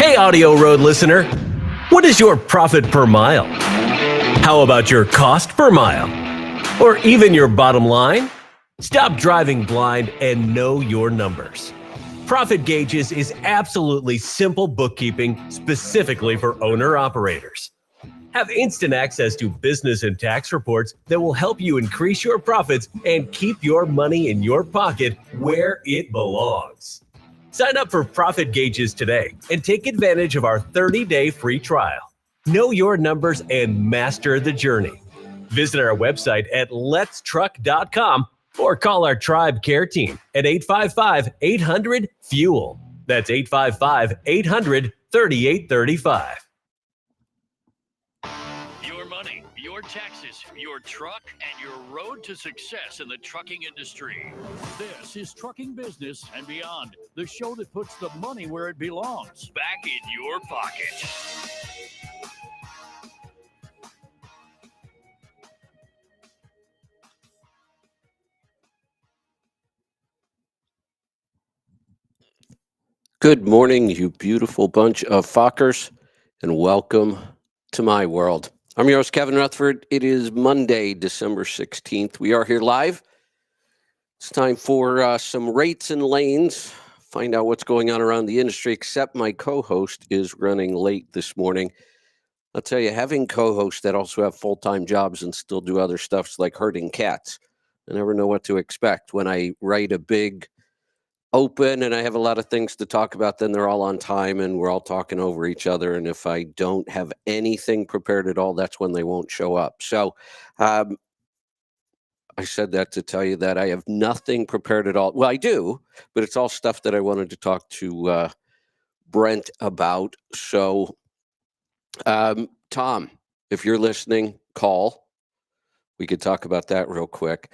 Hey, AudioRoad listener, what is your profit per mile? How about your cost per mile? Or even your bottom line? Stop driving blind and know your numbers. Profit Gauges is absolutely simple bookkeeping specifically for owner-operators. Have instant access to business and tax reports that will help you increase your profits and keep your money in your pocket where it belongs. Sign up for Profit Gauges today and take advantage of our 30-day free trial. Know your numbers and master the journey. Visit our website at letstruck.com or call our Tribe Care Team at 855-800-FUEL. That's 855-800-3835. Your money, your taxes, your truck, and your road to success in the trucking industry. This is Trucking Business and Beyond, the show that puts the money where it belongs, back in your pocket. Good morning, you beautiful bunch of fuckers, and welcome to my world. I'm your host, Kevin Rutherford. It is Monday, December 16th. We are here live. It's time for some rates and lanes. Find out what's going on around the industry, except my co-host is running late this morning. I'll tell you, having co-hosts that also have full-time jobs and still do other stuff is like herding cats. I never know what to expect when I write a big open and I have a lot of things to talk about, then they're all on time and we're all talking over each other. And if I don't have anything prepared at all, that's when they won't show up. So I said that to tell you that I have nothing prepared at all. Well, I do, but it's all stuff that I wanted to talk to Brent about. So Tom, if you're listening, call. We could talk about that real quick.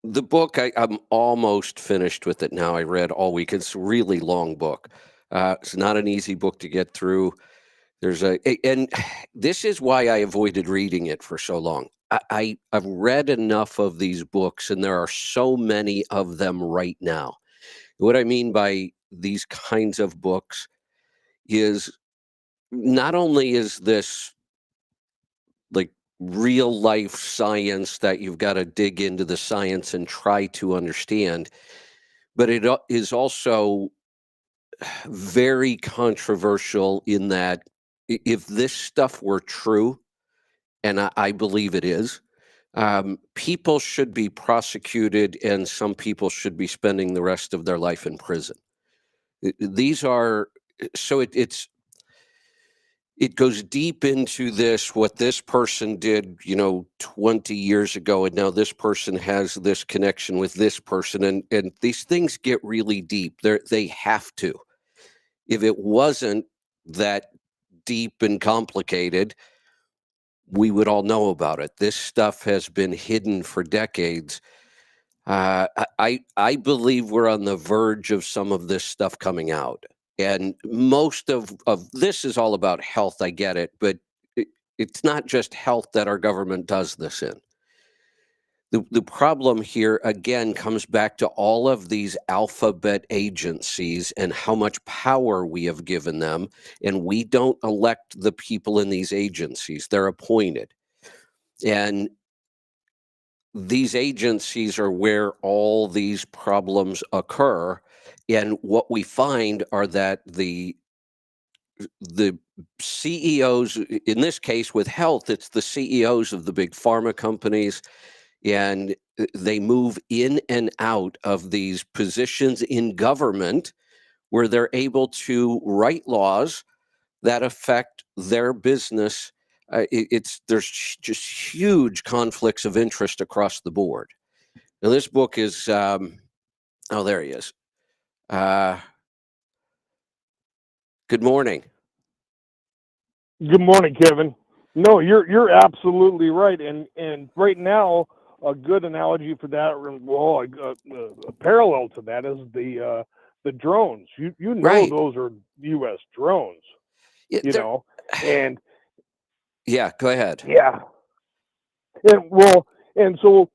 The book, I'm almost finished with it now. I read all week. It's a really long book. It's not an easy book to get through. And this is why I avoided reading it for so long. I've read enough of these books, and there are so many of them right now. What I mean by these kinds of books is not only is this like real life science that you've got to dig into the science and try to understand, but it is also very controversial in that if this stuff were true, and I believe it is, people should be prosecuted and some people should be spending the rest of their life in prison. These are, so it goes deep into this, what this person did, 20 years ago, and now this person has this connection with this person, and these things get really deep. They have to. If it wasn't that deep and complicated, we would all know about it. This stuff has been hidden for decades. I believe we're on the verge of some of this stuff coming out. And most of this is all about health, I get it, but it's not just health that our government does this in. The problem here, again, comes back to all of these alphabet agencies and how much power we have given them, and we don't elect the people in these agencies. They're appointed. And these agencies are where all these problems occur. And what we find are that the CEOs, in this case with health, it's the CEOs of the big pharma companies, and they move in and out of these positions in government where they're able to write laws that affect their business. There's just huge conflicts of interest across the board. Now, this book is, oh, there he is. Good morning. Good morning, Kevin. No, you're absolutely right, and right now a good analogy for that, well, a parallel to that is the drones. You know, Right. Those are U.S. drones. Yeah, And yeah, go ahead. yeah, and so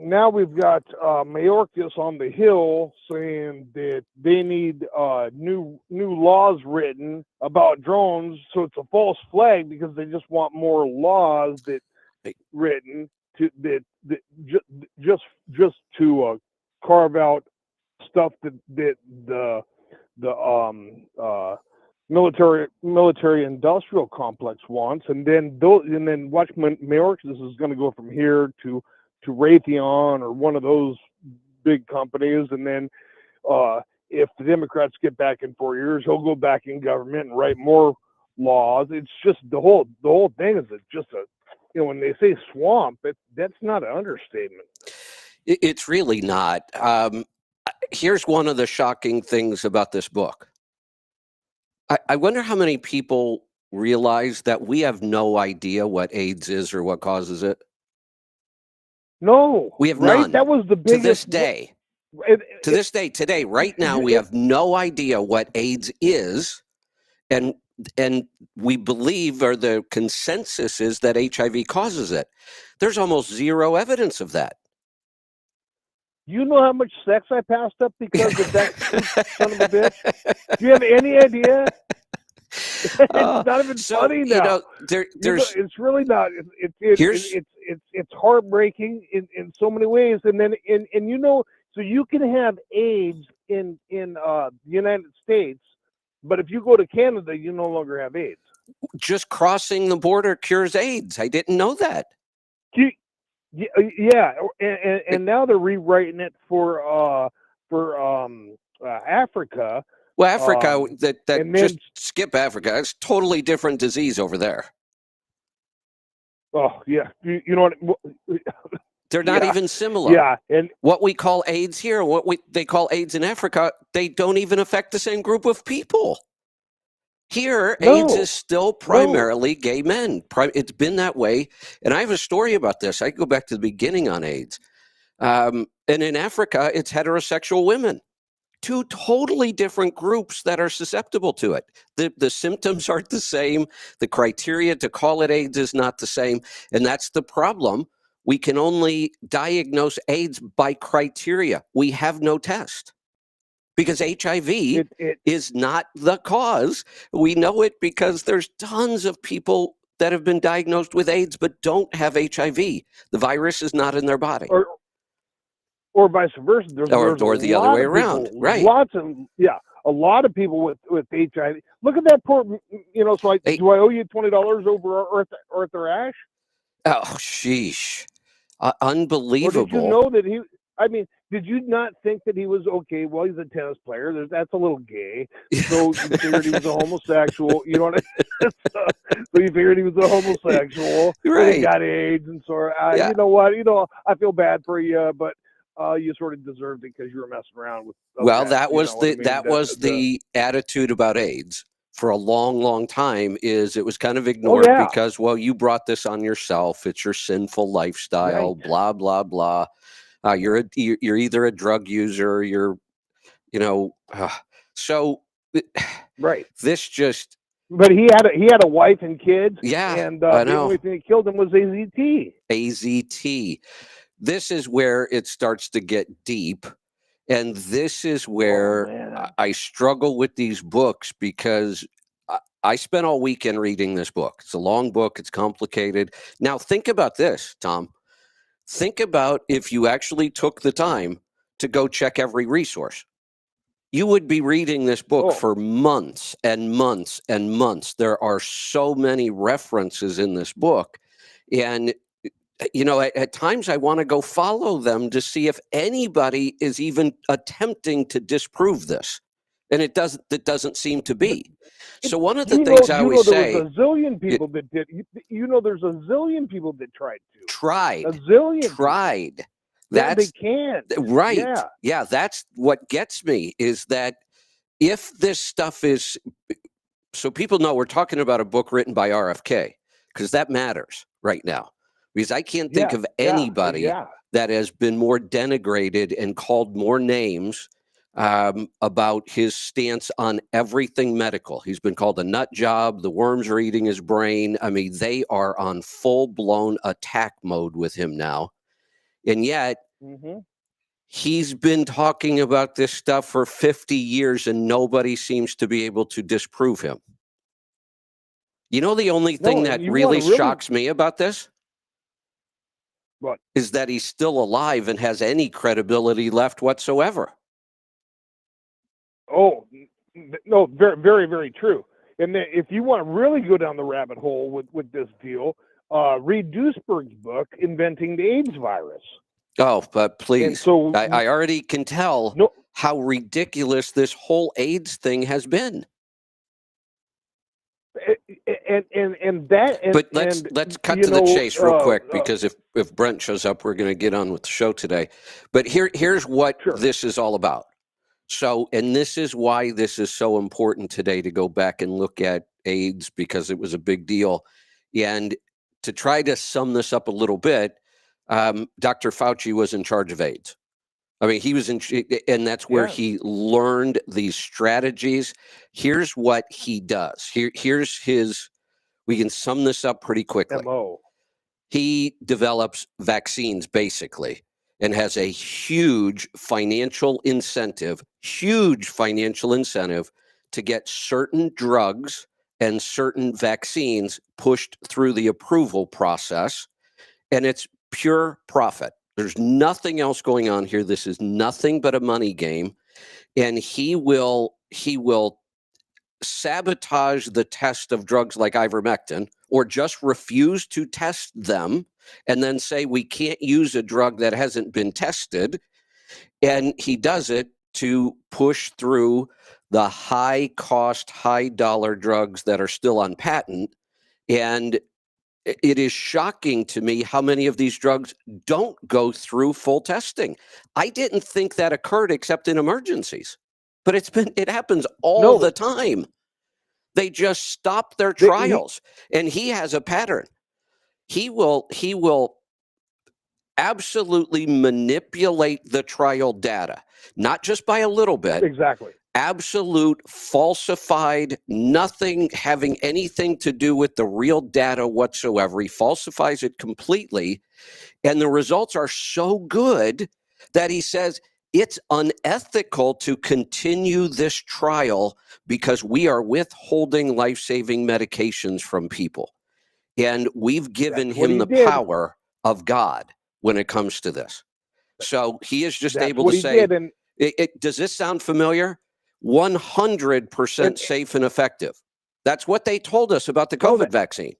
now we've got Mayorkas on the Hill saying that they need new laws written about drones. So it's a false flag because they just want more laws that written to that just to carve out stuff that the military industrial complex wants, and then watch Mayorkas is going to go from here to Raytheon or one of those big companies, and then if the Democrats get back in 4 years, he'll go back in government and write more laws. It's just the whole thing is just a, when they say swamp, that's not an understatement. It's really not. Here's one of the shocking things about this book. I wonder how many people realize that we have no idea what AIDS is or what causes it. No, we have right? none. That was the biggest. To this day. To this day, today, right now, we have no idea what AIDS is, and we believe, or the consensus is, that HIV causes it. There's almost zero evidence of that. You know how much sex I passed up because of that son of a bitch? Do you have any idea? It's not even funny now. It's really not. It's heartbreaking in so many ways. And then so you can have AIDS in the United States, but if you go to Canada, you no longer have AIDS. Just crossing the border cures AIDS. I didn't know that. Yeah, and now they're rewriting it for Africa. Well, Africa, just skip Africa. It's totally different disease over there. Oh yeah, you know what? They're not even similar. Yeah, and what we call AIDS here, they call AIDS in Africa, they don't even affect the same group of people. Here, AIDS is still primarily gay men. It's been that way. And I have a story about this. I go back to the beginning on AIDS. And in Africa, it's heterosexual women. Two totally different groups that are susceptible to it. The symptoms aren't the same. The criteria to call it AIDS is not the same. And that's the problem. We can only diagnose AIDS by criteria. We have no test. Because HIV is not the cause. We know it because there's tons of people that have been diagnosed with AIDS but don't have HIV. The virus is not in their body. Or vice versa. Or the other way around. Right. A lot of people with HIV. Look at that poor, so do I owe you $20 over Arthur Ashe? Oh, sheesh. Unbelievable. Or did you know that did you not think that he was okay? Well, he's a tennis player. That's a little gay. So you figured he was a homosexual. You know what I mean? So you figured he was a homosexual. Right. And he got AIDS. And so, you know what? I feel bad for you, but you sort of deserved it because you were messing around with. Well, that was the attitude about AIDS for a long, long time. Is it was kind of ignored because, well, you brought this on yourself. It's your sinful lifestyle. Right. Blah blah blah. You're either a drug user. So. Right. This just. But he had a wife and kids. Yeah. And the only thing that killed him was AZT. AZT. This is where it starts to get deep. And this is where I struggle with these books because I spent all weekend reading this book. It's a long book. It's complicated. Now, think about this, Tom. Think about if you actually took the time to go check every resource. You would be reading this book for months and months and months. There are so many references in this book. And at times I want to go follow them to see if anybody is even attempting to disprove this. And it doesn't seem to be. So one of the things I always say, there was a zillion people that did. There's a zillion people that tried to. Tried. A zillion. Tried. They can't. Right. Yeah. That's what gets me is that if this stuff is, so people know we're talking about a book written by RFK because that matters right now. Because I can't think of anybody that has been more denigrated and called more names about his stance on everything medical. He's been called a nut job. The worms are eating his brain. I mean, they are on full-blown attack mode with him now. And yet, Mm-hmm. he's been talking about this stuff for 50 years and nobody seems to be able to disprove him. You know, the only thing No, that and you really want to really shocks me about this what? is that he's still alive and has any credibility left whatsoever. Oh, no, very, very, very true. And then if you want to really go down the rabbit hole with this deal, read Duisberg's book, Inventing the AIDS Virus. Oh, but And please, so, I already can tell no, how ridiculous this whole AIDS thing has been. and that, But and let's cut you to the know, chase real quick, because if Brent shows up, we're going to get on with the show today. But here's what sure, this is all about. So, and this is why this is so important today, to go back and look at AIDS, because it was a big deal. And to try to sum this up a little bit, Dr. Fauci was in charge of AIDS. I mean, he was and that's where yeah, he learned these strategies. Here's what he does. Here's his, we can sum this up pretty quickly. MO. He develops vaccines, basically, and has a huge financial incentive to get certain drugs and certain vaccines pushed through the approval process. And it's pure profit. There's nothing else going on here. This is nothing but a money game. And he will sabotage the test of drugs like ivermectin, or just refuse to test them and then say we can't use a drug that hasn't been tested. And he does it to push through the high cost, high dollar drugs that are still on patent. And it is shocking to me how many of these drugs don't go through full testing. I didn't think that occurred except in emergencies, but it happens all the No, time. They just stop their they, trials. And he has a pattern. He will absolutely manipulate the trial data, not just by a little bit. exactly. Absolute falsified, nothing having anything to do with the real data whatsoever. He falsifies it completely. And the results are so good that he says it's unethical to continue this trial because we are withholding life-saving medications from people. And we've given That's what him he the did. power of God when it comes to this. So he is just That's able what to he say, did. And does this sound familiar? 100% safe and effective. That's what they told us about the no, COVID vaccine.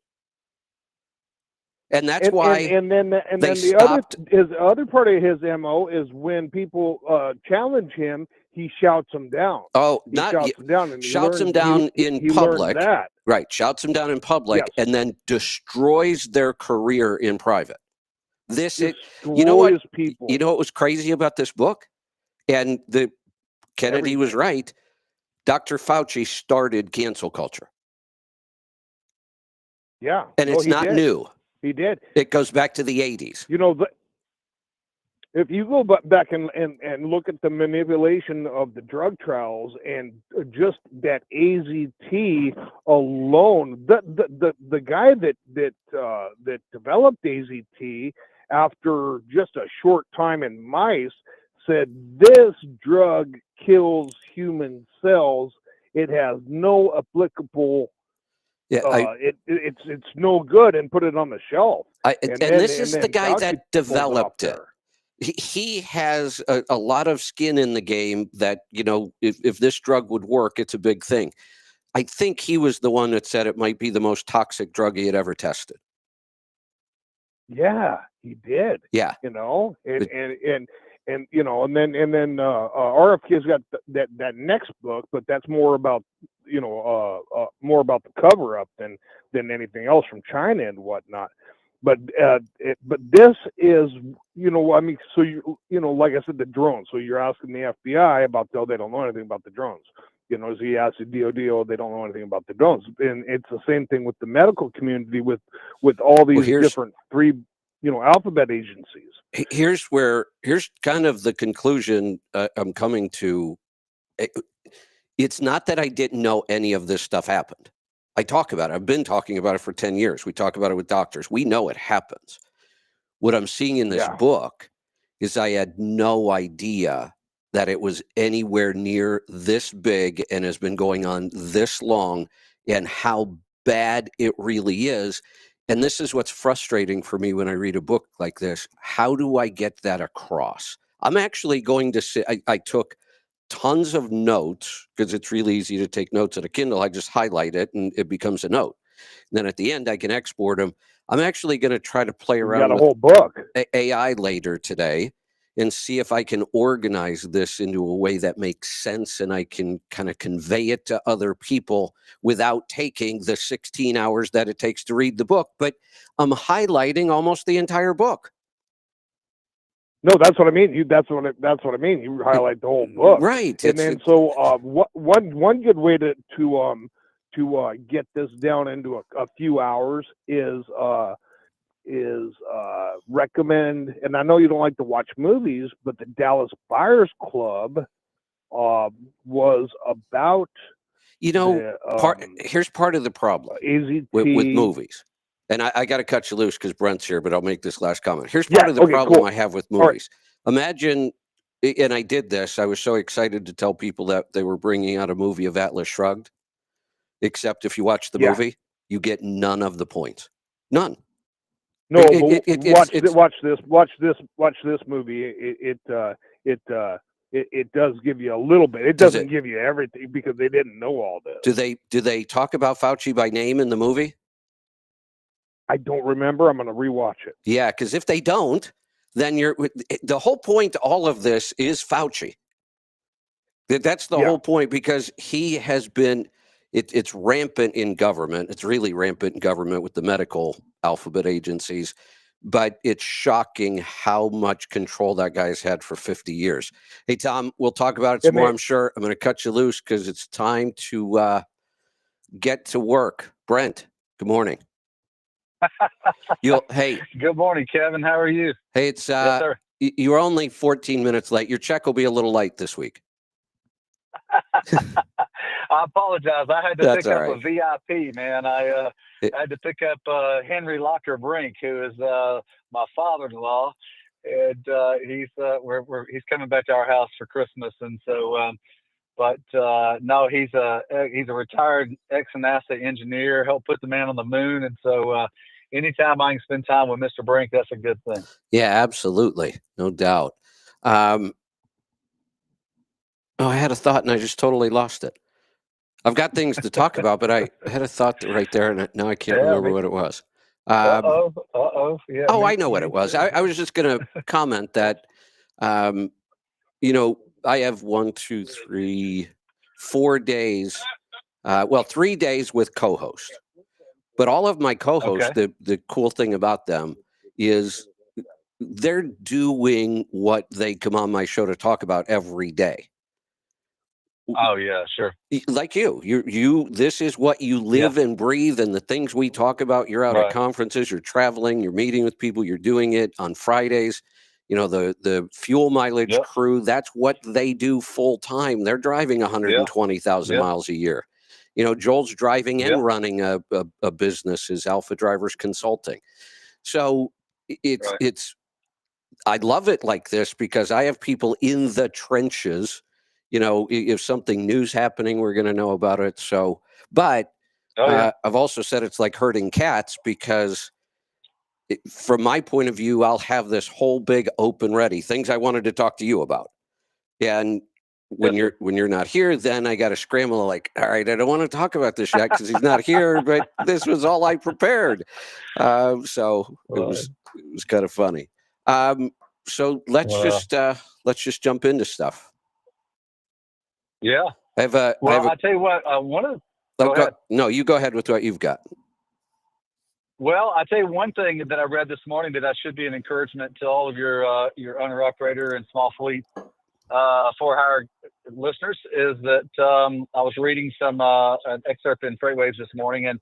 And that's and why then they the other stopped. his other part of his MO is when people challenge him, he shouts them down. Oh, He not shouts them down, and shouts them down in he learned public. that. Right. Shouts them down in public, Yes, and then destroys their career in private. You know what? destroys people. You know what was crazy about this book? And Kennedy was Everything. right. Dr. Fauci started cancel culture. Yeah, And no, it's he not did. new. He did. It goes back to the 80s. You know, if you go back and look at the manipulation of the drug trials and just that AZT alone, the guy that developed AZT after just a short time in mice said this drug kills human cells. It has no applicable. Yeah, It's no good, and put it on the shelf. and this is the guy Fauci that pulls it off developed it. there. He has a lot of skin in the game that, if this drug would work, it's a big thing. I think he was the one that said it might be the most toxic drug he had ever tested. Yeah, he did. Yeah. And But- then RFK's got that next book, but that's more about more about the cover up than anything else from China and whatnot. But this is, I mean, so like I said, the drones. So you're asking the FBI about, they don't know anything about the drones. So you ask the DOD, they don't know anything about the drones. And it's the same thing with the medical community with all these different three, alphabet agencies. Here's kind of the conclusion I'm coming to. It's not that I didn't know any of this stuff happened. I talk about it. I've been talking about it for 10 years. We talk about it with doctors. We know it happens. What I'm seeing in this book is I had no idea that it was anywhere near this big and has been going on this long, and how bad it really is. And this is what's frustrating for me when I read a book like this. How do I get that across? I'm actually going to say, I took tons of notes, because it's really easy to take notes on a Kindle. I just highlight it and it becomes a note. And then at the end, I can export them. I'm actually going to try to play You around got a with whole book. AI later today and see if I can organize this into a way that makes sense and I can kind of convey it to other people without taking the 16 hours that it takes to read the book. But I'm highlighting almost the entire book. No, that's what I mean. That's what I mean. You highlight the whole book, Right. and then so one good way to get this down into a few hours is recommend. And I know you don't like to watch movies, but the Dallas Buyers Club was about here's part of the problem with movies. And I got to cut you loose because Brent's here, but I'll make this last comment. Here's part of the problem cool. I have with movies. Right. Imagine, and I did this, I was so excited to tell people that they were bringing out a movie of Atlas Shrugged, except if you watch the movie, you get none of the points. None. No, watch this movie. It does give you a little bit. It doesn't give you everything because they didn't know all this. Do they talk about Fauci by name in the movie? I don't remember. I'm going to rewatch it. Yeah, because if they don't, then the whole point to all of this is Fauci. That's the whole point, because he has been, it's rampant in government. It's really rampant in government with the medical alphabet agencies, but it's shocking how much control that guy's had for 50 years. Hey, Tom, we'll talk about it some more, I'm sure. I'm going to cut you loose because it's time to get to work. Brent, good morning. Hey. Good morning, Kevin. How are you? Hey, it's yes, sir. You're only 14 minutes late. Your check will be a little light this week. I apologize. I had to pick up a VIP, man. I had to pick up Henry Locker Brink, who is my father-in-law, and he's coming back to our house for Christmas, and so. No, he's a retired ex-NASA engineer, helped put the man on the moon, and so anytime I can spend time with Mr. Brink, that's a good thing. Yeah, absolutely, no doubt. I had a thought and I just totally lost it. I've got things to talk about, but I had a thought right there, and now I can't remember what it was. Yeah, I know what it was. I was just going to comment that, I have 4 days, 3 days with co-host, but all of my co-hosts, the cool thing about them is they're doing what they come on my show to talk about every day. Oh yeah, sure. Like you, this is what you live and breathe, and the things we talk about. You're out at conferences, you're traveling, you're meeting with people, you're doing it on Fridays. The fuel mileage crew, that's what they do full time. They're driving 120,000 miles a year. Joel's driving and running a business, is Alpha Drivers Consulting. So it's I love it like this because I have people in the trenches. If something new's happening, we're going to know about it. So, but I've also said it's like herding cats because from my point of view, I'll have this whole big open ready things I wanted to talk to you about. And when you're not here, then I got to scramble like, all right, I don't want to talk about this yet because he's not here, but this was all I prepared. So it was kind of funny. So let's just jump into stuff. Yeah. I'll tell you what, no, you go ahead with what you've got. Well, I'll tell you one thing that I read this morning that should be an encouragement to all of your owner-operator and small fleet for-hire listeners is that I was reading an excerpt in FreightWaves this morning, and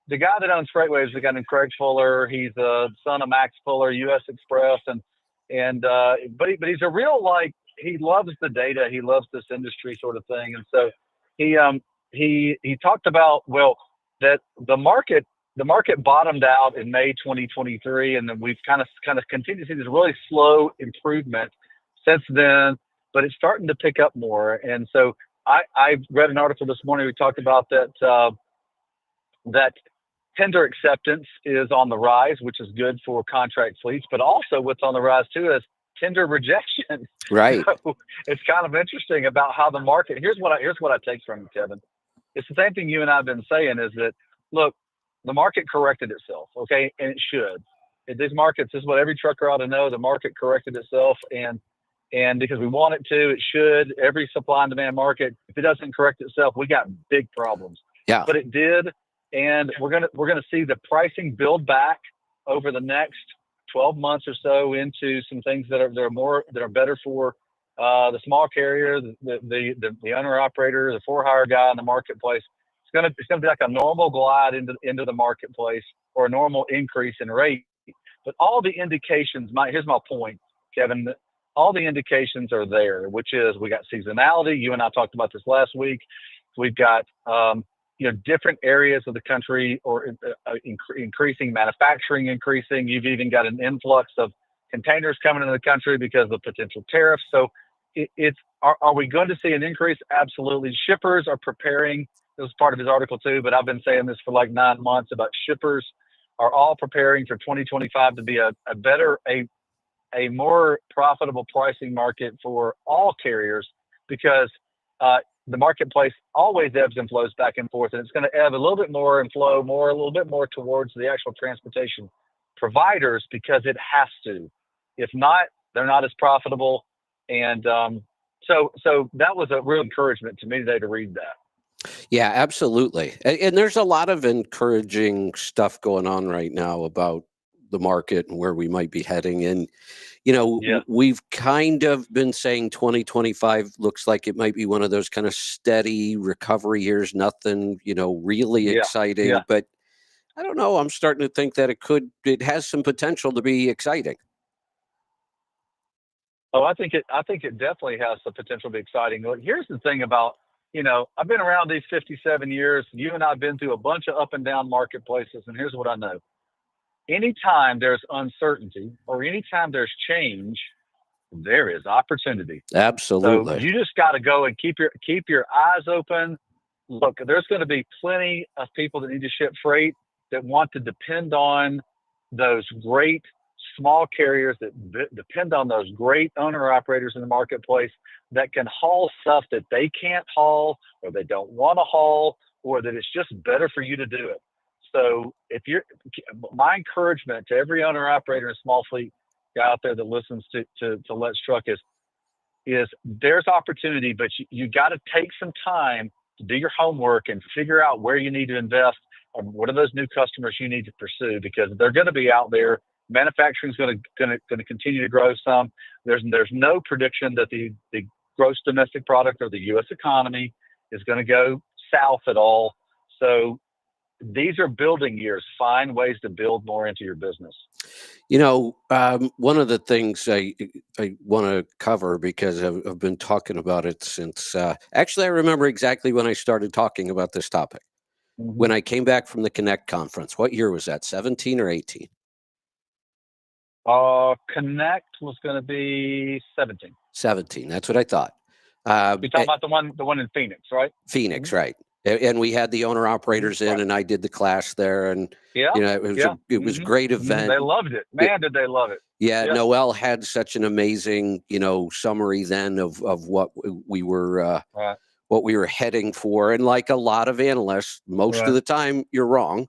the guy that owns FreightWaves is a guy named Craig Fuller. He's the son of Max Fuller, U.S. Express, but he's a real, he loves the data. He loves this industry sort of thing. And so he talked about, that the market the market bottomed out in May 2023, and then we've kind of continued to see this really slow improvement since then, but it's starting to pick up more. And so I read an article this morning. We talked about that tender acceptance is on the rise, which is good for contract fleets, but also what's on the rise too is tender rejection. Right. So it's kind of interesting about how the market. Here's what I take from it, Kevin. It's the same thing you and I have been saying, is that, look, the market corrected itself, okay, and it should. These markets, this is what every trucker ought to know. The market corrected itself, and because we want it to, it should. Every supply and demand market, if it doesn't correct itself, we got big problems. Yeah. But it did, and we're gonna see the pricing build back over the next 12 months or so into some things that are better for the small carrier, the owner operator, the for hire guy in the marketplace. It's gonna be like a normal glide into the marketplace, or a normal increase in rate. But all the indications, here's my point, Kevin. All the indications are there, which is we got seasonality. You and I talked about this last week. We've got different areas of the country, or increasing manufacturing, increasing. You've even got an influx of containers coming into the country because of potential tariffs. So are we going to see an increase? Absolutely. Shippers are preparing. It was part of his article too, but I've been saying this for like 9 months about shippers are all preparing for 2025 to be a more profitable pricing market for all carriers, because the marketplace always ebbs and flows back and forth, and it's going to ebb a little bit more and flow a little bit more towards the actual transportation providers, because it has to. If not, they're not as profitable. And so that was a real encouragement to me today to read that. Yeah, absolutely. And there's a lot of encouraging stuff going on right now about the market and where we might be heading. And, we've kind of been saying 2025 looks like it might be one of those kind of steady recovery years, nothing, really exciting. Yeah. But I don't know. I'm starting to think that it has some potential to be exciting. Oh, I think it definitely has the potential to be exciting. Look, here's the thing about, I've been around these 57 years. You and I have been through a bunch of up and down marketplaces, and here's what I know. Anytime there's uncertainty, or anytime there's change, there is opportunity. Absolutely. So you just got to go and keep your eyes open. Look, there's going to be plenty of people that need to ship freight that want to depend on those great small carriers, that depend on those great owner operators in the marketplace that can haul stuff that they can't haul, or they don't want to haul, or that it's just better for you to do it. So my encouragement to every owner operator and small fleet guy out there that listens to Let's Truck is there's opportunity, but you got to take some time to do your homework and figure out where you need to invest, or what are those new customers you need to pursue, because they're going to be out there. Manufacturing is going to continue to grow some. There's no prediction that the gross domestic product, or the U.S. economy, is going to go south at all. So these are building years. Find ways to build more into your business. One of the things I want to cover, because I've been talking about it since, actually, I remember exactly when I started talking about this topic. Mm-hmm. When I came back from the Connect conference. What year was that, 17 or 18? Connect was going to be 17. 17, that's what I thought. You're talking about the one in Phoenix, right? Phoenix, mm-hmm. Right. And we had the owner operators in, and I did the class there, and it was a great event. They loved it, man. Did they love it? Yeah, Noel had such an amazing, summary then of what we were what we were heading for, and like a lot of analysts, most of the time you're wrong.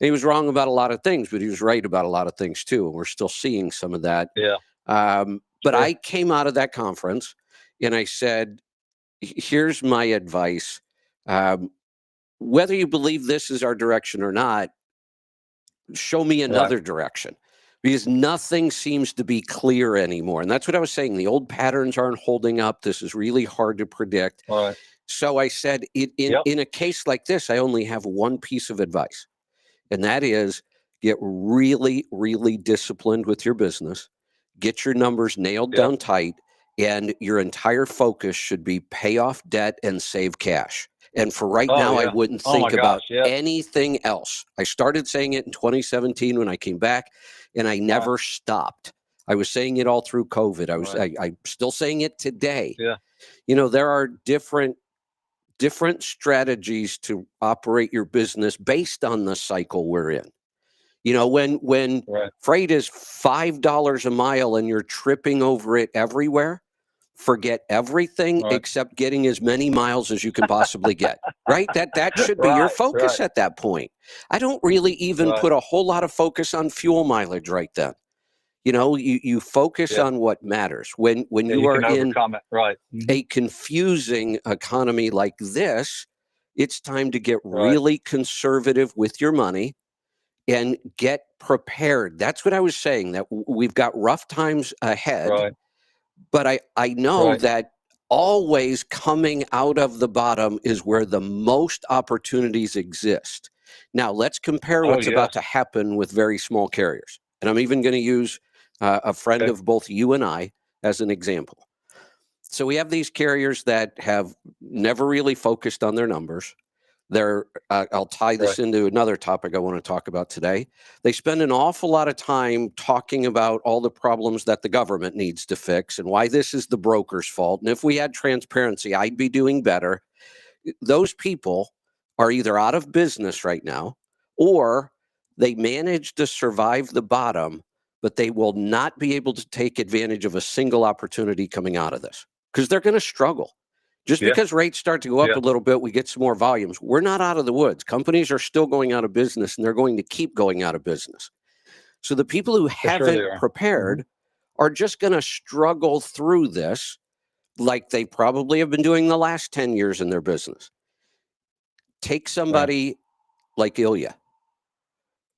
And he was wrong about a lot of things, but he was right about a lot of things too, and we're still seeing some of that. Yeah. But I came out of that conference, and I said, "Here's my advice." Whether you believe this is our direction or not, show me another direction, because nothing seems to be clear anymore. And that's what I was saying. The old patterns aren't holding up. This is really hard to predict. So I said, in a case like this, I only have one piece of advice, and that is get really, really disciplined with your business, get your numbers nailed down tight, and your entire focus should be pay off debt and save cash. And for right Oh, now, I yeah. wouldn't Oh, my think about gosh, yeah. anything else. I started saying it in 2017 when I came back, and I never stopped. I was saying it all through COVID. I'm still saying it today. Yeah. You know, there are different strategies to operate your business based on the cycle we're in. You know, when Right. freight is $5 a mile and you're tripping over it everywhere, forget everything Right. except getting as many miles as you can possibly get. Right? That should be your Right. focus Right. at that point. I don't really even Right. put a whole lot of focus on fuel mileage right then. You know, you focus Yeah. on what matters. When Yeah, you you are can in overcome it. Right. Mhm. a confusing economy like this, it's time to get Right. really conservative with your money and get prepared. That's what I was saying, that we've got rough times ahead, Right. but I know Right. that always coming out of the bottom is where the most opportunities exist. Now, let's compare Oh, what's yes. about to happen with very small carriers. And I'm even going to use a friend Okay. of both you and I as an example. So we have these carriers that have never really focused on their numbers. I'll tie this Right. into another topic I want to talk about today. They spend an awful lot of time talking about all the problems that the government needs to fix and why this is the broker's fault. And if we had transparency, I'd be doing better. Those people are either out of business right now or they managed to survive the bottom, but they will not be able to take advantage of a single opportunity coming out of this because they're going to struggle. Just Yeah. because rates start to go up Yeah. a little bit, we get some more volumes. We're not out of the woods. Companies are still going out of business, and they're going to keep going out of business. So the people who For sure they haven't are. prepared are just going to struggle through this like they probably have been doing the last 10 years in their business. Take Right. somebody like Ilya,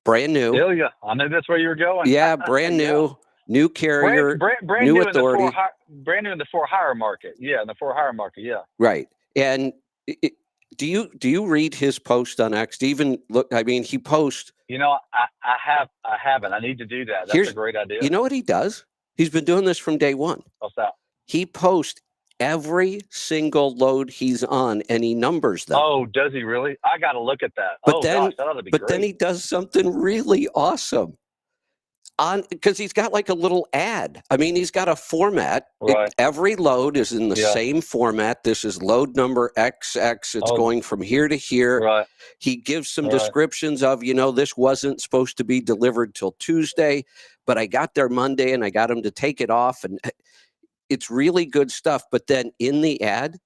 brand new. Ilya, I knew that's where you were going. Yeah, brand Yeah. new carrier, Brand new new in the authority. brand new in the for hire market. Yeah, in the for hire market. Yeah. Right. And do you read his post on X? Do you even look? I mean, he posts. You know, I haven't. I need to do that. That's a great idea. You know what he does? He's been doing this from day one. What's that? He posts every single load he's on and he numbers them. Oh, does he really? I got to look at that. But Oh then, gosh, that ought to be but then great. he does something really awesome. Because he's got like a little ad. I mean, he's got a format. Right. Every load is in the Yeah. same format. This is load number XX. It's Oh, going from here to here. right. He gives some Right. descriptions of, you know, this wasn't supposed to be delivered till Tuesday, but I got there Monday and I got him to take it off. And it's really good stuff. But then in the ad,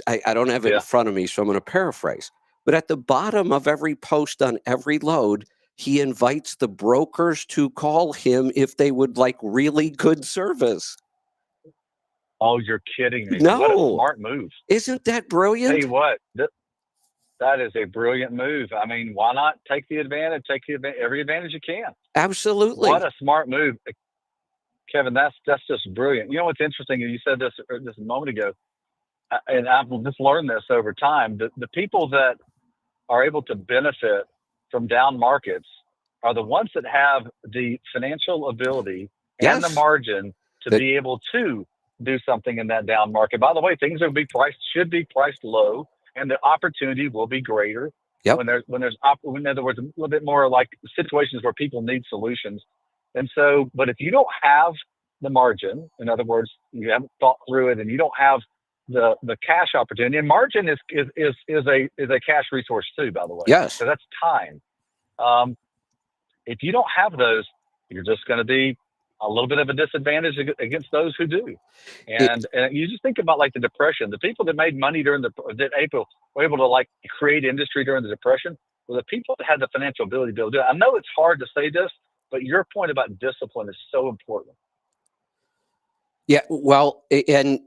I don't have it in Yeah. front of me, so I'm going to paraphrase. But at the bottom of every post on every load, he invites the brokers to call him if they would like really good service. Oh, you're kidding me. No. What a smart move. Isn't that brilliant? Tell you what, that is a brilliant move. I mean, why not take the advantage? Take every advantage you can. Absolutely. What a smart move, Kevin. That's just brilliant. You know what's interesting? You said this just a moment ago, and I've just learned this over time. The people that are able to benefit from down markets are the ones that have the financial ability and the Yes. margin to be able to do something in that down market. By the way, things should be priced low, and the opportunity will be greater. Yep. In other words, a little bit more like situations where people need solutions. And so, but if you don't have the margin, in other words, you haven't thought through it, and you don't have the cash opportunity, and margin is a cash resource too, by the way. Yes. So that's time. If you don't have those, you're just going to be a little bit of a disadvantage against those who do. And you just think about like the Depression. The people that made money were able to like create industry during the Depression. Well, the people that had the financial ability to be able to do it. I know it's hard to say this, but your point about discipline is so important. Yeah. Well, and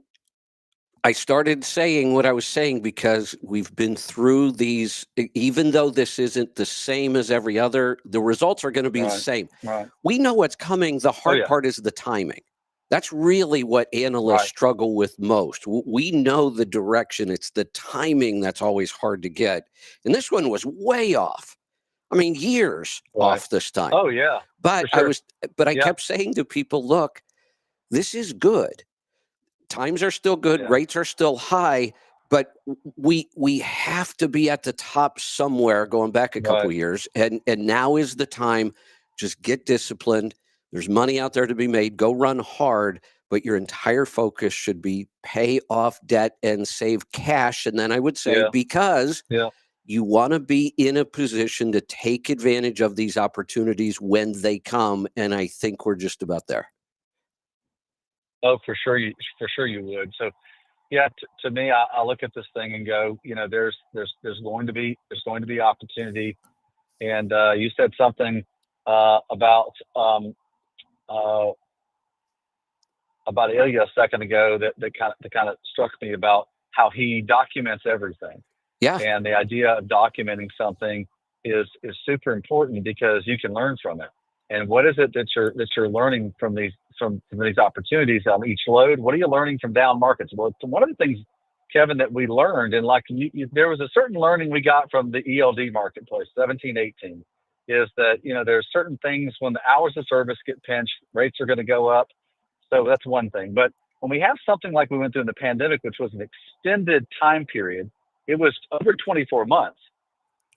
I started saying what I was saying because we've been through these, even though this isn't the same as every other, the results are going to be the same. Right. We know what's coming. The hard part is the timing. That's really what analysts struggle with most. We know the direction. It's the timing that's always hard to get. And this one was way off. I mean, years off this time. Oh, yeah. But sure. I kept saying to people, look, this is good. Times are still good. Yeah. Rates are still high. But we have to be at the top somewhere, going back a couple Right. years, and now is the time. Just get disciplined. There's money out there to be made. Go run hard, but your entire focus should be pay off debt and save cash. And then I would say, Yeah. because Yeah. you want to be in a position to take advantage of these opportunities when they come, and I think we're just about there. Oh, for sure you would. So yeah, to me, I look at this thing and go, there's going to be opportunity. And you said something about Ilya a second ago that kind of struck me about how he documents everything. Yeah. And the idea of documenting something is super important because you can learn from it. And what is it that you're learning from these opportunities on each load? What are you learning from down markets? Well, one of the things, Kevin, that we learned, and there was a certain learning we got from the ELD marketplace, 17, 18, is that there's certain things when the hours of service get pinched, rates are going to go up. So that's one thing. But when we have something like we went through in the pandemic, which was an extended time period, it was over 24 months.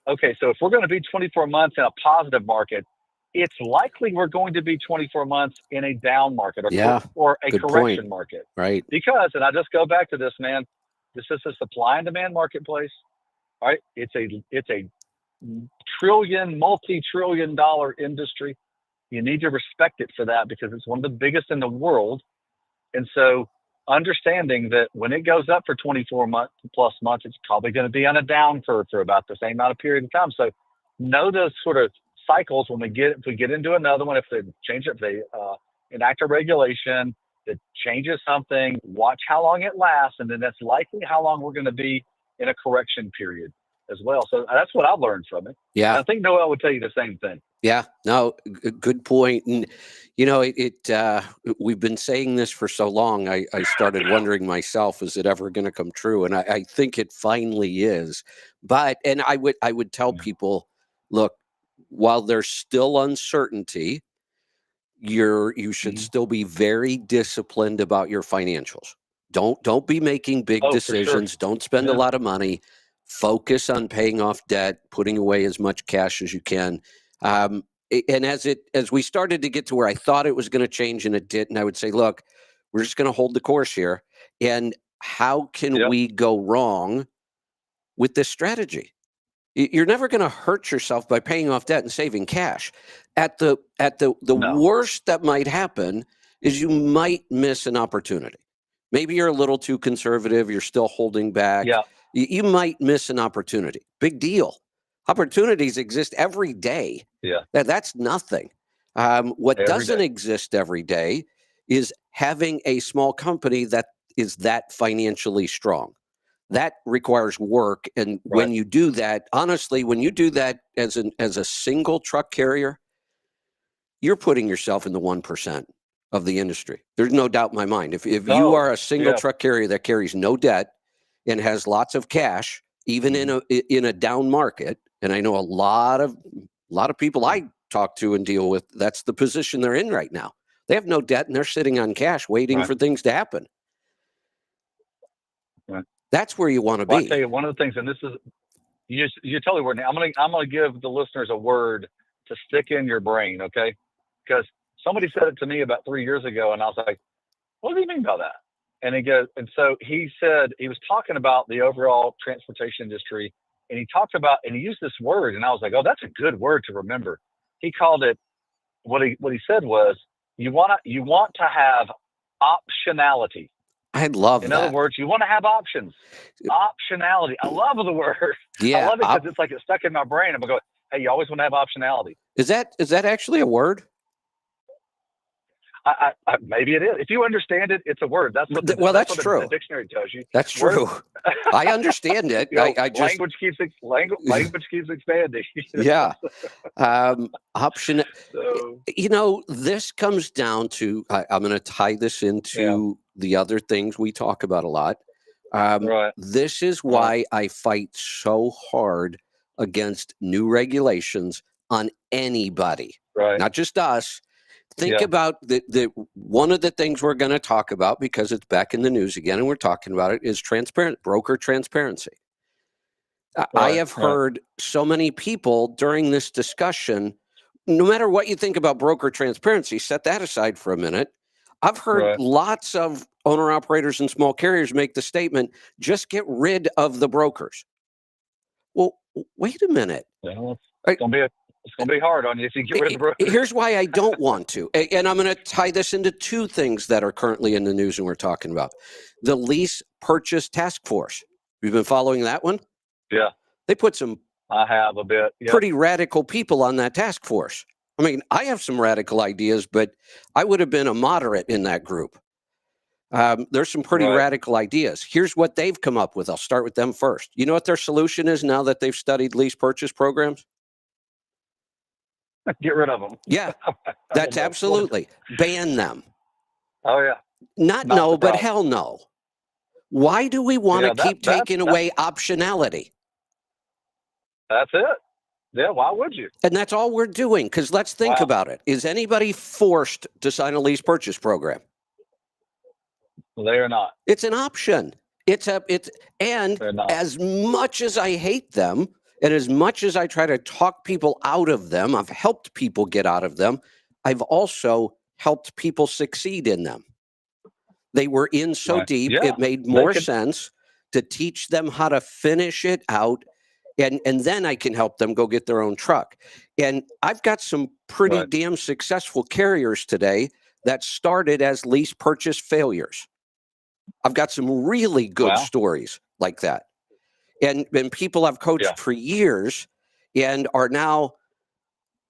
Okay, so if we're going to be 24 months in a positive market, it's likely we're going to be 24 months in a down market or a correction market. Right. Because, and I just go back to this, man, this is a supply and demand marketplace. All right. It's a multi-trillion dollar industry. You need to respect it for that because it's one of the biggest in the world. And so understanding that when it goes up for 24 plus months, it's probably going to be on a down curve for about the same amount of period of time. So know those sort of cycles if we get into another one, if they change it, if they enact a regulation that changes something, watch how long it lasts, and then that's likely how long we're going to be in a correction period as well. So that's what I've learned from it. Yeah. And I think Noel would tell you the same thing. Yeah, no, good point. And, we've been saying this for so long, I started wondering myself, is it ever going to come true? And I think it finally is. And I would tell people, look, while there's still uncertainty, you should still be very disciplined about your financials. Don't be making big decisions. For sure. Don't spend a lot of money. Focus on paying off debt, putting away as much cash as you can. And as we started to get to where I thought it was going to change and it didn't, I would say, look, we're just going to hold the course here. And how can we go wrong with this strategy? You're never going to hurt yourself by paying off debt and saving cash. At the worst that might happen is you might miss an opportunity. Maybe you're a little too conservative. You're still holding back. Yeah. You might miss an opportunity. Big deal. Opportunities exist every day. Yeah. That's nothing. What Every doesn't day. exist every day is having a small company that is that financially strong. That requires work. And when you do that, honestly, when you do that as a single truck carrier, you're putting yourself in the 1% of the industry. There's no doubt in my mind. If you are a single truck carrier that carries no debt and has lots of cash, even in a down market, and I know a lot of people I talk to and deal with, that's the position they're in right now. They have no debt and they're sitting on cash waiting for things to happen. Right. That's where you want to be. I'll tell you one of the things, and this is you're totally right. I'm gonna give the listeners a word to stick in your brain, okay? Because somebody said it to me about 3 years ago, and I was like, "What do you mean by that?" And so he said he was talking about the overall transportation industry, and he used this word, and I was like, "Oh, that's a good word to remember." He called it what he said was you want to have optionality. I love that. In other words, you want to have options. Optionality. I love the word. Yeah, I love it because it's like it's stuck in my brain. I'm going, hey, you always want to have optionality. Is that actually a word? Maybe it is. If you understand it, it's a word. That's what that's true. The dictionary tells you. That's true. I understand it. Language keeps expanding. Yeah. Option. So, this comes down to, I'm going to tie this into the other things we talk about a lot. This is why I fight so hard against new regulations on anybody, not just us. Think about the one of the things we're going to talk about, because it's back in the news again, and we're talking about it, is broker transparency. I have heard so many people during this discussion, no matter what you think about broker transparency, set that aside for a minute. I've heard lots of owner-operators and small carriers make the statement, just get rid of the brokers. Well, wait a minute. Well, it's going to be hard on you if you get rid of the brokers. Here's why I don't want to. And I'm going to tie this into two things that are currently in the news and we're talking about. The Lease Purchase Task Force. You've been following that one? Yeah. They put some I have a bit. Yep. Pretty radical people on that task force. I mean, I have some radical ideas, but I would have been a moderate in that group. There's some pretty radical ideas. Here's what they've come up with. I'll start with them first. You know what their solution is now that they've studied lease purchase programs? Get rid of them. Yeah, that's absolutely. Ban them. Oh, yeah. Not no, but hell no. Why do we want to keep taking away optionality? That's it. Yeah, why would you? And that's all we're doing, because let's think about it. Is anybody forced to sign a lease purchase program? Well, they are not. It's an option. And as much as I hate them, and as much as I try to talk people out of them, I've helped people get out of them, I've also helped people succeed in them. They were in so deep, it made more sense to teach them how to finish it out, and then I can help them go get their own truck. And I've got some pretty damn successful carriers today that started as lease purchase failures. I've got some really good stories like that. And people I've coached for years and are now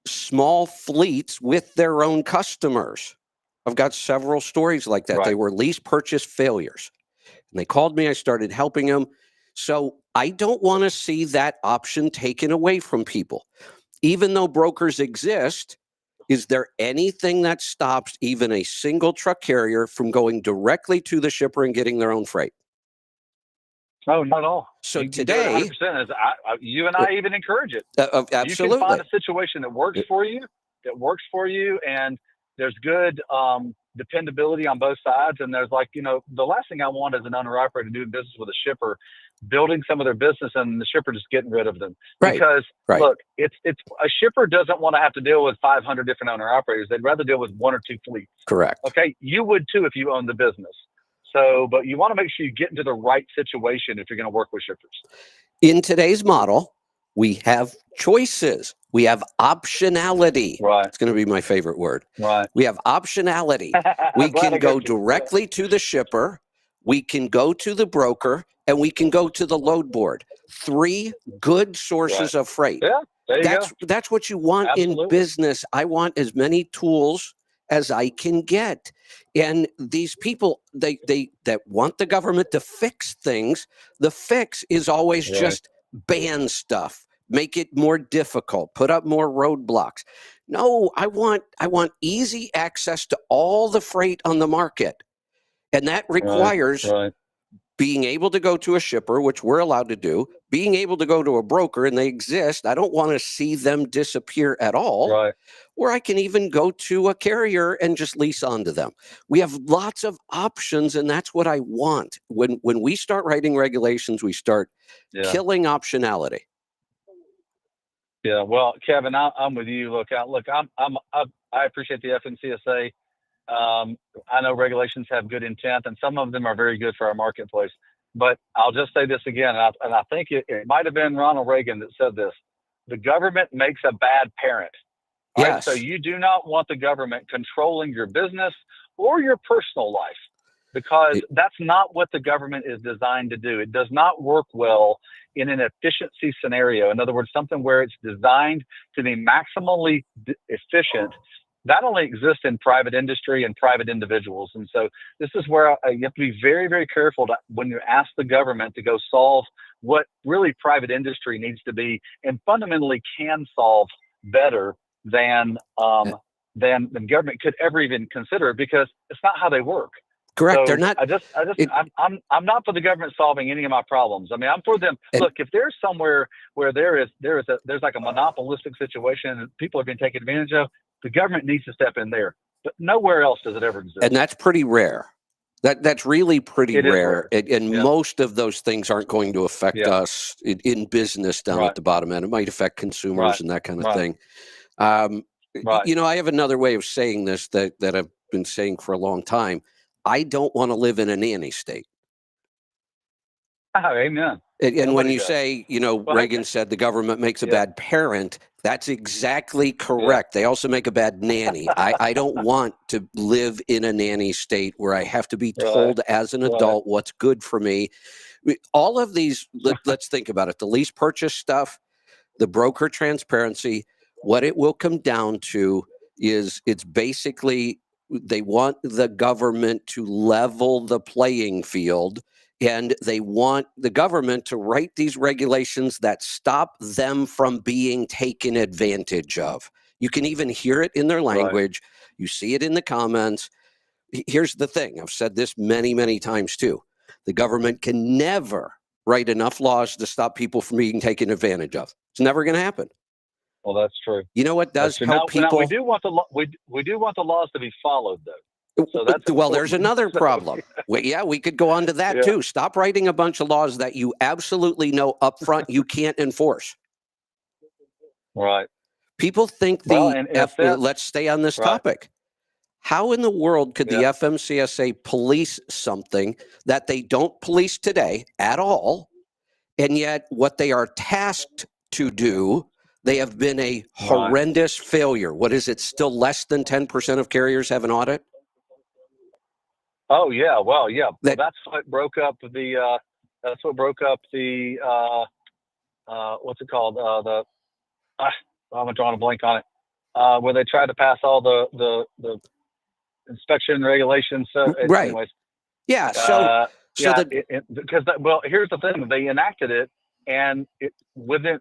small fleets with their own customers. I've got several stories like that. They were lease purchase failures. And they called me. I started helping them. So I don't want to see that option taken away from people. Even though brokers exist, is there anything that stops even a single truck carrier from going directly to the shipper and getting their own freight? No, not at all. So you today, 100%, you and I even encourage it. Absolutely. You can find a situation that works for you, and there's good dependability on both sides. And there's the last thing I want is an owner-operator doing business with a shipper, building some of their business, and the shipper just getting rid of them. Because look, it's a shipper doesn't want to have to deal with 500 different owner-operators. They'd rather deal with one or two fleets. Correct. Okay, you would too if you owned the business. So, but you want to make sure you get into the right situation if you're going to work with shippers. In today's model, we have choices. We have optionality. It's going to be my favorite word. We have optionality. We can go directly to the shipper. We can go to the broker, and we can go to the load board. 3 good sources of freight. Yeah, there you go. That's what you want in business. I want as many tools as I can get. And these people, they that want the government to fix things, the fix is always just ban stuff, make it more difficult, put up more roadblocks. No, I want easy access to all the freight on the market. And that requires being able to go to a shipper, which we're allowed to do, being able to go to a broker, and they exist. I don't want to see them disappear at all. Or I can even go to a carrier and just lease onto them. We have lots of options, and that's what I want. When we start writing regulations, we start killing optionality. Yeah, well, Kevin, I'm with you. Look, I appreciate the FMCSA. I know regulations have good intent, and some of them are very good for our marketplace. But I'll just say this again, and I think it might have been Ronald Reagan that said this: the government makes a bad parent. Right? So you do not want the government controlling your business or your personal life, because that's not what the government is designed to do. It does not work well in an efficiency scenario. In other words, something where it's designed to be maximally efficient. That only exists in private industry and private individuals. And so this is where you have to be very, very careful when you ask the government to go solve what really private industry needs to be, and fundamentally can solve better than government could ever even consider, because it's not how they work. Correct. So They're not. I'm not for the government solving any of my problems. I mean, I'm for them. Look, if there's somewhere where there's like a monopolistic situation and people are being taken advantage of, the government needs to step in there. But nowhere else does it ever exist. And that's pretty rare. That's really pretty It is rare. rare. And Yeah. most of those things aren't going to affect Yeah. us in business down Right. at the bottom end. It might affect consumers Right. and that kind of Right. thing. Right. You know, I have another way of saying this that I've been saying for a long time. I don't want to live in a nanny state. Oh, amen. And when Nobody you does. say, you know, Well, Reagan said the government makes a Yeah. bad parent, that's exactly correct. They also make a bad nanny. I don't want to live in a nanny state where I have to be Right. told as an Right. adult what's good for me. All of these, let's think about it. The lease purchase stuff, the broker transparency, what it will come down to is it's basically they want the government to level the playing field, and they want the government to write these regulations that stop them from being taken advantage of. You can even hear it in their language. You see it in the comments. Here's the thing. I've said this many, many times too. The government can never write enough laws to stop people from being taken advantage of. It's never going to happen. Well, that's true. You know what does help people? Now we do want we do want the laws to be followed, though. So that's well, there's important. another problem. We could go on to that Yeah. too. Stop writing a bunch of laws that you absolutely know up front you can't enforce. Right. People think Well, and if that- let's stay on this Right. topic. How in the world could the Yeah. FMCSA police something that they don't police today at all, and yet what they are tasked to do, they have been a horrendous failure? What is it? Still less than 10% of carriers have an audit? Oh yeah, well yeah. That- That's what broke up the. That's what broke up the. What's it called? I'm drawing a blank on it. Where they tried to pass all the inspection regulations. Right. Anyways. Yeah. So yeah, the, because well, here's the thing: they enacted it, and within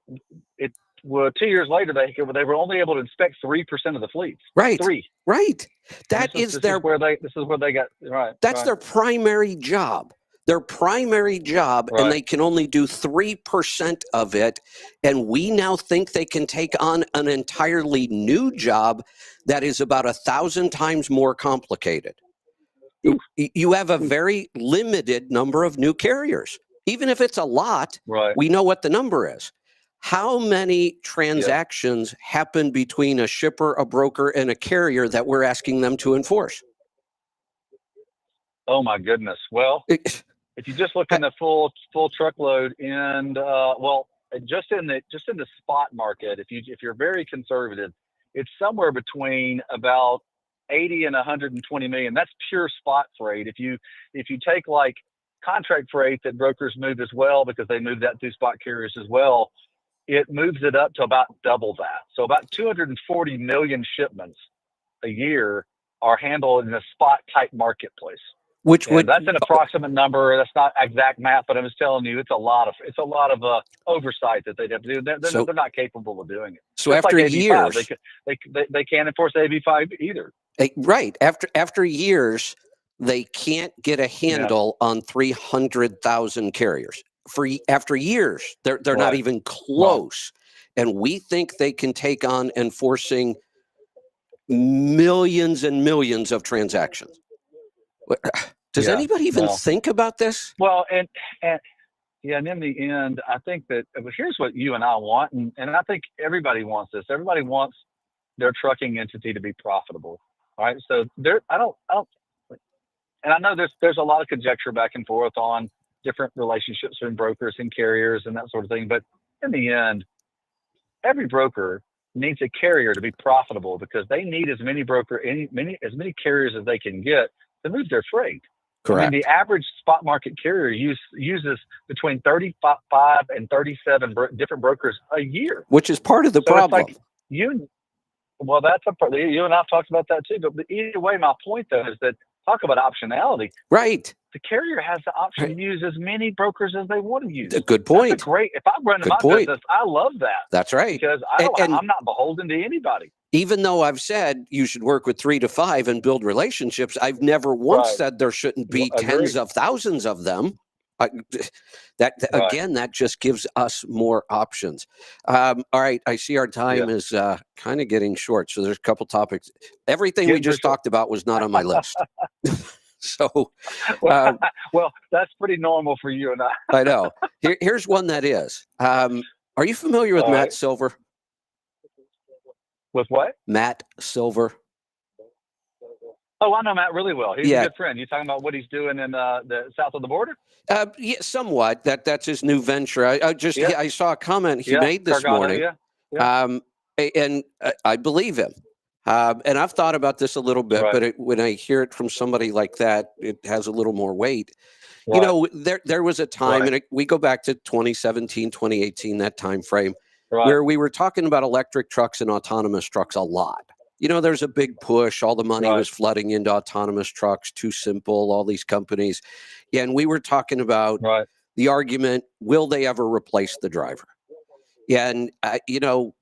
2 years later, they were only able to inspect 3% of the fleets. right. 3. Right. This is where they got right. That's right. their primary job. Their primary job, Right. and they can only do 3% of it. And we now think they can take on an entirely new job that is about 1,000 times more complicated. You have a very limited number of new carriers. Even if it's a lot, Right. we know what the number is. How many transactions happen between a shipper, a broker, and a carrier that we're asking them to enforce? Oh my goodness. Well, if you just look in the full truckload and just in the spot market, if you're very conservative, it's somewhere between about 80 and 120 million. That's pure spot freight. If you take like contract freight that brokers move as well, because they move that through spot carriers as well, it moves it up to about double that. So about 240 million shipments a year are handled in a spot type marketplace. That's an approximate number. That's not exact math, but I'm just telling you, it's a lot of oversight that they'd have to do. They're not capable of doing it. So just after like years, they can't enforce AB5 either. Right. After years, they can't get a handle on 300,000 carriers. After years, they're not even close. And we think they can take on enforcing millions and millions of transactions. Does anybody even think about this? Well, and in the end, I think that here's what you and I want, and I think everybody wants this. Everybody wants their trucking entity to be profitable. All right. So I don't, and I know there's a lot of conjecture back and forth on different relationships between brokers and carriers and that sort of thing. But in the end, every broker needs a carrier to be profitable, because they need as many carriers as they can get to move their freight. Correct. I mean, the average spot market carrier uses between 35 and 37 different brokers a year, which is part of the problem. It's like that's you and I've talked about that too. But either way, my point though is that talk about optionality. Right. The carrier has the option to use as many brokers as they want to use. Good point. That's if I'm running my business, I love that. That's right. Because I'm not beholden to anybody. Even though I've said you should work with 3 to 5 and build relationships, I've never once said there shouldn't be tens of thousands of them. That Right. again, that just gives us more options. All right, I see our time is kind of getting short, so there's a couple topics. Everything we Getting just pretty short. talked about was not on my list. So Well, well, that's pretty normal for you and I. I know. Here's one that is. Are you familiar with All Matt right. Silver? With what? Matt Silver. Oh, I know Matt really well. He's Yeah. a good friend. You talking about what he's doing in the south of the border? Yeah, somewhat. That's his new venture. I saw a comment he made this Gargano, morning. yeah. And I believe him. And I've thought about this a little bit, Right. but when I hear it from somebody like that, it has a little more weight. Right. You know, there was a time, Right. and we go back to 2017, 2018, that time frame, Right. where we were talking about electric trucks and autonomous trucks a lot. You know, there's a big push. All the money Right. was flooding into autonomous trucks, too simple, all these companies. Yeah, and we were talking about Right. the argument, will they ever replace the driver? And, you know,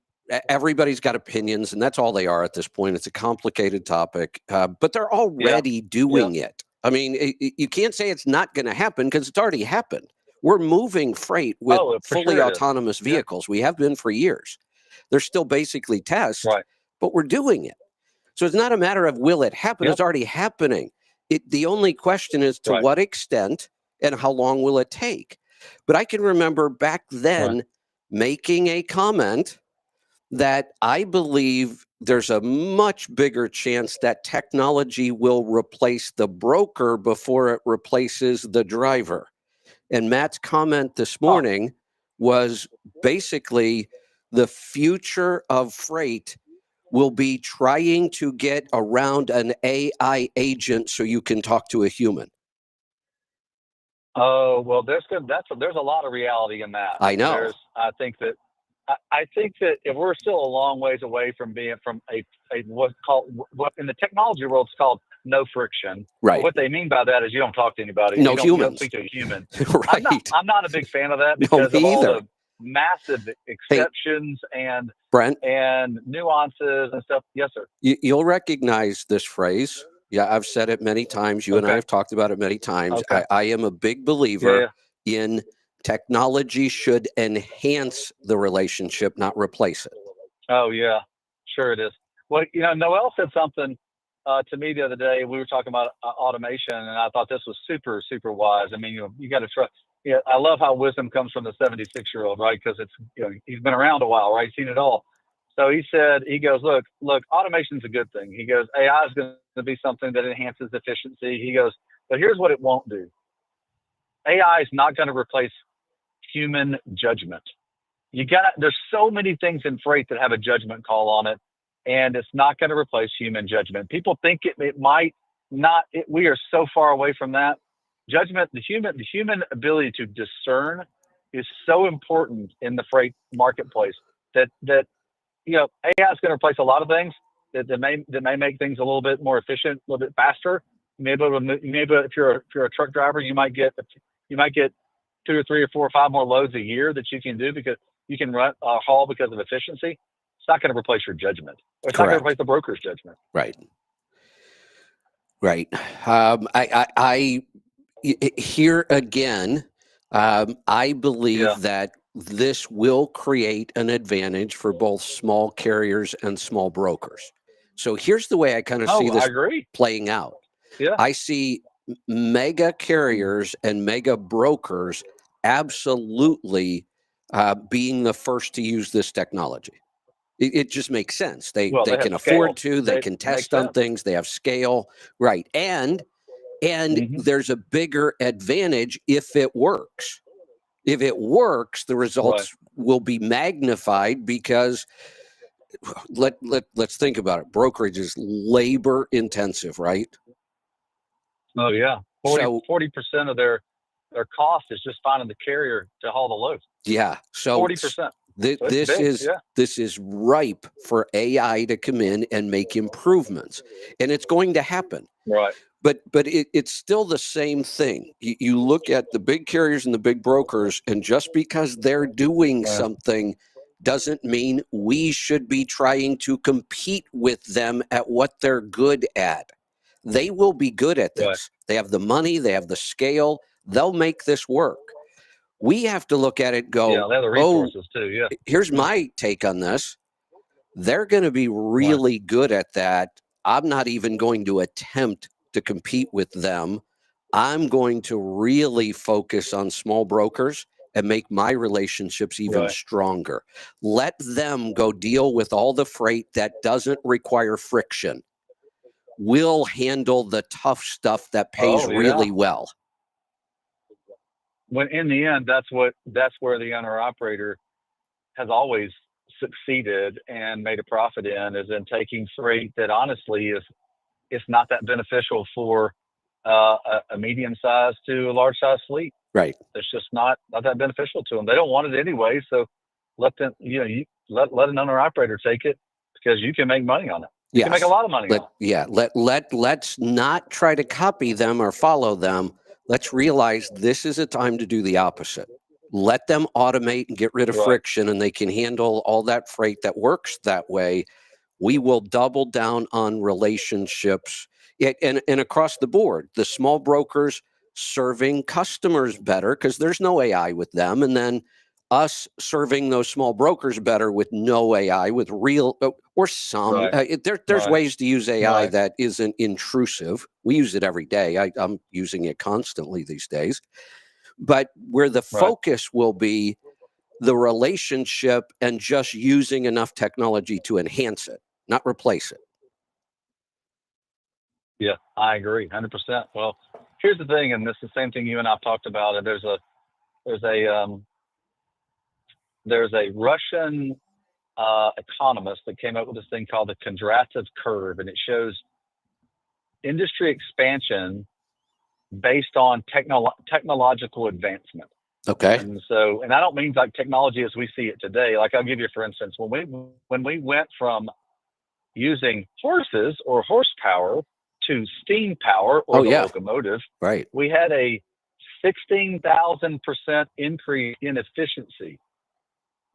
everybody's got opinions, and that's all they are at this point. It's a complicated topic, but they're already doing it. I mean, you can't say it's not going to happen because it's already happened. We're moving freight with fully autonomous vehicles. We have been for years. They're still basically tests, but we're doing it. So it's not a matter of will it happen. It's already happening. The only question is to what extent and how long will it take? But I can remember back then making a comment that I believe there's a much bigger chance that technology will replace the broker before it replaces the driver. And Matt's comment this morning was basically the future of freight will be trying to get around an AI agent so you can talk to a human. Oh, well, there's a lot of reality in that. I know. I think that if we're still a long ways away from being from a what in the technology world it's called no friction. Right. What they mean by that is you don't talk to anybody. No you don't humans. speak to a human. Right. I'm not a big fan of that No, because of me all either. the massive exceptions and Brent, and nuances and stuff. Yes, sir. You'll recognize this phrase. Yeah, I've said it many times. You and I have talked about it many times. Okay. I am a big believer in technology should enhance the relationship, not replace it. Oh, yeah. Sure it is. Well, you know, Noel said something to me the other day. We were talking about automation, and I thought this was super, super wise. I mean, you got to trust. Yeah, I love how wisdom comes from the 76-year-old, right? Because he's been around a while, right? He's seen it all. So he goes, look, automation's a good thing. He goes, AI is going to be something that enhances efficiency. He goes, but here's what it won't do. AI is not going to replace human judgment. There's so many things in freight that have a judgment call on it, and it's not going to replace human judgment. People think it might not. We are so far away from that. Judgment, the human ability to discern is so important in the freight marketplace that AI is going to replace a lot of things that may make things a little bit more efficient, a little bit faster. Maybe if you're a truck driver, you might get 2 or 3 or 4 or 5 more loads a year that you can do because you can haul because of efficiency. It's not going to replace your judgment. It's not going to replace the broker's judgment. Right. I here again, I believe that this will create an advantage for both small carriers and small brokers. So here's the way I kind of see this playing out. Yeah. I see mega carriers and mega brokers absolutely being the first to use this technology. It just makes sense. They can afford to. They can test on things. They have scale, right? And there's a bigger advantage if it works. If it works, the results will be magnified because let's think about it. Brokerage is labor intensive, right? Oh yeah, 40% of their cost is just finding the carrier to haul the load. Yeah, so 40%. This is ripe for AI to come in and make improvements, and it's going to happen. Right. But it's still the same thing. You look at the big carriers and the big brokers, and just because they're doing something doesn't mean we should be trying to compete with them at what they're good at. They will be good at this. They have the money, they have the scale, They'll make this work. We have to look at it, go, Yeah, they have the resources too. Yeah. Here's my take on this. They're going to be really good at that. I'm not even going to attempt to compete with them. I'm going to really focus on small brokers and make my relationships even stronger. Let them go deal with all the freight that doesn't require friction. We'll handle the tough stuff that pays really well. When in the end, that's where the owner operator has always succeeded and made a profit in, is in taking freight that honestly is it's not that beneficial for a medium size to a large size fleet. Right. It's just not that beneficial to them. They don't want it anyway. So let them, let an owner operator take it, because you can make money on it. You can make a lot of money on it. Yeah. Let's not try to copy them or follow them. Let's realize this is a time to do the opposite. Let them automate and get rid of friction, and they can handle all that freight that works that way. We will double down on relationships and across the board. The small brokers serving customers better because there's no AI with them, and then us serving those small brokers better with no AI, with real or some. There's ways to use AI that isn't intrusive. We use it every day. I'm using it constantly these days. But where the focus will be the relationship and just using enough technology to enhance it, not replace it. Yeah, I agree, 100%. Well, here's the thing, and this is the same thing you and I've talked about. And there's a Russian economist that came up with this thing called the Kondrativ curve, and it shows industry expansion based on technological advancement. Okay. And I don't mean like technology as we see it today. Like, I'll give you, for instance, when we went from using horses or horsepower to steam power or the locomotive, we had a 16,000% increase in efficiency.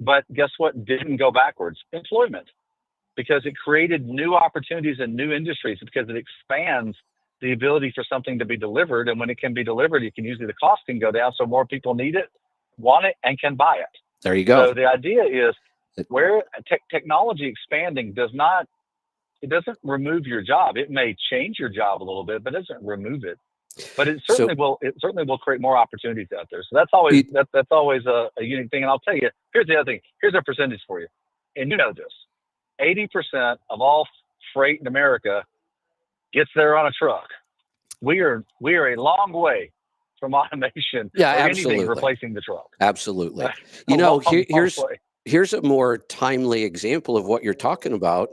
But guess what didn't go backwards? Employment, because it created new opportunities and new industries, because it expands the ability for something to be delivered. And when it can be delivered, the cost can go down, so more people need it, want it, and can buy it. There you go. So the idea is, where technology expanding doesn't remove your job. It may change your job a little bit, but it doesn't remove it. But it certainly will create more opportunities out there. So that's always a unique thing. And I'll tell you, here's the other thing. Here's a percentage for you. And you know this. 80% of all freight in America gets there on a truck. We are a long way from automation or anything replacing the truck. Absolutely. Here's a more timely example of what you're talking about.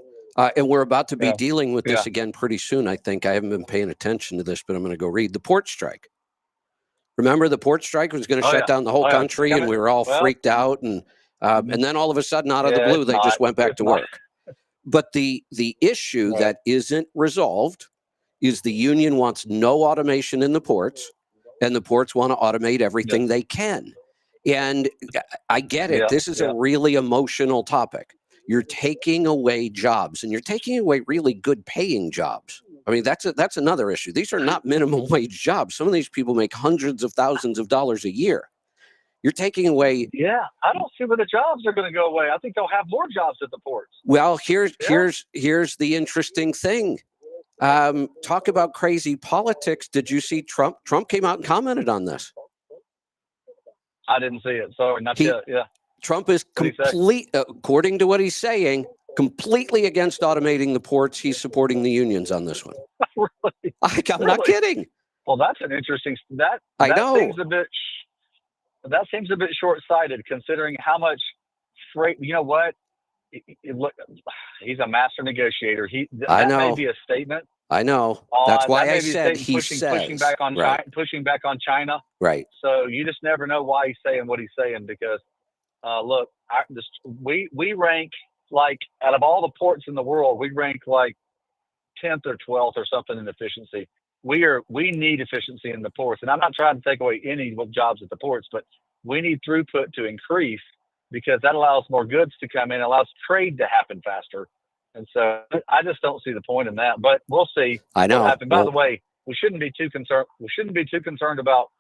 And we're about to be dealing with this again pretty soon, I think. I haven't been paying attention to this, but I'm going to go read the port strike. Remember, the port strike was going to shut down the whole country, and we were all freaked out. And then all of a sudden, out of the blue, they just went back to work. But the issue that isn't resolved is the union wants no automation in the ports, and the ports want to automate everything they can. And I get it. This is a really emotional topic. You're taking away jobs, and you're taking away really good paying jobs. I mean, that's another issue. These are not minimum wage jobs. Some of these people make hundreds of thousands of dollars a year. You're taking away. Yeah, I don't see where the jobs are going to go away. I think they'll have more jobs at the ports. Well, here's the interesting thing. Talk about crazy politics. Did you see Trump? Trump came out and commented on this. I didn't see it. Sorry, not yet. Yeah. Trump is according to what he's saying, completely against automating the ports. He's supporting the unions on this one. Really? I'm not kidding. Well, that's an interesting. I know. That seems a bit short-sighted, considering how much freight. You know what? Look, he's a master negotiator. That may be a statement. I know. That's why I said pushing back on China. Right. So you just never know why he's saying what he's saying, because look, we rank, like, out of all the ports in the world, we rank like 10th or 12th or something in efficiency. We need efficiency in the ports, and I'm not trying to take away any jobs at the ports, but we need throughput to increase, because that allows more goods to come in, allows trade to happen faster. And so I just don't see the point in that, but we'll see. I know. What happens. By the way, we shouldn't be too concerned. We shouldn't be too concerned about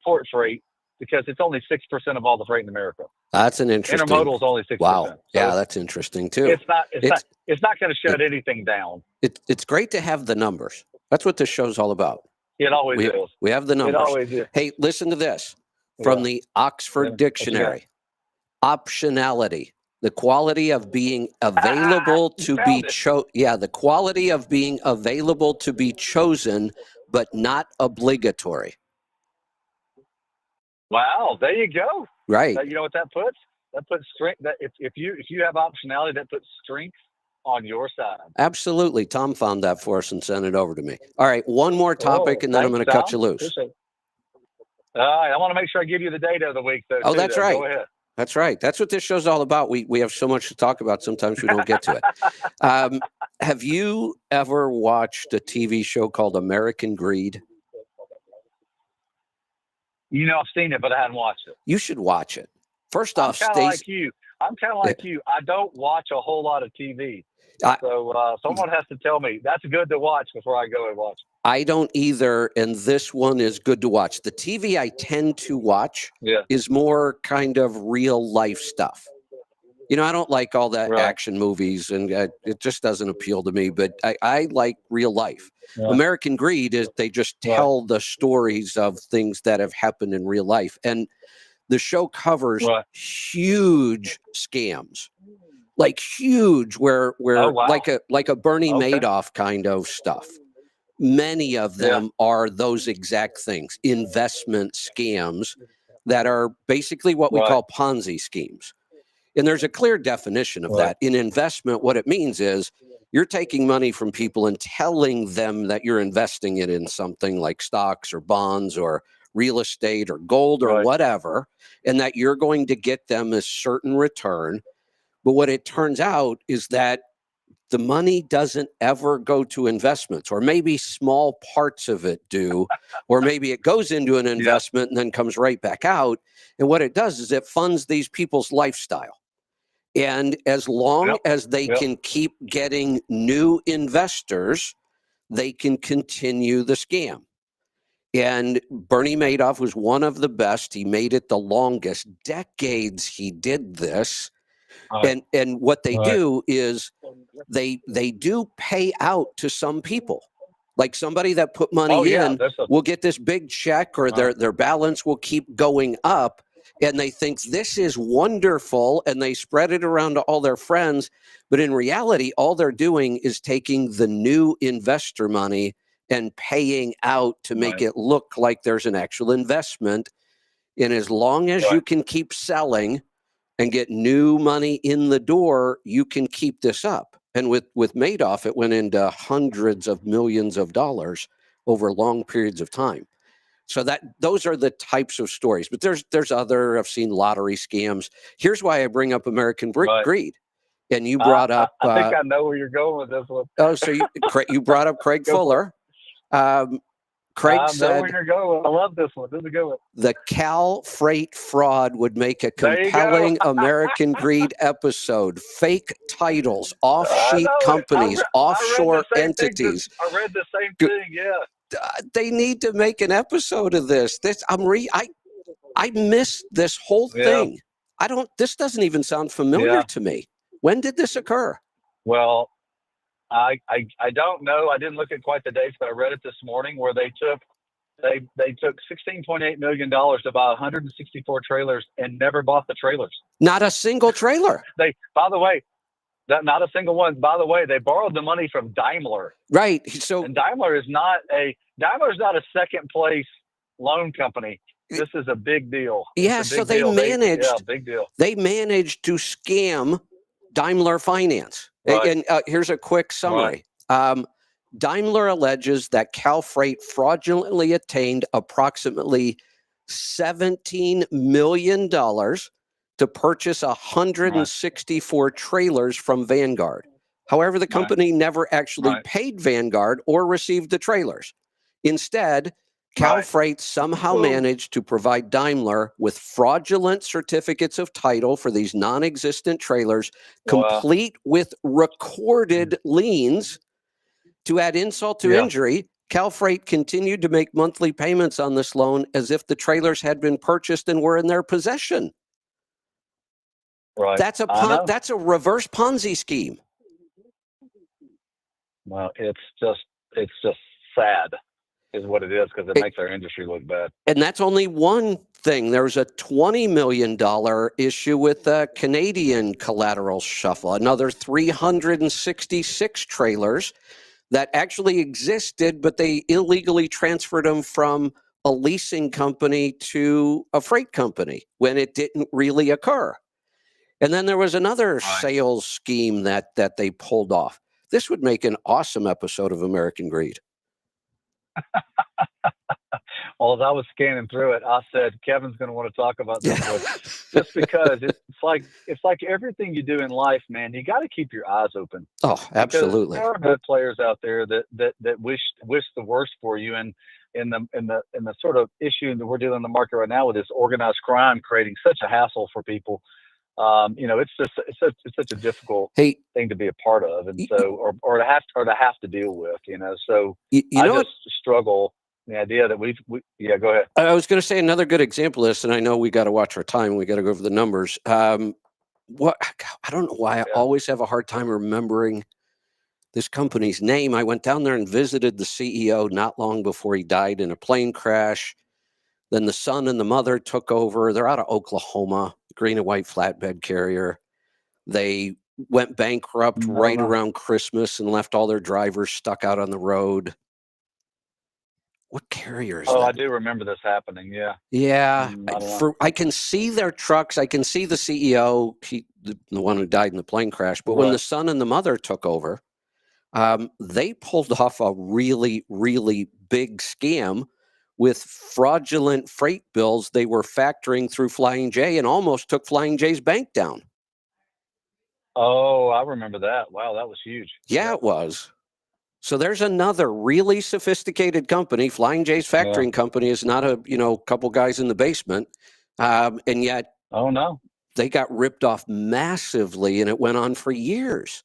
port freight because it's only 6% of all the freight in America. That's an interesting. Intermodal is only 6%. Wow. So Yeah, that's interesting too. It's not going to shut anything down. It's great to have the numbers. That's what this show's all about. It always is. We have the numbers. It always is. Hey, listen to this from the Oxford Dictionary. Optionality, the quality of being available to be the quality of being available to be chosen, but not obligatory. Wow, there you go. Right. You know what that puts? That puts strength. That if you have optionality, that puts strength on your side. Absolutely. Tom found that for us and sent it over to me. All right, one more topic, and then I'm going to cut you loose. All right, I want to make sure I give you the date of the week, though. Oh, that's right. Go ahead. That's right. That's what this show's all about. We have so much to talk about. Sometimes we don't get to it. Have you ever watched a TV show called American Greed? You know, I've seen it, but I hadn't watched it. You should watch it. First off, I'm kind of like you. I don't watch a whole lot of TV. So someone has to tell me that's good to watch before I go and watch it. I don't either, and this one is good to watch. The TV I tend to watch is more kind of real life stuff. You know, I don't like all that action movies, and it just doesn't appeal to me, but I like real life. American Greed is they just tell the stories of things that have happened in real life. And the show covers huge scams. Like huge, where like a Bernie Madoff kind of stuff. Many of them are those exact things, investment scams that are basically what we call Ponzi schemes. And there's a clear definition of that. In investment, what it means is you're taking money from people and telling them that you're investing it in something like stocks or bonds or real estate or gold or whatever, and that you're going to get them a certain return. But what it turns out is that the money doesn't ever go to investments, or maybe small parts of it do, or maybe it goes into an investment and then comes right back out. And what it does is it funds these people's lifestyle. And as long as they can keep getting new investors, they can continue the scam. And Bernie Madoff was one of the best. He made it the longest. Decades he did this. And what they do is they do pay out to some people. Like somebody that put money in will get this big check, or their balance will keep going up. And they think this is wonderful, and they spread it around to all their friends. But in reality, all they're doing is taking the new investor money and paying out to make it look like there's an actual investment. And as long as you can keep selling and get new money in the door, you can keep this up. And with Madoff, it went into hundreds of millions of dollars over long periods of time. So those are the types of stories. But there's other, I've seen lottery scams. Here's why I bring up American Greed. And you brought up... I think I know where you're going with this one. Oh, so you brought up Craig Fuller. Craig said... I know where you're going. I love this one. This is a good one. The Cal Freight fraud would make a compelling American Greed episode. Fake titles, off-sheet companies, offshore entities. I read the same thing, they need to make an episode of this. I missed this whole thing. This doesn't even sound familiar to me. When did this occur? Well, I don't know. I didn't look at quite the dates, but I read it this morning where they took $16.8 million to buy 164 trailers and never bought the trailers. Not a single trailer. By the way, not a single one. By the way, they borrowed the money from Daimler. Right. So and Daimler is not a second place loan company. This is a big deal. So they managed. Big deal. They managed to scam Daimler Finance. And here's a quick summary. Daimler alleges that Cal Freight fraudulently obtained approximately $17 million to purchase 164 trailers from Vanguard. However, the company never actually paid Vanguard or received the trailers. Instead, Cal Freight somehow managed to provide Daimler with fraudulent certificates of title for these non-existent trailers, complete with recorded liens. To add insult to injury, CalFreight continued to make monthly payments on this loan as if the trailers had been purchased and were in their possession. Right. That's a reverse Ponzi scheme. Well, it's just sad, is what it is, because it makes our industry look bad. And that's only one thing. There's a $20 million issue with a Canadian collateral shuffle, another 366 trailers that actually existed, but they illegally transferred them from a leasing company to a freight company when it didn't really occur. And then there was another sales scheme that they pulled off. This would make an awesome episode of American Greed. Well, as I was scanning through it, I said, Kevin's going to want to talk about this one, just because it's like everything you do in life, man. You got to keep your eyes open. Oh, absolutely. Because there are good players out there that wish the worst for you, and in the sort of issue that we're dealing in the market right now with this organized crime creating such a hassle for people. It's such a difficult thing to be a part of, and so or to have to deal with. So I just struggle. The idea that yeah, go ahead. I was going to say another good example of this, and I know we got to watch our time. We got to go over the numbers. I don't know why I always have a hard time remembering this company's name. I went down there and visited the CEO not long before he died in a plane crash. Then the son and the mother took over. They're out of Oklahoma, green and white flatbed carrier. They went bankrupt right around Christmas and left all their drivers stuck out on the road. What carrier is that? I do remember this happening. Yeah. Yeah. I can see their trucks. I can see the CEO, the one who died in the plane crash. But when the son and the mother took over, they pulled off a really, really big scam with fraudulent freight bills they were factoring through Flying J and almost took Flying J's bank down. Oh, I remember that. Wow, that was huge. Yeah, it was. So there's another really sophisticated company. Flying J's factoring company is not a couple guys in the basement, and yet they got ripped off massively, and it went on for years.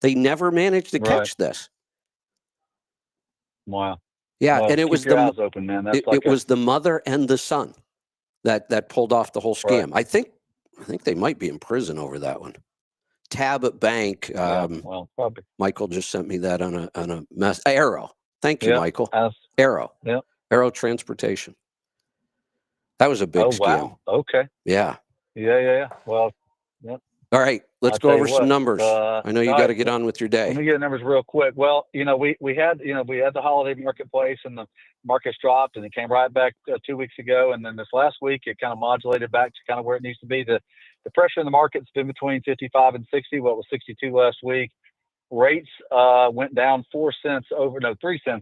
They never managed to catch this. Wow. Yeah, well, and it was your eyes open, man. That's it was the mother and the son that pulled off the whole scam. Right. I think they might be in prison over that one. Tab Bank. Probably. Michael just sent me that on a mess. Arrow. Thank you, Michael. Arrow. Yeah. Arrow Transportation. That was a big scam. Wow. Okay. Yeah. Yeah. Well. Yep. All right. Let's go over some numbers. I know you got to get on with your day. Let me get the numbers real quick. Well, we had the holiday marketplace, and the market's dropped, and it came right back 2 weeks ago, and then this last week it kind of modulated back to kind of where it needs to be. The pressure in the market's been between 55 and 60. Well, it was 62 last week. Rates went down 3 cents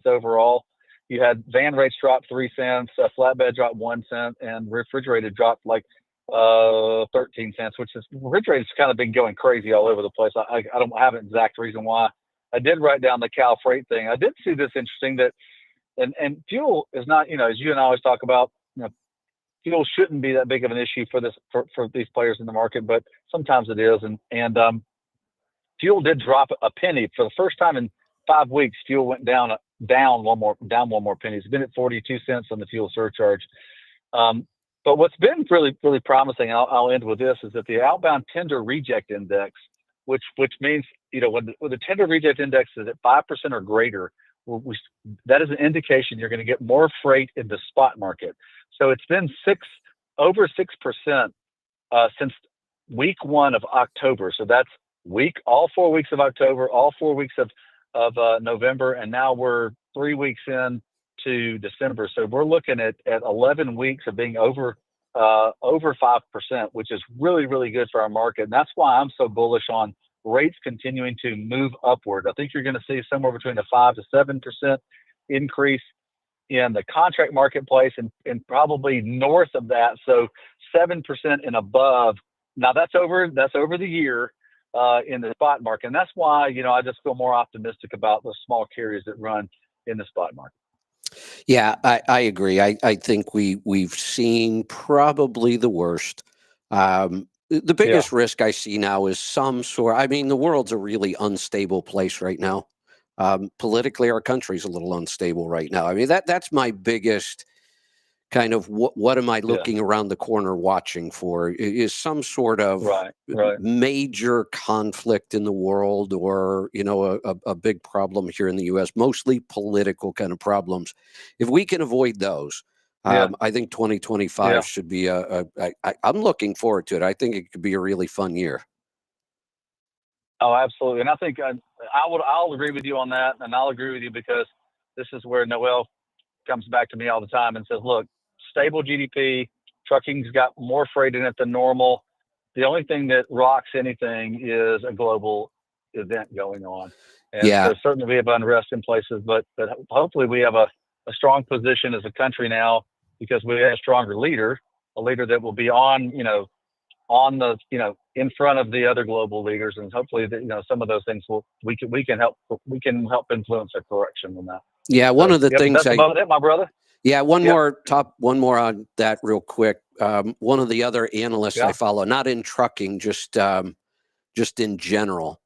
overall. You had van rates drop 3 cents, flatbed dropped 1 cent, and refrigerated dropped like 13 cents, which is refrigerator's kind of been going crazy all over the place. I don't have an exact reason why. I did write down the CalFreight thing. I did see this interesting that, and fuel is not, as you and I always talk about, fuel shouldn't be that big of an issue for these players in the market, but sometimes it is. And fuel did drop a penny for the first time in 5 weeks. Fuel went down one more penny. It's been at 42 cents on the fuel surcharge. But what's been really, really promising, and I'll end with this, is that the outbound tender reject index, which means, when the tender reject index is at 5% or greater, that is an indication you're going to get more freight in the spot market. So it's been over 6% since week 1 of October. So that's all 4 weeks of October, all 4 weeks of November, and now we're 3 weeks in to December. So we're looking at 11 weeks of being over 5%, which is really, really good for our market. And that's why I'm so bullish on rates continuing to move upward. I think you're going to see somewhere between a 5 to 7% increase in the contract marketplace, and probably north of that. So 7% and above. Now that's over the year in the spot market. And that's why, I just feel more optimistic about the small carriers that run in the spot market. Yeah, I agree. I think we've seen probably the worst. The biggest risk I see now is the world's a really unstable place right now. Politically, our country's a little unstable right now. I mean, that's my biggest kind of what am I looking around the corner watching for, is some sort of major conflict in the world, or, you know, a big problem here in the U.S., mostly political kind of problems. If we can avoid those, I think 2025 should be I'm looking forward to it. I think it could be a really fun year. Oh, absolutely. And I think I'll agree with you on that. And I'll agree with you because this is where Noel comes back to me all the time and says, look, stable GDP, trucking's got more freight in it than normal. The only thing that rocks anything is a global event going on. And so certainly we have unrest in places, but hopefully we have a strong position as a country now because we have a stronger leader, a leader that will be on the, in front of the other global leaders. And hopefully some of those things we can help influence a correction on that. Yeah. One of the things that's about it, my brother. Yeah, one more on that real quick. One of the other analysts I follow, not in trucking, just in general,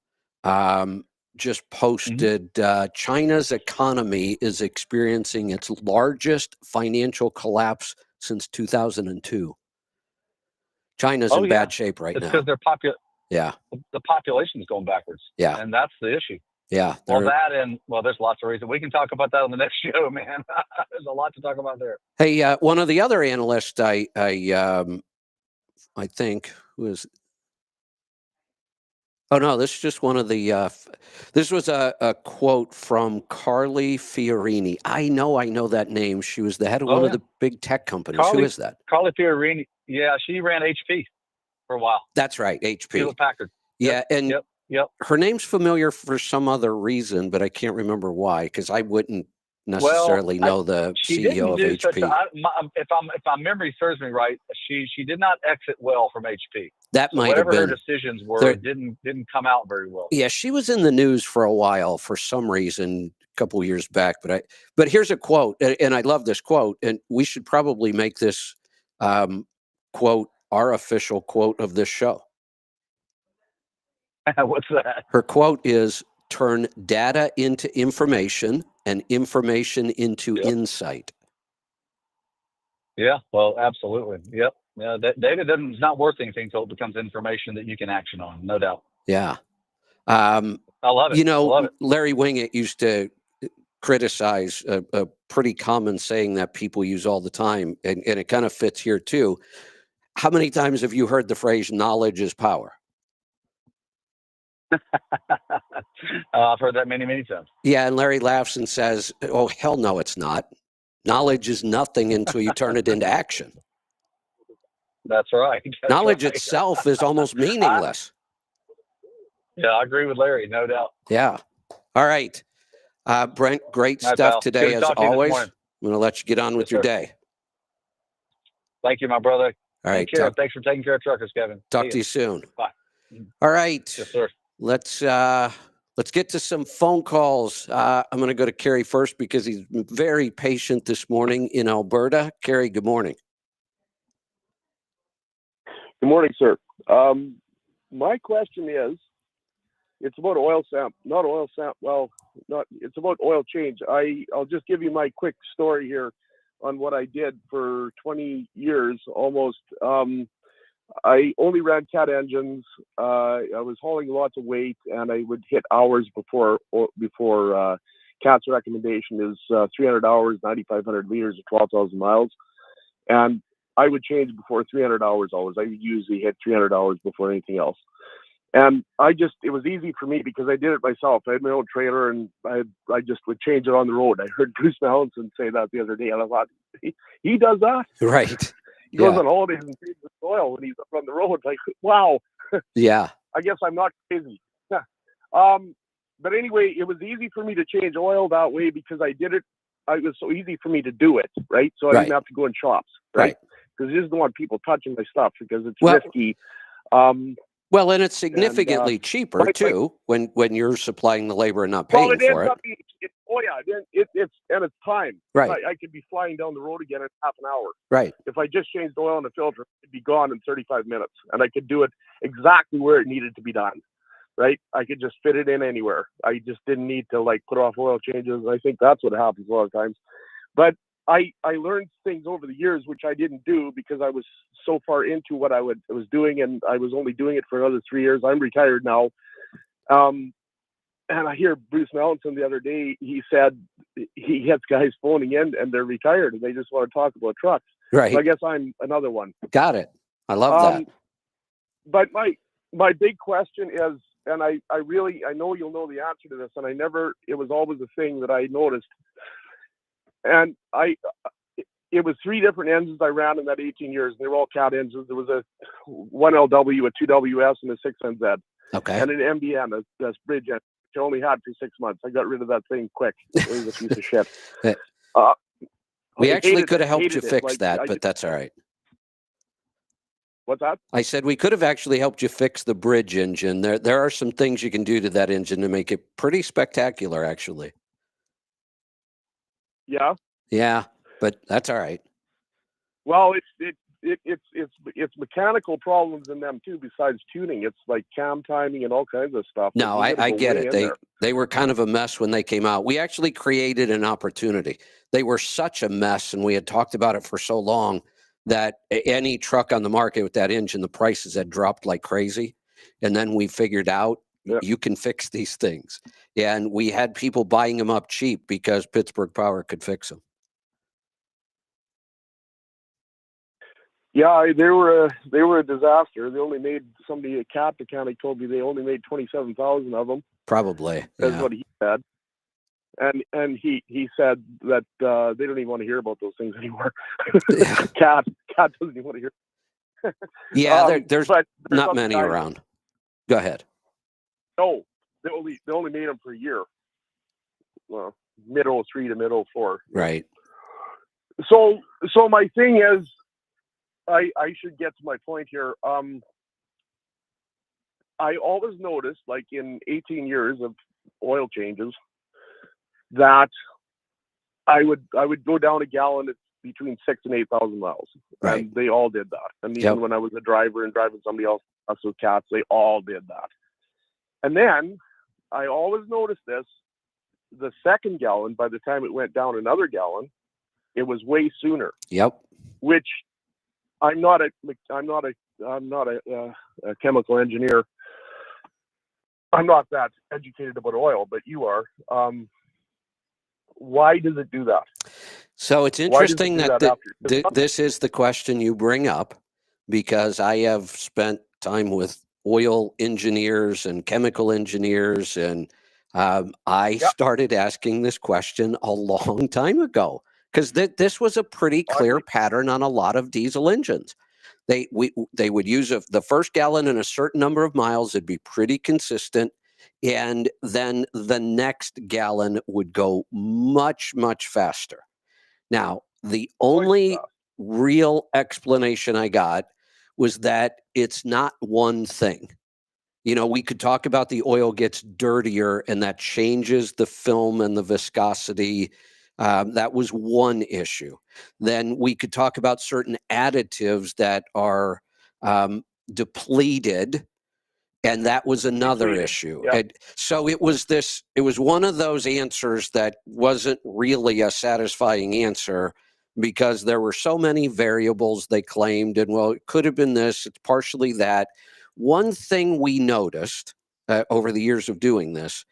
just posted China's economy is experiencing its largest financial collapse since 2002. China's in bad shape right now. It's because the population's going backwards. Yeah, and that's the issue. Yeah. Well, there's lots of reasons. We can talk about that on the next show, man. There's a lot to talk about there. Hey, one of the other analysts, I think, was. Oh no, this is just one of the. This was a quote from Carly Fiorini. I know that name. She was the head of one of the big tech companies. Who is that? Carly Fiorini. Yeah, she ran HP for a while. That's right, HP. Hewlett Packard. Yeah, and. Yep. Her name's familiar for some other reason, but I can't remember why, because I wouldn't necessarily know the CEO of HP. If my memory serves me right, she did not exit well from HP. That might have been. Whatever her decisions were, didn't come out very well. Yeah, she was in the news for a while for some reason a couple of years back. But here's a quote, and I love this quote, and we should probably make this quote our official quote of this show. What's that? Her quote is, turn data into information and information into insight. Yeah, well, absolutely. Yep. Yeah, data is not worth anything until it becomes information that you can action on, no doubt. Yeah. I love it. You know, I love it. Larry Wingate used to criticize a pretty common saying that people use all the time, and it kind of fits here too. How many times have you heard the phrase, knowledge is power? I've heard that many times. Yeah, and Larry laughs and says, oh, hell no, it's not. Knowledge is nothing until you turn it into action. That's right. Knowledge itself is almost meaningless. Yeah, I agree with Larry, no doubt. Yeah. All right. Brent, great stuff today, as always. I'm going to let you get on with your day. Thank you, my brother. All right. Thanks for taking care of truckers, Kevin. Talk to you soon. Bye. All right. Yes, sir. Let's get to some phone calls. I'm going to go to Kerry first because he's very patient this morning in Alberta. Kerry, good morning. Good morning, sir. My question is, it's about it's about oil change. I'll just give you my quick story here on what I did for 20 years almost. I only ran cat engines. I was hauling lots of weight, and I would hit hours before Cat's recommendation is 300 hours, 9,500 liters, or 12,000 miles. And I would change before 300 hours always. I would usually hit 300 hours before anything else. And it was easy for me because I did it myself. I had my own trailer, and I just would change it on the road. I heard Bruce Mallinson say that the other day, and I thought, he does that? Right. He goes on holidays and changes oil when he's up on the road. Like, wow. Yeah. I guess I'm not crazy. But anyway, it was easy for me to change oil that way because I did it. It was so easy for me to do it, right? So I didn't have to go in shops, right? Because I just don't want people touching my stuff because it's risky. Well, and it's significantly cheaper too when you're supplying the labor and not paying for it. It's time. Right. I could be flying down the road again in half an hour. Right. If I just changed oil in the filter, it'd be gone in 35 minutes, and I could do it exactly where it needed to be done. right? I could just fit it in anywhere. I just didn't need to like put off oil changes. I think that's what happens a lot of times. But I learned things over the years which I didn't do because I was so far into what I was doing, and I was only doing it for another 3 years. I'm retired now. And I hear Bruce Mellinson the other day, he said he gets guys phoning in and they're retired and they just want to talk about trucks. Right. So I guess I'm another one. Got it. I love that. But my big question is, and I know you'll know the answer to this, and it was always a thing that I noticed. And it was 3 different engines I ran in that 18 years. They were all Cat engines. There was a 1LW, a 2WS, and a 6NZ. Okay. And an MBN, that's bridge engine, which I only had for 6 months. I got rid of that thing quick. It was a piece of shit. We actually could have helped you fix that, but that's all right. What's that? I said we could have actually helped you fix the bridge engine. There are some things you can do to that engine to make it pretty spectacular, actually. Yeah. Yeah, but that's all right. Well, it's mechanical problems in them too. Besides tuning, it's like cam timing and all kinds of stuff. No, I get it. They were kind of a mess when they came out. We actually created an opportunity. They were such a mess, and we had talked about it for so long that any truck on the market with that engine, the prices had dropped like crazy. And then we figured out you can fix these things. And we had people buying them up cheap because Pittsburgh Power could fix them. Yeah, they were a disaster. They only made a Cat mechanic told me they only made 27,000 of them. Probably. That's what he said. And he said that they don't even want to hear about those things anymore. Cat doesn't even want to hear. Yeah, there's not many around. Go ahead. No, they only made them for a year. Well, mid 03 to mid 04. Right. So my thing is, I should get to my point here. I always noticed, like in 18 years of oil changes, that I would go down a gallon at between 6,000 and 8,000 miles, right. And they all did that. And even when I was a driver and driving somebody else with Cats, they all did that. And then I always noticed this: the second gallon, by the time it went down another gallon, it was way sooner. Yep. Which I'm not a chemical engineer. I'm not that educated about oil, but you are. Why does it do that? So it's interesting that this is the question you bring up, because I have spent time with oil engineers and chemical engineers, and I started asking this question a long time ago, because this was a pretty clear pattern on a lot of diesel engines. They would use the first gallon in a certain number of miles. It'd be pretty consistent. And then the next gallon would go much, much faster. Now, the only real explanation I got was that it's not one thing. You know, we could talk about the oil gets dirtier and that changes the film and the viscosity. That was one issue. Then we could talk about certain additives that are depleted. And that was another issue. Yeah. And so it was one of those answers that wasn't really a satisfying answer, because there were so many variables they claimed. And well, it could have been this, it's partially that. One thing we noticed over the years of doing this,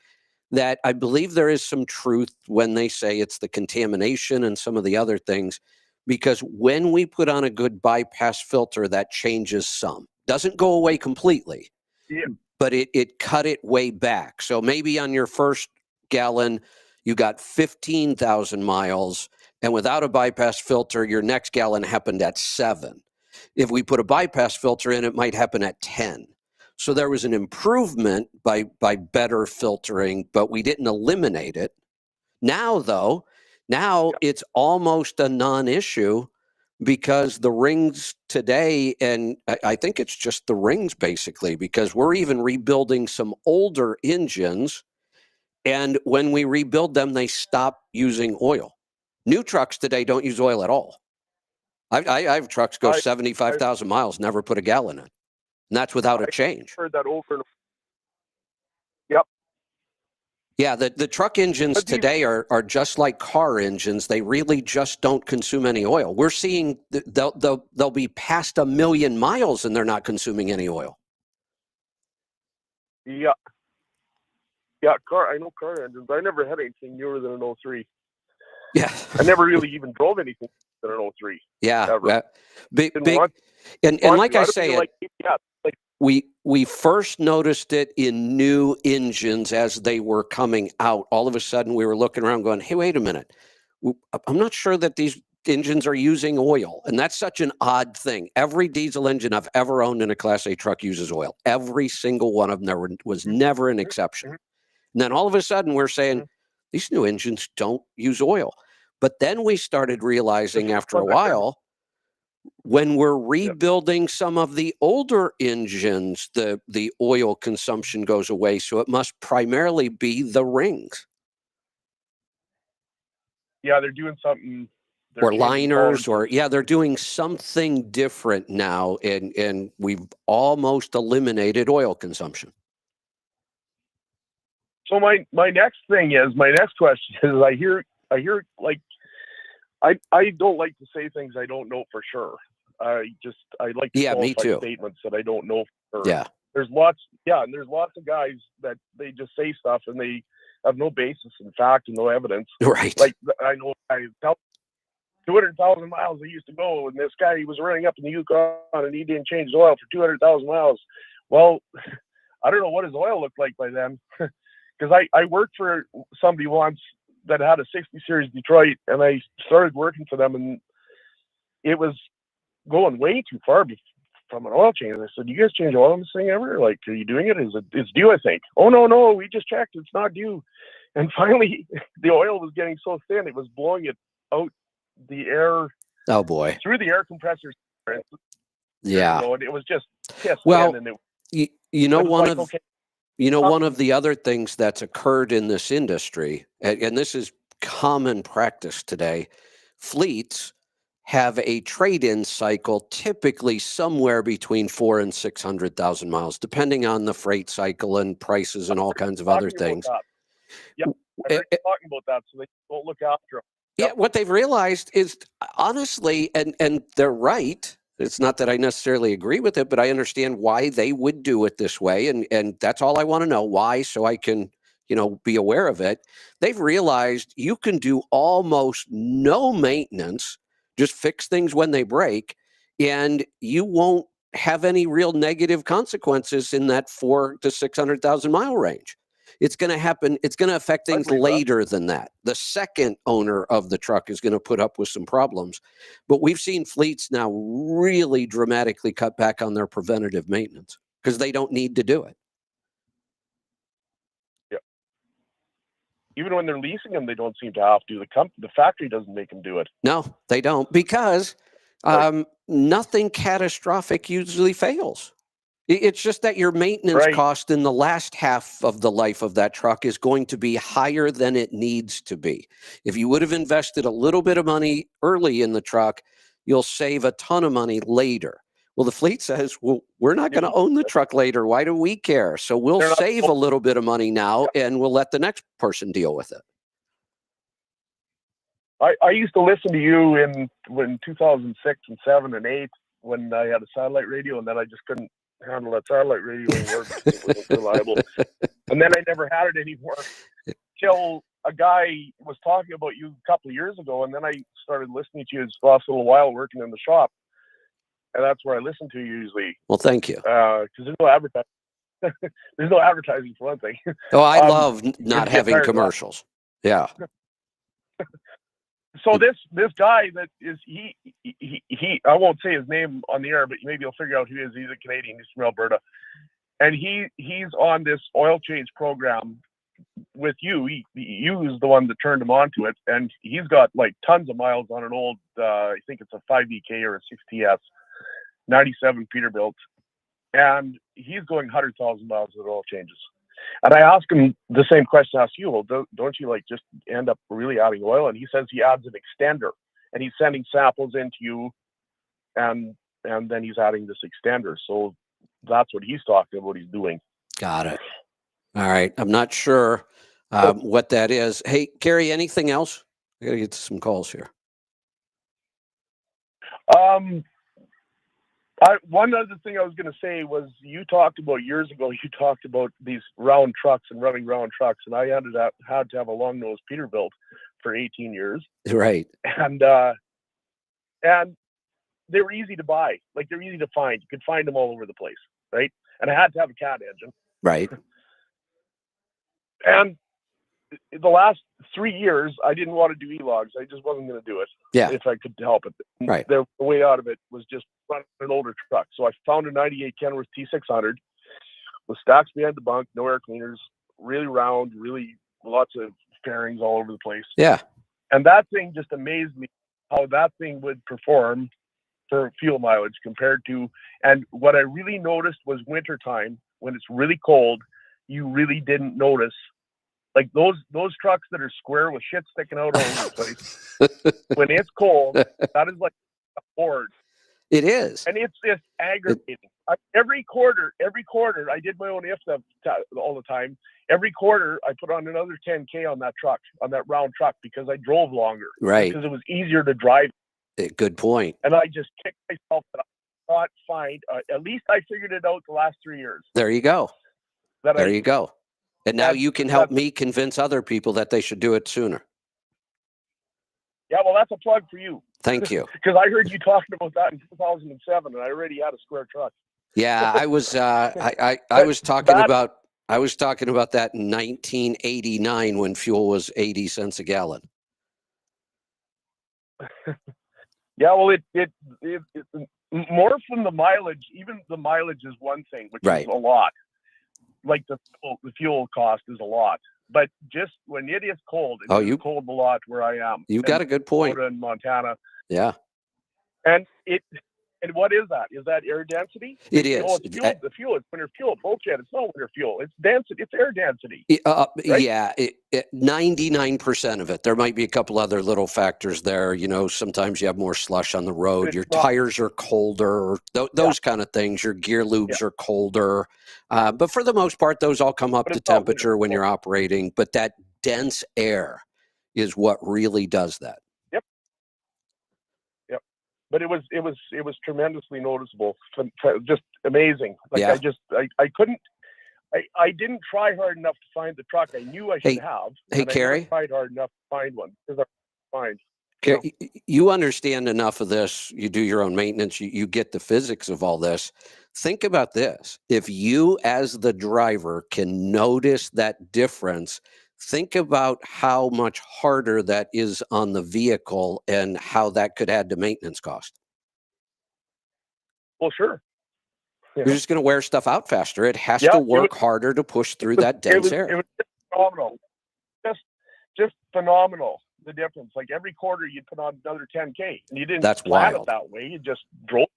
that I believe there is some truth when they say it's the contamination and some of the other things, because when we put on a good bypass filter, that changes some. Doesn't go away completely. Yeah. But it cut it way back. So maybe on your first gallon, you got 15,000 miles, and without a bypass filter, your next gallon happened at 7. If we put a bypass filter in, it might happen at 10. So there was an improvement by better filtering, but we didn't eliminate it. Now, though, it's almost a non-issue, because the rings today, and I think it's just the rings basically, because we're even rebuilding some older engines, and when we rebuild them, they stop using oil. New trucks today don't use oil at all. I have trucks go 75,000 miles, never put a gallon in, and that's without a change. I've heard that over and Yeah, the truck engines But these, today are just like car engines. They really just don't consume any oil. We're seeing they'll be past 1 million miles and they're not consuming any oil. yeah, I know car engines. I never had anything newer than an 03. Yeah. I never really even drove anything than an 03. Yeah. Ever. Big, Didn't big, want and to. like I don't say, even like yeah, like we first noticed it in new engines as they were coming out. All of a sudden, we were looking around, going, "Hey, wait a minute! I'm not sure that these engines are using oil." And that's such an odd thing. Every diesel engine I've ever owned in a Class A truck uses oil. Every single one of them. There was never an exception. mhm, And then all of a sudden, we're saying mhm. these new engines don't use oil. But then we started This realizing was after a one that said, while, when we're yeah, rebuilding some of the older engines, the oil consumption goes away. So it must primarily be the rings yeah, they're doing something. They're or changing liners, or tolerances. they're doing something different now, and we've almost eliminated oil consumption. So my next question is I hear like I don't like to say things I don't know for sure. I like to Yeah, me qualify too. statements that I don't know for sure. Yeah, There's lots of guys that they just say stuff and they have no basis in fact and no evidence. right. Like I know I tell 200,000 miles they used to go, and this guy he was running up in the Yukon and he didn't change his oil for 200,000 miles. Well, I don't know what his oil looked like by then, because I worked for somebody once that had a 60 series Detroit, and I started working for them, and it was going way too far from an oil change. I said, "Do you guys change oil in this thing ever? Like, are you doing it? It's due, I think." "Oh no, we just checked. It's not due." And finally, the oil was getting so thin, it was blowing it out the air Oh boy. through the air compressors. Yeah. And it was just piss Well, thin, and you know, it was one like, of okay, one of the other things that's occurred in this industry, and this is common practice today, fleets have a trade-in cycle typically somewhere between 400,000 and 600,000 miles, depending on the freight cycle and prices and all kinds of other talking about things. that. Yeah, I Eh, heard you talking about that, so they don't look after them. Yeah, Yep. what they've realized is honestly, and they're right. It's not that I necessarily agree with it, but I understand why they would do it this way, and that's all I want to know why, so I can be aware of it. They've realized you can do almost no maintenance, just fix things when they break, and you won't have any real negative consequences in that 400,000 to 600,000 mile range. It's going to happen. It's going to affect I things believe that. later than that. The second owner of the truck is going to put up with some problems. But we've seen fleets now really dramatically cut back on their preventative maintenance because they don't need to do it. Yeah. Even when they're leasing them, they don't seem to have to. The factory doesn't make them do it. No, they don't, because Like, nothing catastrophic usually fails. It's just that your maintenance right. cost in the last half of the life of that truck is going to be higher than it needs to be. If you would have invested a little bit of money early in the truck, you'll save a ton of money later. Well, the fleet says, well, we're not going to own the truck later. Why do we care? So we'll They're not. save a little bit of money now and we'll let the next person deal with it. I used to listen to you when 2006 and 7 and 8 when I had a satellite radio, and then I just couldn't handle that satellite radio anymore because it wasn't reliable. And then I never had it anymore till a guy was talking about you a couple of years ago, and then I started listening to you this last little while working in the shop, and that's where I listen to you usually. Well, thank you. Because there's no advertising. There's no advertising for one thing. Oh, I love not get having tired of that. commercials. Yeah. So this guy that is he I won't say his name on the air, but maybe you'll figure out who he is. He's a Canadian. He's from Alberta, and he's on this oil change program with you. You was the one that turned him on to it, and he's got like tons of miles on an old I think it's a 5DK or a 6TS 97 Peterbilt, and he's going 100,000 miles with oil changes. And I asked him the same question I asked you. Well, don't you like just end up really adding oil? And he says he adds an extender, and he's sending samples into you, and then he's adding this extender. So that's what he's talking about. He's doing. Got it. All right. I'm not sure what that is. Hey, Gary, anything else? I got to get to some calls here. One other thing I was going to say was you talked about years ago. You talked about these round trucks and running round trucks, and I had to have a long nose Peterbilt for 18 years, Right. and they were easy to buy. Like, they're easy to find. You could find them all over the place, right? And I had to have a cat engine. Right. And the last 3 years, I didn't want to do e-logs. I just wasn't going to do it. Yeah. If I could help it. Right. The way out of it was just running an older truck. So I found a 98 Kenworth T600 with stacks behind the bunk, no air cleaners, really round, really lots of fairings all over the place. Yeah. And that thing just amazed me how that thing would perform for fuel mileage compared to, and what I really noticed was wintertime, when it's really cold, you really didn't notice. Like those trucks that are square with shit sticking out all over the place. When it's cold, that is like a board. It is. And it's just aggravating. Every quarter, I did my own IFTA all the time. Every quarter, I put on another 10K on that truck, on that round truck, because I drove longer. Right. Because it was easier to drive. Good point. And I just kicked myself that I could not find. At least I figured it out the last 3 years. There you go. There you go. And now you can help me convince other people that they should do it sooner. Yeah, well, that's a plug for you. Thank you. Because I heard you talking about that in 2007, and I already had a square truck. Yeah, I was. I was talking about. I was talking about that in 1989 when fuel was 80 cents a gallon. Yeah, well, it more from the mileage. Even the mileage is one thing, which is a lot. Like the fuel cost is a lot, but just when it is cold, it's cold a lot where I am. You've got a good point. In Montana. Yeah. And what is that? Is that air density? It is. It's fuel. The fuel is winter fuel. Bullshit. It's not winter fuel. It's density. It's air density. Right? Yeah. 99% of it. There might be a couple other little factors there. You know, sometimes you have more slush on the road. Your tires are colder. Those kind of things. Your gear lubes are colder. But for the most part, those all come up to temperature when you're operating. But that dense air is what really does that. Yep. But it was tremendously noticeable. Just amazing. Like I couldn't. I didn't try hard enough to find the truck I knew I should have. Hey, Carrie. I tried hard enough to find one because I find. You understand enough of this. You do your own maintenance. You get the physics of all this. Think about this. If you, as the driver, can notice that difference, think about how much harder that is on the vehicle and how that could add to maintenance cost. Well, sure. You're just going to wear stuff out faster. It has to work harder to push through that dense air. It was just phenomenal. Just phenomenal, the difference. Like every quarter you'd put on another 10K. And you didn't plan it that way. You just drove.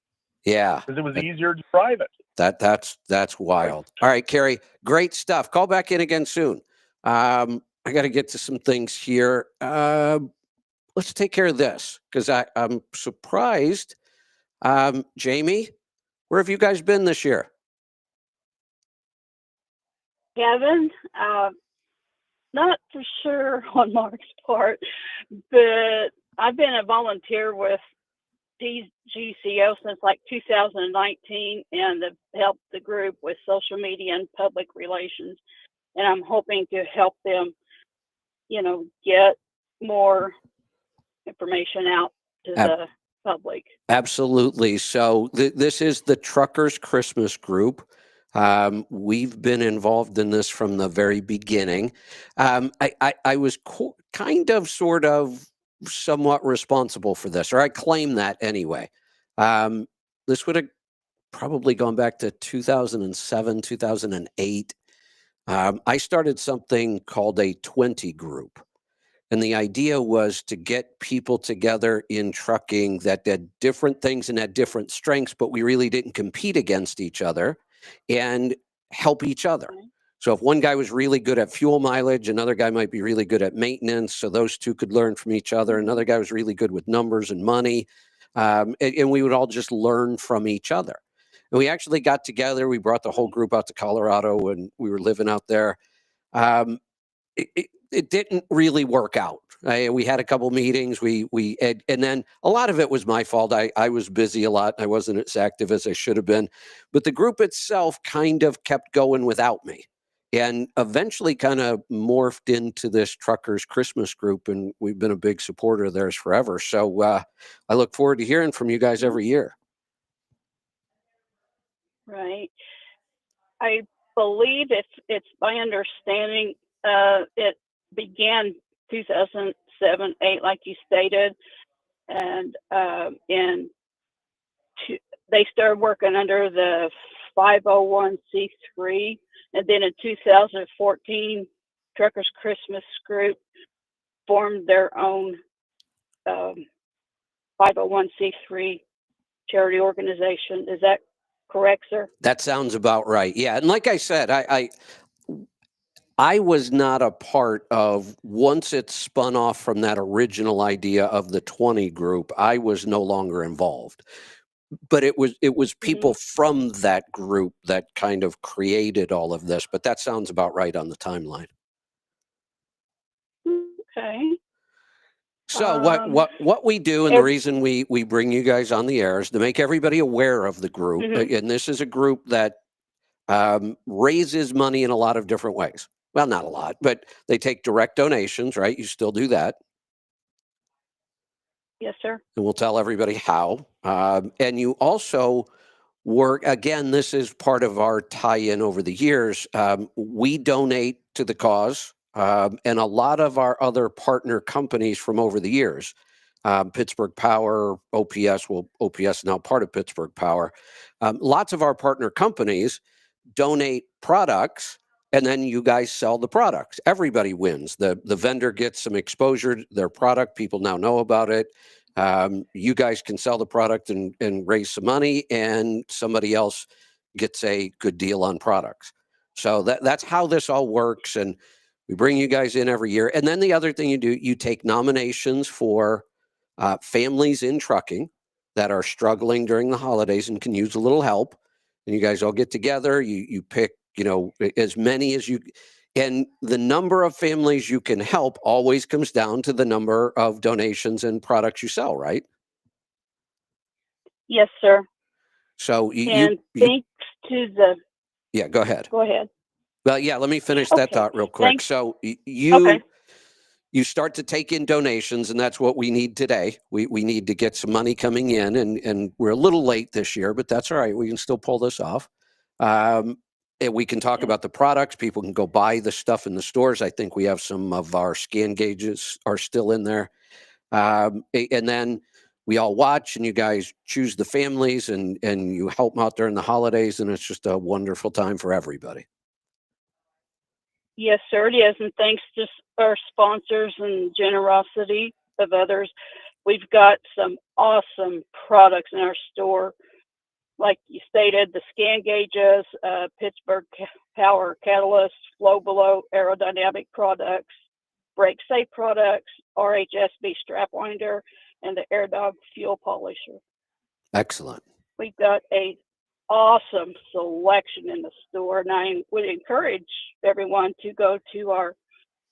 Yeah. Because it was easier to drive it. That's wild. All right, Carrie, great stuff. Call back in again soon. I got to get to some things here. Let's take care of this because I'm surprised. Jamie, where have you guys been this year? Kevin, not for sure on Mark's part, but I've been a volunteer with DGCO since like 2019 and have helped the group with social media and public relations. And I'm hoping to help them, get more information out to the public. Absolutely. So this is the Truckers Christmas Group. We've been involved in this from the very beginning. I was sort of somewhat responsible for this, or I claim that anyway. This would have probably gone back to 2007, 2008. I started something called a 20 group. And the idea was to get people together in trucking that did different things and had different strengths, but we really didn't compete against each other and help each other. So if one guy was really good at fuel mileage, another guy might be really good at maintenance. So those two could learn from each other. Another guy was really good with numbers and money. And we would all just learn from each other. And we actually got together. We brought the whole group out to Colorado when we were living out there. it didn't really work out. We had a couple meetings. And then a lot of it was my fault. I was busy a lot. I wasn't as active as I should have been. But the group itself kind of kept going without me, and eventually kind of morphed into this Truckers Christmas group. And we've been a big supporter of theirs forever. So I look forward to hearing from you guys every year. Right. I believe it's my understanding it began 2007, 8, like you stated, and they started working under the 501c3, and then in 2014, Truckers Christmas Group formed their own 501c3 charity organization. Is that correct, sir? That sounds about right. Yeah, and like I said, I was not a part of, once it spun off from that original idea of the 20 group, I was no longer involved. But it was people from that group that kind of created all of this. But that sounds about right on the timeline. Okay. So what we do, and the reason we bring you guys on the air, is to make everybody aware of the group. And this is a group that raises money in a lot of different ways. Well, not a lot, but they take direct donations, right? You still do that. Yes, sir. And we'll tell everybody how. And you also work, again, this is part of our tie-in over the years. We donate to the cause, and a lot of our other partner companies from over the years, Pittsburgh Power, OPS, well, OPS now part of Pittsburgh Power. Lots of our partner companies donate products, and then you guys sell the products. Everybody wins. The vendor gets some exposure to their product. People now know about it. You guys can sell the product and raise some money, and somebody else gets a good deal on products. So that's how this all works. And we bring you guys in every year. And then the other thing you do, you take nominations for families in trucking that are struggling during the holidays and can use a little help. And you guys all get together. You pick, as many as you. And the number of families you can help always comes down to the number of donations and products you sell, right? Yes, sir. So thanks to the. Yeah, go ahead. Go ahead. Well, yeah, let me finish that thought real quick. Thanks. So you start to take in donations, and that's what we need today. We need to get some money coming in, and we're a little late this year, but that's all right. We can still pull this off. And we can talk about the products. People can go buy the stuff in the stores. I think we have some of our scan gauges are still in there. And then we all watch, and you guys choose the families, and you help them out during the holidays, and it's just a wonderful time for everybody. Yes, sir, it is. And thanks to our sponsors and generosity of others, we've got some awesome products in our store. Like you stated, the scan gauges, Pittsburgh Power Catalyst, Flow Below aerodynamic products, brake safe products, RHSB strap winder, and the AirDog fuel polisher. Excellent. We've got a awesome selection in the store, and I would encourage everyone to go to our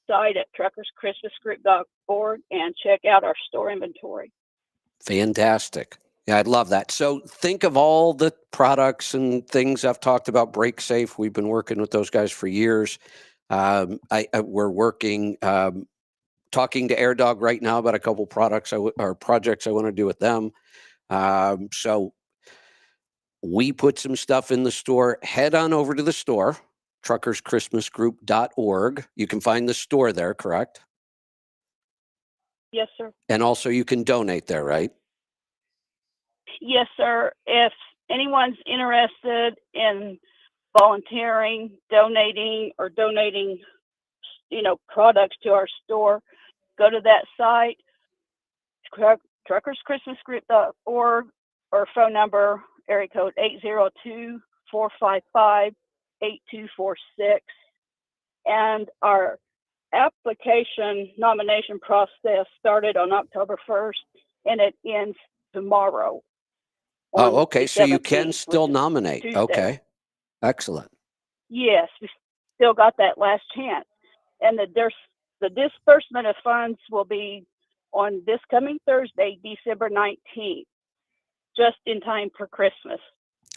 site at truckerschristmasgroup.org and check out our store inventory. Fantastic. Yeah, I'd love that. So think of all the products and things I've talked about. Brake Safe, we've been working with those guys for years. We're working, talking to AirDog right now about a couple products or projects I want to do with them. So we put some stuff in the store. Head on over to the store, truckerschristmasgroup.org. You can find the store there, correct? Yes, sir. And also you can donate there, right? Yes, sir. If anyone's interested in volunteering, donating, products to our store, go to that site, truckerschristmasgroup.org, or phone number, area code 802-455-8246. And our application nomination process started on October 1st, and it ends tomorrow. Oh, okay. So you can still nominate. Tuesday. Okay. Excellent. Yes, we still got that last chance. And the disbursement of funds will be on this coming Thursday, December 19th, just in time for Christmas.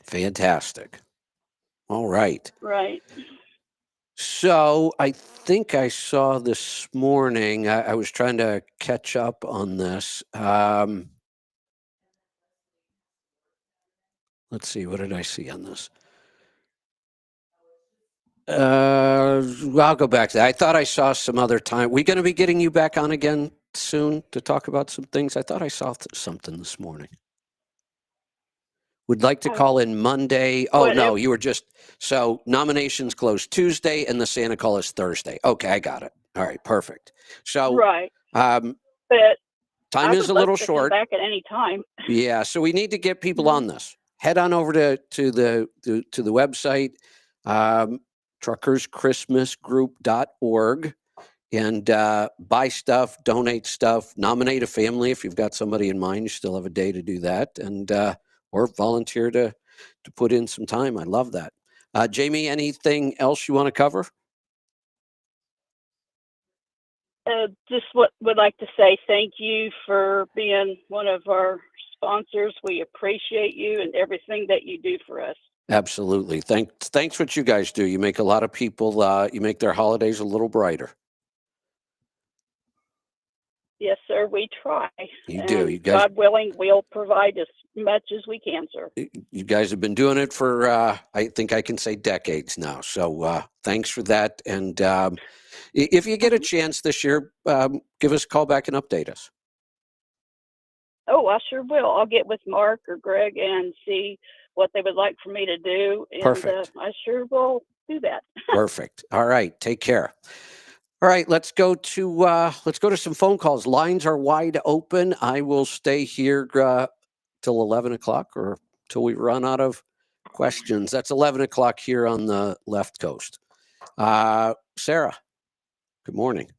Fantastic. All right. Right. So I think I saw this morning, I was trying to catch up on this. Let's see, what did I see on this? I'll go back to that. I thought I saw some other time. We going to be getting you back on again soon to talk about some things? I thought I saw something this morning. Would like to call in Monday. Oh, no, you were just, so nominations close Tuesday and the Santa call is Thursday. Okay, I got it. All right, perfect. So, right. But time is a little short. Come back at any time. Yeah, so we need to get people on this. Head on over to the website, truckerschristmasgroup.org, and buy stuff, donate stuff, nominate a family if you've got somebody in mind. You still have a day to do that, and or volunteer to put in some time. I love that. Jamie, anything else you want to cover? Just would like to say thank you for being one of our sponsors. We appreciate you and everything that you do for us. Absolutely. Thanks what you guys do. You make a lot of people, you make their holidays a little brighter. Yes, sir. We try. You do. You guys, God willing, we'll provide as much as we can, sir. You guys have been doing it for, I think I can say decades now. So thanks for that. And if you get a chance this year, give us a call back and update us. Oh, I sure will. I'll get with Mark or Greg and see what they would like for me to do. And perfect. I sure will do that. Perfect. All right. Take care. All right, let's go to some phone calls. Lines are wide open. I will stay here till 11 o'clock or till we run out of questions. That's 11 o'clock here on the left coast. Sarah, good morning.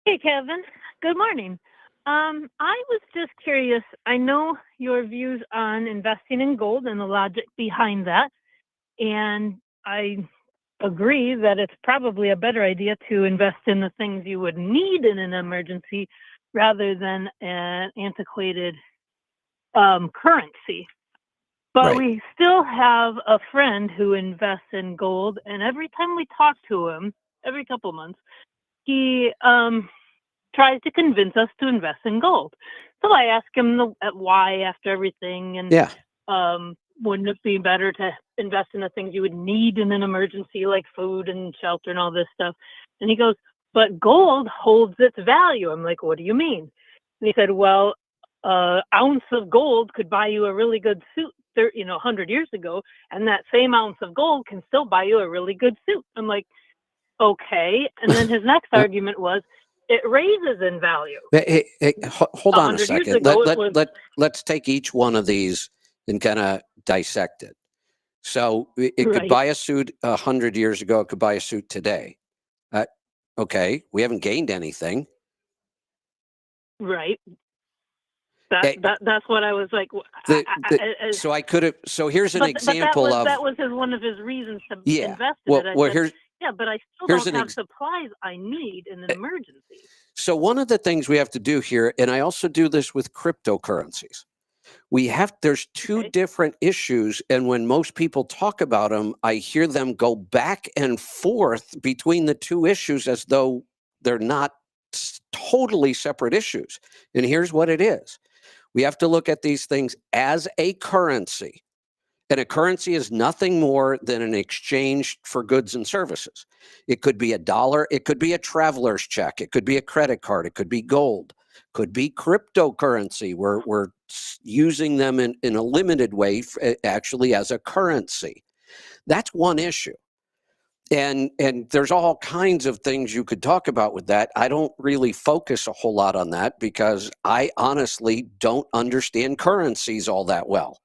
Hey, Kevin. Good morning. I was just curious. I know your views on investing in gold and the logic behind that, and I agree that it's probably a better idea to invest in the things you would need in an emergency rather than an antiquated currency. But Right. we still have a friend who invests in gold, and every time we talk to him, every couple months, he tries to convince us to invest in gold. So I ask him why after everything, and wouldn't it be better to invest in the things you would need in an emergency, like food and shelter and all this stuff? And he goes, but gold holds its value. I'm like, what do you mean? And he said, well, an ounce of gold could buy you a really good suit 100 years ago, and that same ounce of gold can still buy you a really good suit. I'm like, okay. And then his next argument was, it raises in value. Hey, hold on a second. Let's take each one of these and kind of dissect it. So it could buy a suit 100 years ago. It could buy a suit today. Okay, we haven't gained anything. Right. That's what I was like. So I could have. So here's an example of that was one of his reasons to invest in it. But I still don't have supplies I need in an emergency. So one of the things we have to do here, and I also do this with cryptocurrencies, there's two different issues, and when most people talk about them, I hear them go back and forth between the two issues as though they're not totally separate issues. And here's what it is. We have to look at these things as a currency. And a currency is nothing more than an exchange for goods and services. It could be $1. It could be a traveler's check. It could be a credit card. It could be gold. Could be cryptocurrency. We're using them in a limited way, actually, as a currency. That's one issue. And there's all kinds of things you could talk about with that. I don't really focus a whole lot on that because I honestly don't understand currencies all that well.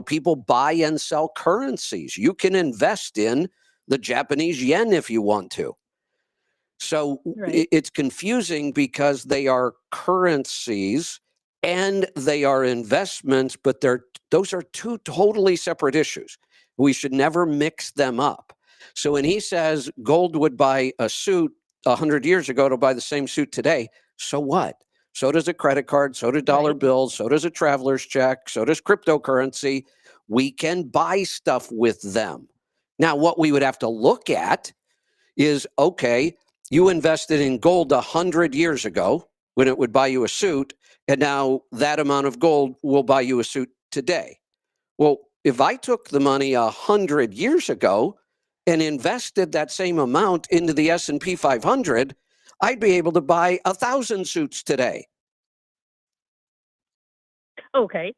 People buy and sell currencies. You can invest in the Japanese yen if you want to. So it's confusing because they are currencies and they are investments, but those are two totally separate issues. We should never mix them up. So when he says gold would buy a suit 100 years ago to buy the same suit today. So what? So does a credit card, so do dollar Right. bills, so does a traveler's check, so does cryptocurrency. We can buy stuff with them. Now, what we would have to look at is, okay, you invested in gold 100 years ago when it would buy you a suit, and now that amount of gold will buy you a suit today. Well, if I took the money 100 years ago and invested that same amount into the S&P 500, I'd be able to buy 1,000 suits today. Okay.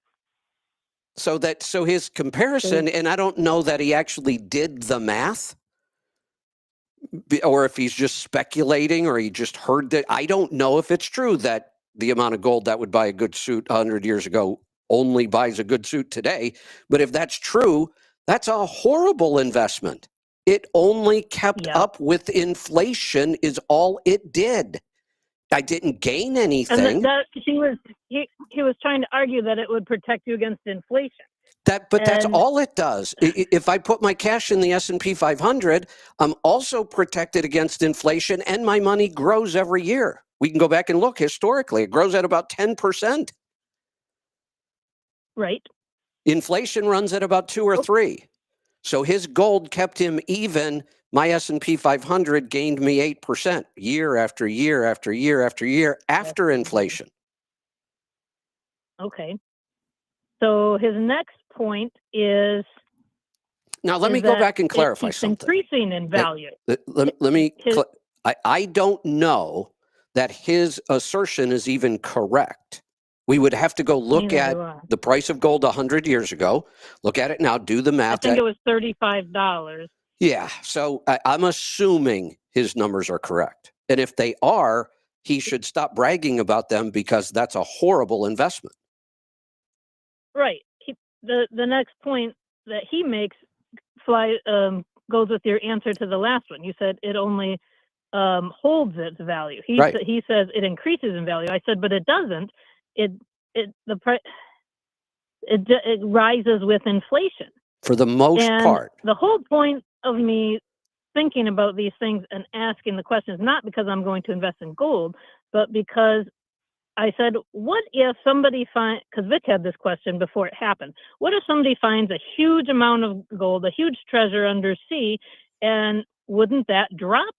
So his comparison, and I don't know that he actually did the math, or if he's just speculating, or he just heard that. I don't know if it's true that the amount of gold that would buy a good suit 100 years ago only buys a good suit today. But if that's true, that's a horrible investment. It only kept Yeah. up with inflation is all it did. I didn't gain And anything. he was trying to argue that it would protect you against inflation. But that's And all it does. If I put my cash in the S&P 500, I'm also protected against inflation, and my money grows every year. We can go back and look historically. It grows at about 10%. right. Inflation runs at about 2 or 3. So his gold kept him even. My S&P 500 gained me 8% year after year after year after year after inflation. Okay. So his next point is Now, let me go back and clarify something. Increasing in value. Let me. I don't know that his assertion is even correct. We would have to go look Neither at do I. the price of gold 100 years ago. Look at it now. Do the I math. think it was $35. Yeah. So I'm assuming his numbers are correct. And if they are, he should stop bragging about them, because that's a horrible investment. Right. The next point that he makes goes with your answer to the last one. You said it only holds its value. Right. He says it increases in value. I said, but it doesn't. It rises with inflation For the most and part. The whole point of me thinking about these things and asking the questions, not because I'm going to invest in gold, but because I said, what if somebody finds, because Vic had this question before it happened, what if somebody finds a huge amount of gold, a huge treasure under sea, and wouldn't that drop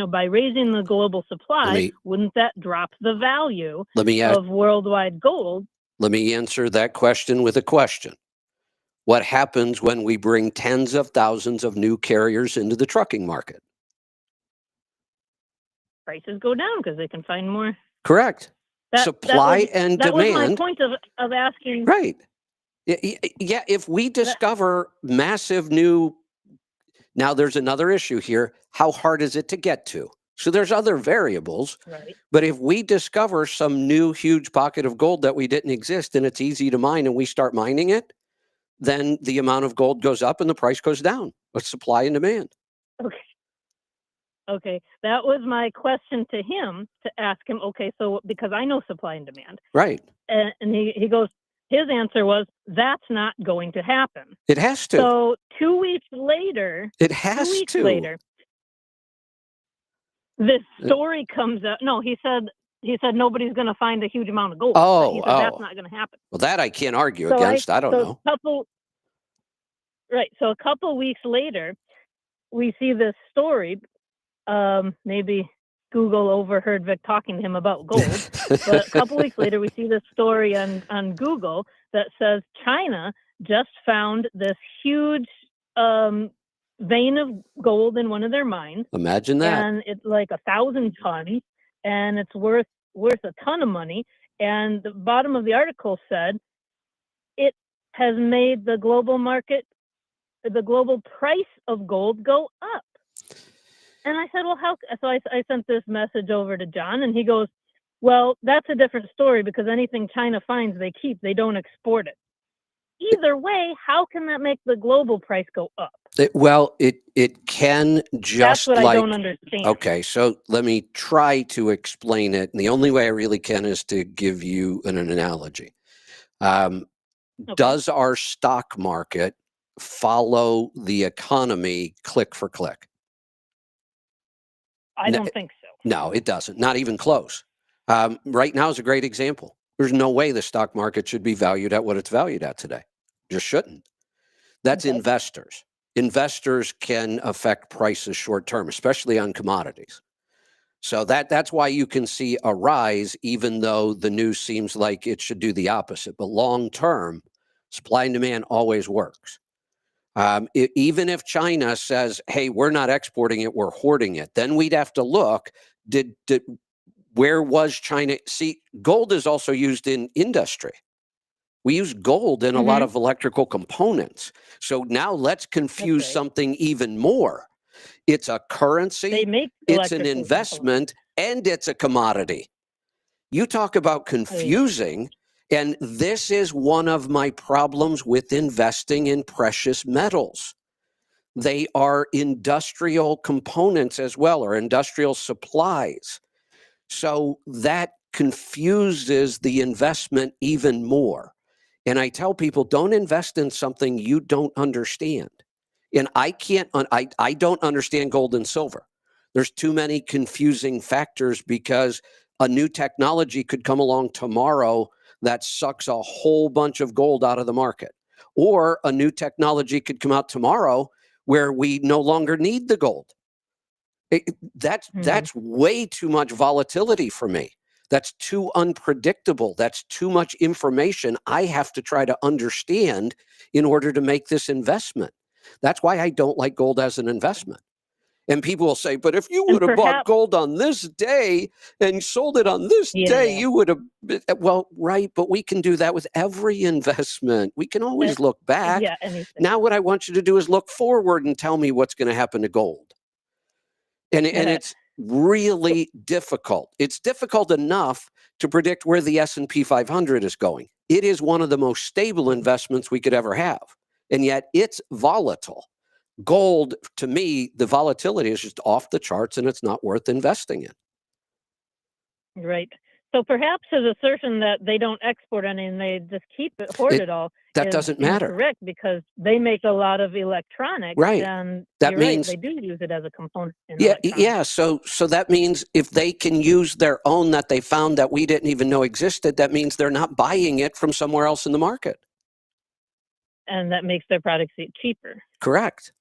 by raising the global supply, wouldn't that drop the value of worldwide gold? Let me answer that question with a question. What happens when we bring tens of thousands of new carriers into the trucking market? Prices go down because they can find more. Correct. Supply and demand. That was my point of asking. Right. Yeah, if we discover massive new... Now, there's another issue here. How hard is it to get to? So there's other variables. Right. But if we discover some new huge pocket of gold that we didn't exist, and it's easy to mine, and we start mining it, then the amount of gold goes up and the price goes down. With supply and demand. Okay. That was my question to him, to ask him, okay, so because I know supply and demand. Right. And he goes, his answer was, that's not going to happen. It has to. So 2 weeks later, it has 2 weeks to. later, this story comes out. No, he said nobody's going to find a huge amount of gold. He said that's not going to happen. Well, that I can't argue against. I don't know. So a couple weeks later, we see this story. Maybe Google overheard Vic talking to him about gold. But a couple weeks later, we see this story on Google that says China just found this huge vein of gold in one of their mines. Imagine that. And it's like 1,000 tons, and it's worth a ton of money. And the bottom of the article said it has made the global market, the global price of gold go up. And I said, well, how? So I sent this message over to John, and he goes, well, that's a different story, because anything China finds, they keep. They don't export it. Either way, how can that make the global price go up? It can just... That's what I don't understand. Okay, so let me try to explain it. And the only way I really can is to give you an analogy. Does our stock market follow the economy click for click? I don't think so. No, it doesn't. Not even close. Right now is a great example. There's no way the stock market should be valued at what it's valued at today. Just shouldn't. That's Okay. investors. Investors can affect prices short term, especially on commodities. So that's why you can see a rise, even though the news seems like it should do the opposite. But long term, supply and demand always works. Even if China says, "Hey, we're not exporting it, we're hoarding it," then we'd have to look. Where was China? See, gold is also used in industry. We use gold in a lot of electrical components. So now let's confuse right. something even more. It's a They currency, make it's an electrical investment, and it's a commodity. You talk about confusing, and this is one of my problems with investing in precious metals. They are industrial components as well, or industrial supplies. So that confuses the investment even more. And I tell people, don't invest in something you don't understand. And I don't understand gold and silver. There's too many confusing factors because a new technology could come along tomorrow that sucks a whole bunch of gold out of the market. Or a new technology could come out tomorrow where we no longer need the gold. That's way too much volatility for me. That's too unpredictable. That's too much information I have to try to understand in order to make this investment. That's why I don't like gold as an investment. And people will say, but if you And would have bought perhaps, gold on this day and sold it on this day, yeah, you would have, well, right, but we can do that with every investment. We can always look back. yeah, anything. Now what I want you to do is look forward and tell me what's going to happen to gold. And it's really difficult. It's difficult enough to predict where the S&P 500 is going. It is one of the most stable investments we could ever have. And yet it's volatile. Gold, to me, the volatility is just off the charts and it's not worth investing in. Right. So perhaps his assertion that they don't export any and they just keep it, hoard it all, that is doesn't matter. incorrect because they make a lot of electronics. Right. And That you're means, right, they do use it as a component in yeah, electronics. yeah. So that means if they can use their own that they found that we didn't even know existed, that means they're not buying it from somewhere else in the market. And that makes their products cheaper. Correct.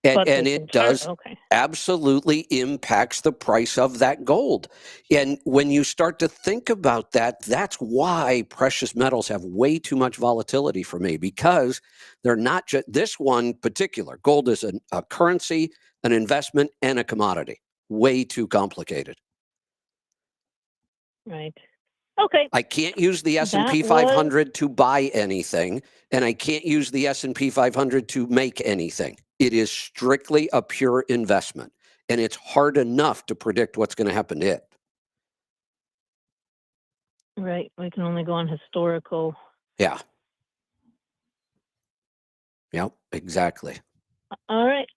And it does absolutely impacts the price of that gold. And when you start to think about that, that's why precious metals have way too much volatility for me, because they're not just this one particular. Gold is a currency, an investment, and a commodity. Way too complicated. Right. Okay. I can't use the S&P 500 to buy anything, and I can't use the S&P 500 to make anything. It is strictly a pure investment, and it's hard enough to predict what's going to happen to it. Right. We can only go on historical. Yeah. Yep, exactly. All right.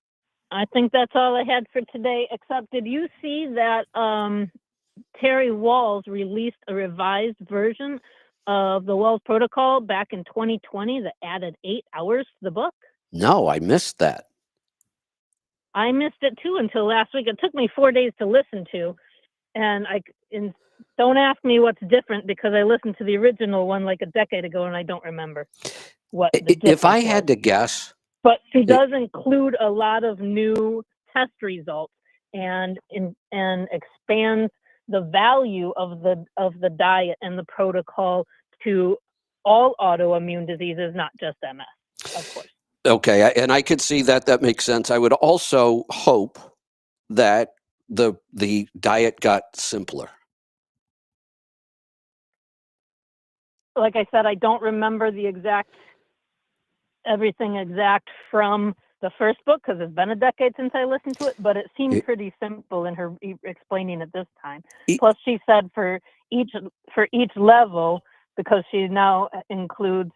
I think that's all I had for today, except did you see that Terry Walls released a revised version of the Walls Protocol back in 2020 that added 8 hours to the book? No, I missed that. I missed it too until last week. It took me 4 days to listen to, and don't ask me what's different because I listened to the original one like a decade ago and I don't remember what the difference if I had to guess. But she does include a lot of new test results and expands the value of the diet and the protocol to all autoimmune diseases, not just MS, of course. Okay, and I could see that makes sense. I would also hope that the diet got simpler. Like I said, I don't remember everything exact from the first book because it's been a decade since I listened to it, but it seemed pretty simple in her explaining it this time. Plus, she said for each level, because she now includes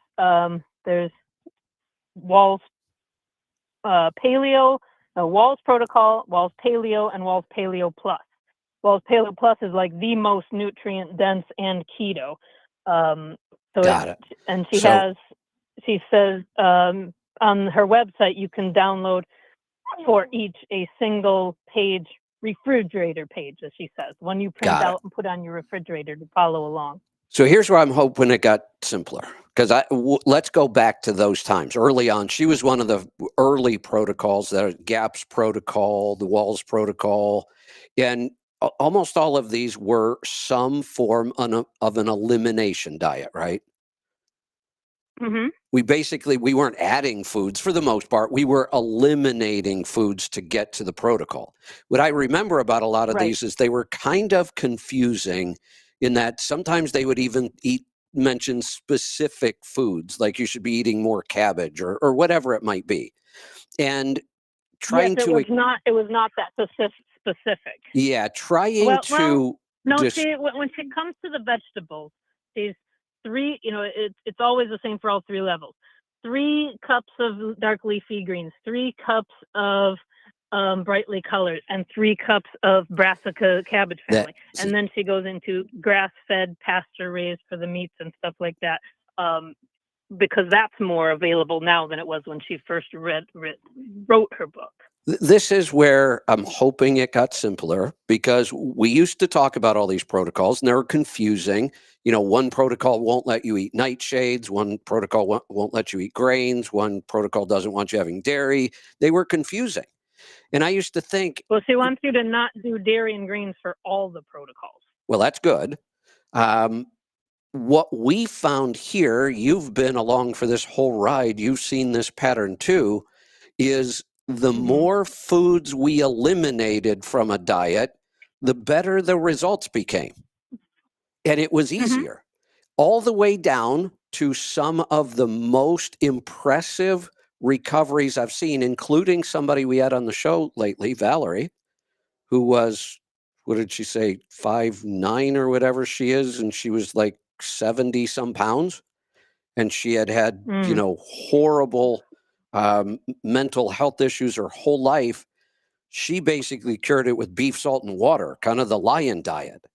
there's Walls Paleo, Walls Protocol, Walls Paleo, and Walls Paleo Plus. Walls Paleo Plus is like the most nutrient dense and keto. Got it. And she says on her website you can download for each a single page refrigerator page, as she says, one you print Got it. out and put on your refrigerator to follow along. So here's where I'm hoping it got simpler, because let's go back to those times early on. She was one of the early protocols, the GAPS protocol, the Walls protocol, and almost all of these were some form of an elimination diet, right? Mm-hmm. We weren't adding foods for the most part. We were eliminating foods to get to the protocol. What I remember about a lot of these is they were kind of confusing in that sometimes they would even mention specific foods, like you should be eating more cabbage or whatever it might be. And trying yes, to it was not that specific. Yeah, trying to no, see, when it comes to the vegetables, these three, it's always the same for all three levels. 3 cups of dark leafy greens, 3 cups of brightly colored, and 3 cups of brassica cabbage family. And then she goes into grass-fed, pasture-raised for the meats and stuff like that, because that's more available now than it was when she first wrote her book. This is where I'm hoping it got simpler, because we used to talk about all these protocols and they were confusing. One protocol won't let you eat nightshades. One protocol won't let you eat grains. One protocol doesn't want you having dairy. They were confusing. And I used to think, well, she wants you to not do dairy and greens for all the protocols. Well, that's good. What we found here, you've been along for this whole ride, you've seen this pattern too, is the more foods we eliminated from a diet, the better the results became. And it was easier. All the way down to some of the most impressive recoveries I've seen, including somebody we had on the show lately, Valerie, who was, what did she say, 5'9" or whatever she is, and she was like 70 some pounds, and she had horrible mental health issues her whole life. She basically cured it with beef, salt, and water, kind of the lion diet.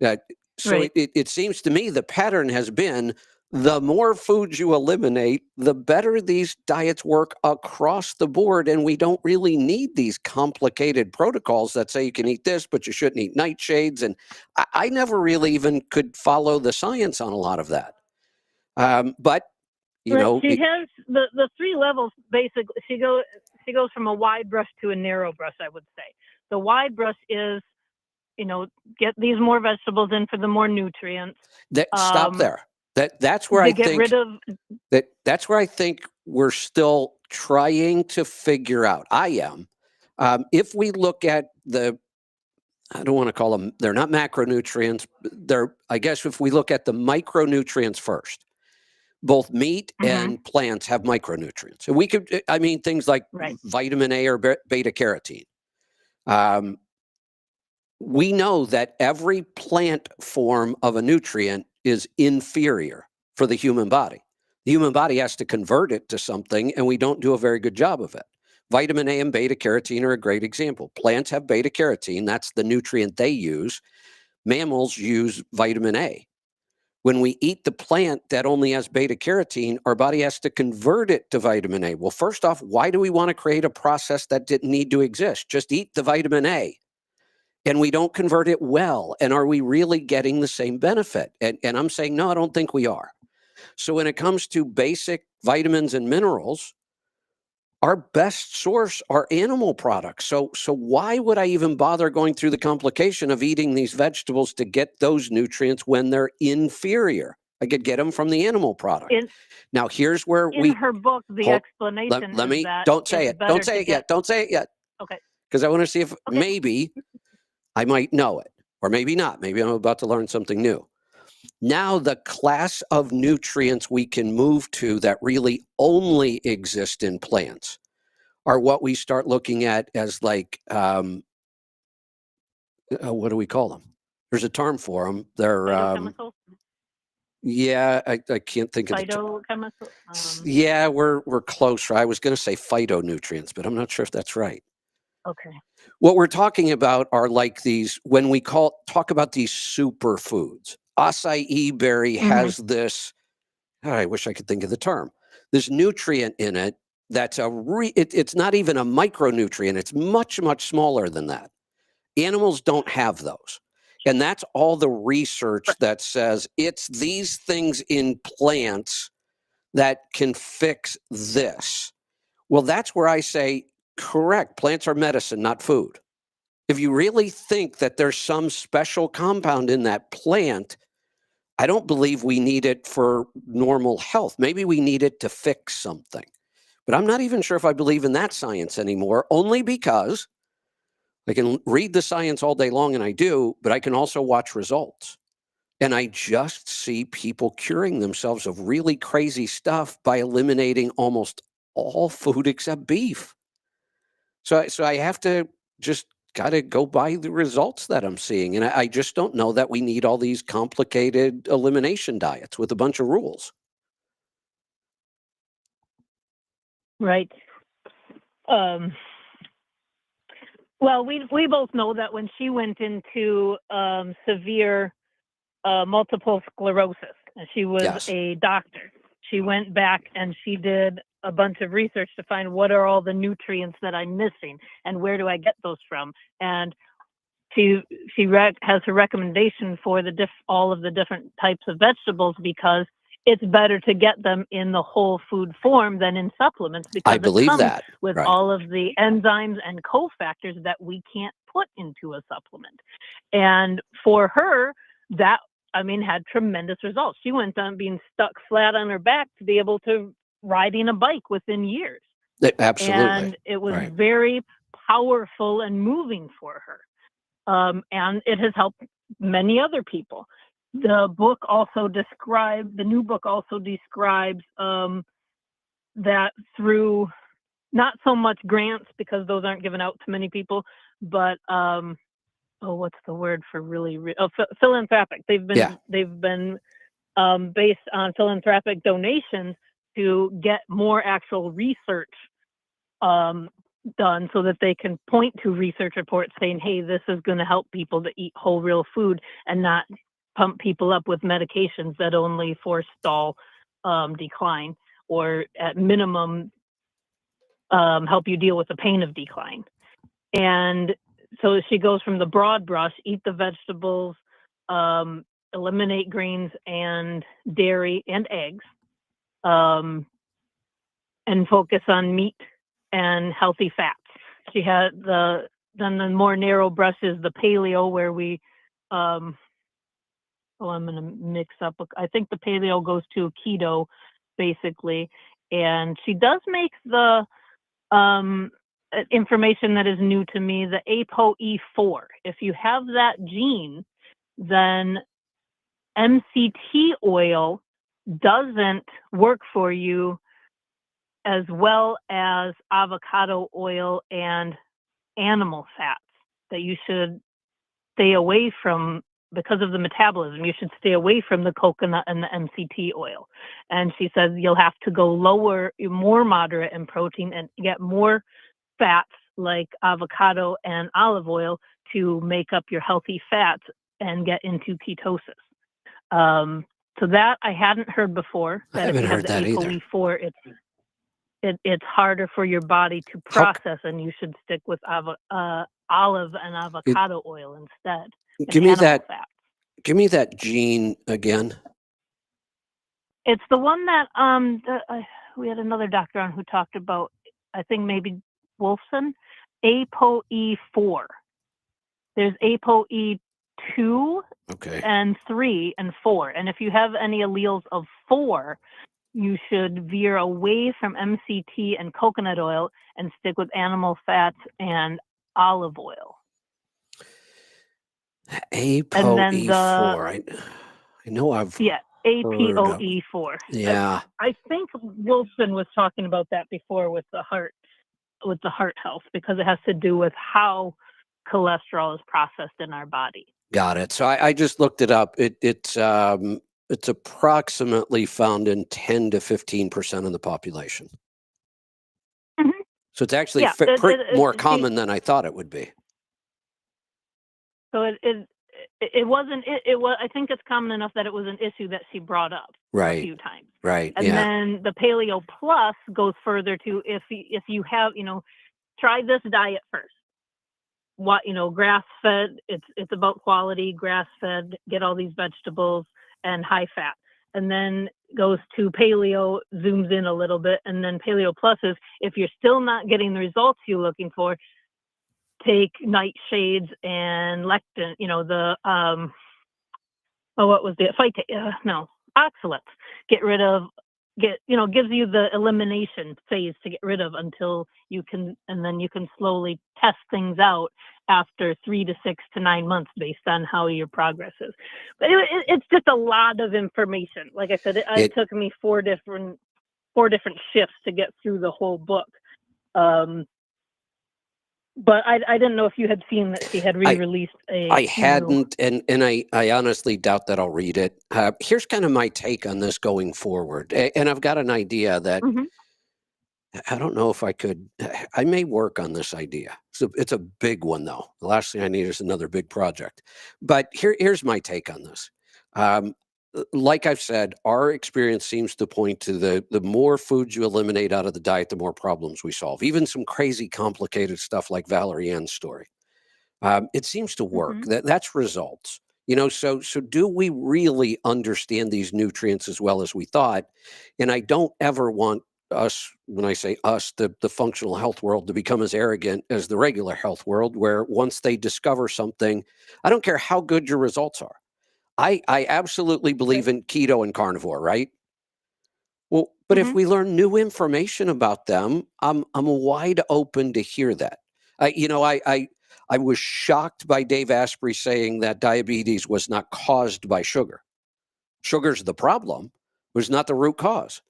It seems to me the pattern has been the more foods you eliminate, the better these diets work across the board. And we don't really need these complicated protocols that say you can eat this, but you shouldn't eat nightshades. And I never really even could follow the science on a lot of that. But she has the 3 levels. Basically, she goes from a wide brush to a narrow brush, I would say. The wide brush is, get these more vegetables in for the more nutrients. Stop there. That's where I think that's where I think we're still trying to figure out. I am. If we look at I don't want to call them, they're not macronutrients. I guess if we look at the micronutrients first, both meat and plants have micronutrients. And we could, things like vitamin A or beta carotene. We know that every plant form of a nutrient is inferior for the human body. The human body has to convert it to something, and we don't do a very good job of it. Vitamin A and beta carotene are a great example. Plants have beta carotene. That's the nutrient they use. Mammals use vitamin A. When we eat the plant that only has beta carotene, our body has to convert it to vitamin A. Well, first off, why do we want to create a process that didn't need to exist? Just eat the vitamin A. And we don't convert it well. And are we really getting the same benefit? And I'm saying, no, I don't think we are. So when it comes to basic vitamins and minerals, our best source are animal products. So why would I even bother going through the complication of eating these vegetables to get those nutrients when they're inferior? I could get them from the animal product. Now, here's where in her book, the explanation let me, is that don't say it. Don't say it yet. Don't say it yet. Okay. Because I want to see if maybe I might know it, or maybe not. Maybe I'm about to learn something new. Now, the class of nutrients we can move to that really only exist in plants are what we start looking at as like, what do we call them? There's a term for them. They're, yeah, I can't think of the term. Phytochemical? Yeah, we're closer. I was going to say phytonutrients, but I'm not sure if that's right. Okay. What we're talking about are like these, when we talk about these superfoods. Acai berry has this, I wish I could think of the term, this nutrient in it that's it's not even a micronutrient. It's much, much smaller than that. Animals don't have those. And that's all the research that says it's these things in plants that can fix this. Well, that's where I say, correct, plants are medicine, not food. If you really think that there's some special compound in that plant, I don't believe we need it for normal health. Maybe we need it to fix something. But I'm not even sure if I believe in that science anymore, only because I can read the science all day long, and I do, but I can also watch results. And I just see people curing themselves of really crazy stuff by eliminating almost all food except beef. So I have to just got to go by the results that I'm seeing. And I just don't know that we need all these complicated elimination diets with a bunch of rules. Right. Well, we both know that when she went into severe multiple sclerosis, and she was Yes. a doctor, she went back and she did a bunch of research to find what are all the nutrients that I'm missing and where do I get those from. And she has her recommendation for all of the different types of vegetables because it's better to get them in the whole food form than in supplements because I believe it comes that. with Right. all of the enzymes and cofactors that we can't put into a supplement. And for her, that, I mean, had tremendous results. She went on being stuck flat on her back to be able to riding a bike within years. Absolutely. And it was Right. very powerful and moving for her. And it has helped many other people. The new book also describes that through not so much grants because those aren't given out to many people, but what's the word for philanthropic. They've been based on philanthropic donations to get more actual research done so that they can point to research reports saying, hey, this is going to help people to eat whole real food and not pump people up with medications that only forestall decline or at minimum help you deal with the pain of decline. And so she goes from the broad brush, eat the vegetables, eliminate grains and dairy and eggs, and focus on meat and healthy fats. She had then the more narrow brush is the paleo where we, I'm going to mix up. I think the paleo goes to keto basically. And she does make the information that is new to me, the ApoE4. If you have that gene, then MCT oil doesn't work for you as well as avocado oil and animal fats, that you should stay away from because of the metabolism. You should stay away from the coconut and the MCT oil. And she says you'll have to go lower, more moderate in protein and get more fats like avocado and olive oil to make up your healthy fats and get into ketosis. So that I hadn't heard before. I haven't heard that either. ApoE4, it's harder for your body to process, and you should stick with olive and avocado oil instead. Give me that. Fats. Give me that gene again. It's the one that we had another doctor on who talked about. I think maybe Wolfson, ApoE4. There's ApoE2 and 3 and 4. And if you have any alleles of 4, you should veer away from MCT and coconut oil and stick with animal fats and olive oil. ApoE4. I know I've ApoE4. Yeah. I think Wilson was talking about that before with the heart health, because it has to do with how cholesterol is processed in our body. Got it. So I just looked it up. It's approximately found in 10 to 15% of the population. Mm-hmm. So it's actually more common than I thought it would be. So it wasn't. It was. I think it's common enough that it was an issue that she brought up a few times. Right. And then the Paleo Plus goes further to if you have, try this diet first. grass fed. It's about quality, grass fed, get all these vegetables and high fat. And then goes to paleo, zooms in a little bit, and then paleo plus is if you're still not getting the results you're looking for, take nightshades and lectin, what was the oxalates. Get rid of, gives you the elimination phase to get rid of until you can, and then you can slowly test things out after 3 to 6 to 9 months based on how your progress is. But it's just a lot of information. Like I said, it took me four different shifts to get through the whole book. But I didn't know if you had seen that she had re-released I hadn't, and I honestly doubt that I'll read it. Here's kind of my take on this going forward. And I've got an idea that I don't know if I may work on this idea. So it's a big one, though. The last thing I need is another big project. But here's my take on this. Like I've said, our experience seems to point to the more foods you eliminate out of the diet, the more problems we solve. Even some crazy complicated stuff like Valerie Ann's story. It seems to work. That's results. So do we really understand these nutrients as well as we thought? And I don't ever want us, when I say us, the functional health world, to become as arrogant as the regular health world, where once they discover something, I don't care how good your results are. I absolutely believe in keto and carnivore, right? Well, but if we learn new information about them, I'm wide open to hear that. I was shocked by Dave Asprey saying that diabetes was not caused by sugar. Sugar's the problem, was not the root cause.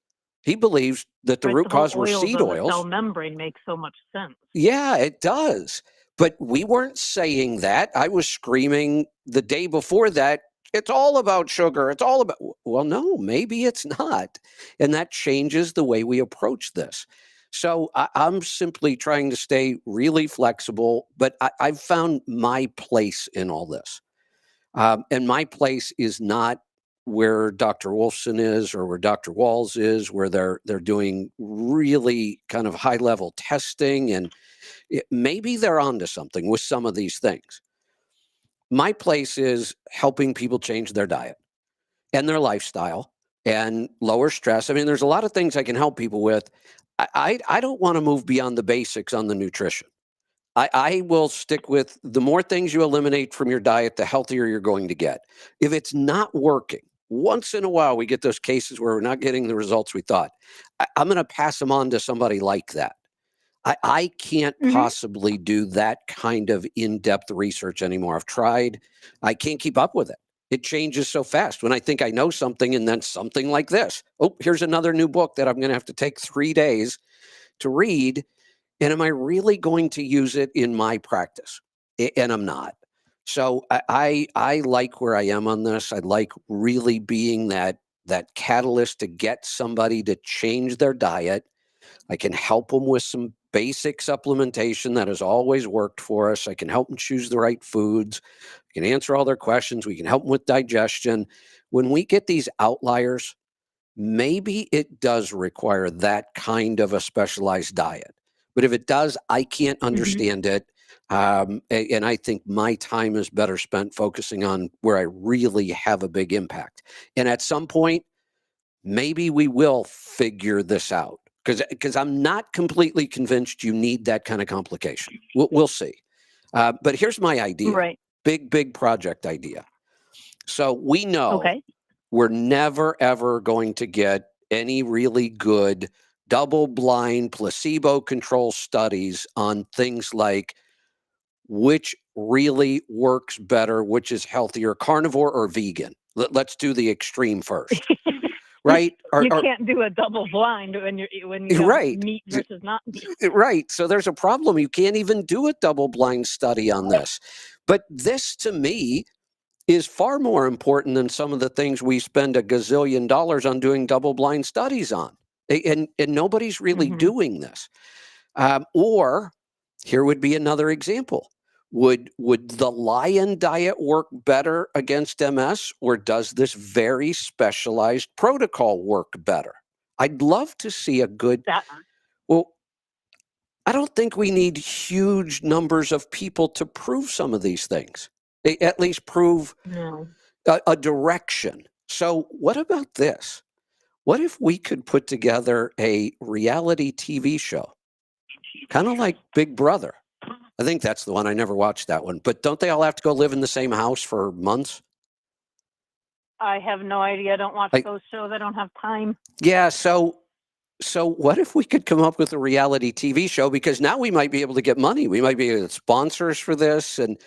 He believes that the root cause were seed oils. The cell membrane makes so much sense. Yeah, it does. But we weren't saying that. I was screaming the day before that, it's all about sugar. It's all about, well, no, maybe it's not. And that changes the way we approach this. So I'm simply trying to stay really flexible, but I've found my place in all this. And my place is not where Dr. Wolfson is or where Dr. Walls is, where they're doing really kind of high level testing, and maybe they're onto something with some of these things. My place is helping people change their diet and their lifestyle and lower stress. I mean, there's a lot of things I can help people with. I don't want to move beyond the basics on the nutrition. I will stick with the more things you eliminate from your diet, the healthier you're going to get. If it's not working, once in a while we get those cases where we're not getting the results we thought. I'm going to pass them on to somebody like that. I can't possibly do that kind of in-depth research anymore. I've tried. I can't keep up with it. It changes so fast. When I think I know something, and then something like this. Oh, here's another new book that I'm going to have to take 3 days to read. And am I really going to use it in my practice? And I'm not. So I like where I am on this. I like really being that catalyst to get somebody to change their diet. I can help them with some basic supplementation that has always worked for us. I can help them choose the right foods. I can answer all their questions. We can help them with digestion. When we get these outliers, maybe it does require that kind of a specialized diet. But if it does, I can't understand it. And I think my time is better spent focusing on where I really have a big impact. And at some point, maybe we will figure this out. Because I'm not completely convinced you need that kind of complication. We'll see. But here's my idea. Right. Big project idea. So we know we're never, ever going to get any really good double-blind placebo-controlled studies on things like which really works better, which is healthier, carnivore or vegan. Let's do the extreme first. Right? You can't do a double blind when you have meat versus not meat. Right. So there's a problem. You can't even do a double blind study on this. But this, to me, is far more important than some of the things we spend a gazillion dollars on doing double blind studies on. And nobody's really doing this. Or here would be another example. Would the lion diet work better against MS, or does this very specialized protocol work better? I'd love to see a good. Well, I don't think we need huge numbers of people to prove some of these things. At least prove No. a direction. So what about this? What if we could put together a reality TV show, kind of like Big Brother? I think that's the one. I never watched that one. But don't they all have to go live in the same house for months? I have no idea. I don't watch those shows. I don't have time. Yeah, so what if we could come up with a reality TV show? Because now we might be able to get money. We might be able to get sponsors for this, and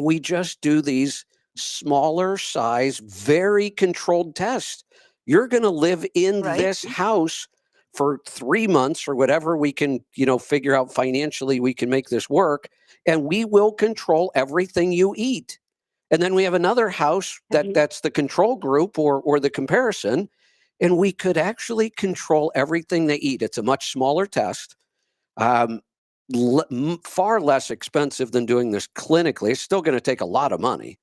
we just do these smaller size, very controlled tests. You're going to live in this house for 3 months or whatever we can, figure out financially we can make this work, and we will control everything you eat. And then we have another house that's the control group or the comparison, and we could actually control everything they eat. It's a much smaller test, far less expensive than doing this clinically. It's still going to take a lot of money,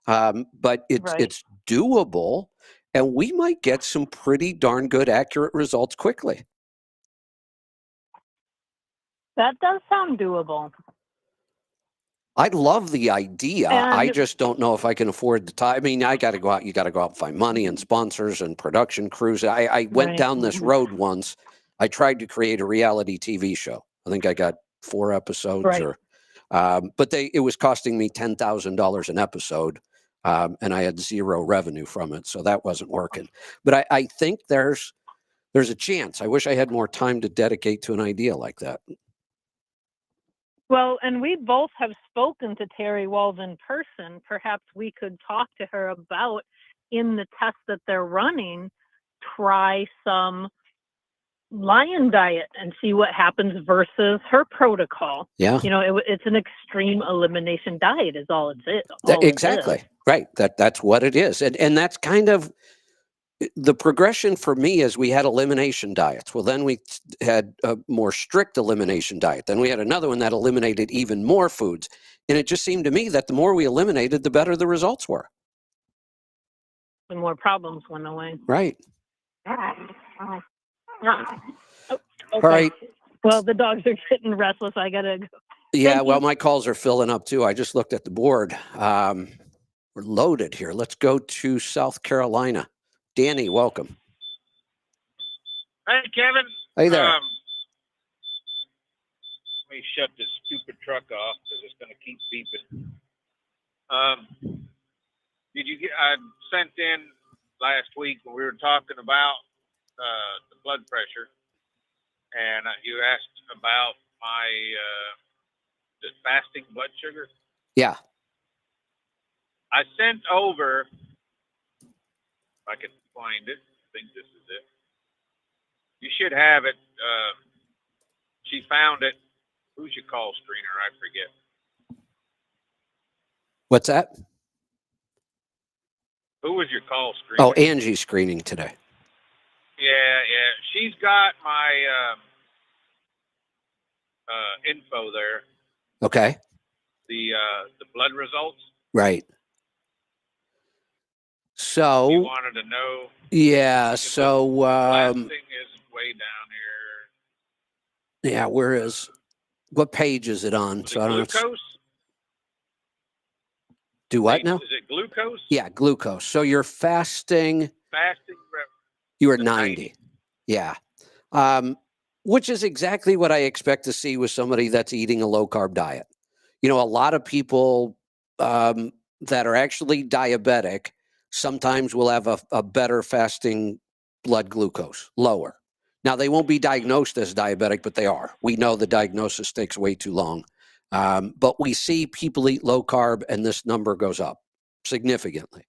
but it's doable, and we might get some pretty darn good, accurate results quickly. That does sound doable. I love the idea. I just don't know if I can afford the time. I mean, I got to go out. You got to go out and find money and sponsors and production crews. I went down this road once. I tried to create a reality TV show. I think I got 4 episodes, but it was costing me $10,000 an episode, and I had 0 revenue from it, so that wasn't working. But I think there's a chance. I wish I had more time to dedicate to an idea like that. Well, and we both have spoken to Terry Walls in person. Perhaps we could talk to her about, in the test that they're running, try some lion diet and see what happens versus her protocol. Yeah. It's an extreme elimination diet is all it is. Exactly. Right. That's what it is. And that's kind of the progression for me. Is we had elimination diets. Well, then we had a more strict elimination diet. Then we had another one that eliminated even more foods. And it just seemed to me that the more we eliminated, the better the results were. The more problems went away. Right. Oh, okay. All right. Well, the dogs are getting restless. I got to go. Yeah, well, my calls are filling up too. I just looked at the board. We're loaded here. Let's go to South Carolina. Danny, welcome. Hey, Kevin. Hey there. Let me shut this stupid truck off because it's going to keep beeping. Did you get? I sent in last week when we were talking about the blood pressure, and you asked about my the fasting blood sugar. Yeah. I sent over. If I can find it, I think this is it. You should have it. She found it. Who's your call screener? I forget. What's that? Who was your call screener? Oh, Angie's screening today. Yeah. She's got my info there. Okay. The blood results. Right. So you wanted to know. Yeah. So last thing is way down here. Yeah. Where is? What page is it on? So I don't glucose. Do what now? Is it glucose? Yeah, glucose. So you're fasting. You were 90. Yeah. Which is exactly what I expect to see with somebody that's eating a low carb diet. A lot of people that are actually diabetic sometimes will have a better fasting blood glucose, lower. Now, they won't be diagnosed as diabetic, but they are. We know the diagnosis takes way too long. But we see people eat low carb and this number goes up significantly.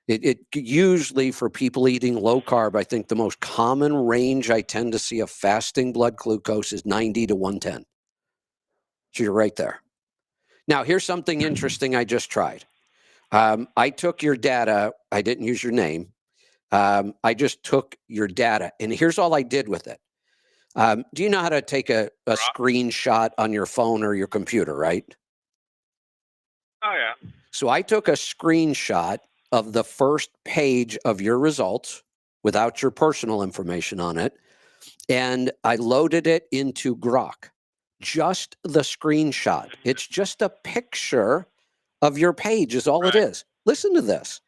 It usually, for people eating low carb, I think the most common range I tend to see of fasting blood glucose is 90 to 110. So you're right there. Now, here's something interesting I just tried. I took your data. I didn't use your name. I just took your data, and here's all I did with it. Do you know how to take a screenshot on your phone or your computer, right? Oh, yeah. So I took a screenshot of the first page of your results without your personal information on it, and I loaded it into Grok. just the screenshot. It's just a picture of your page is all it is. Listen to this.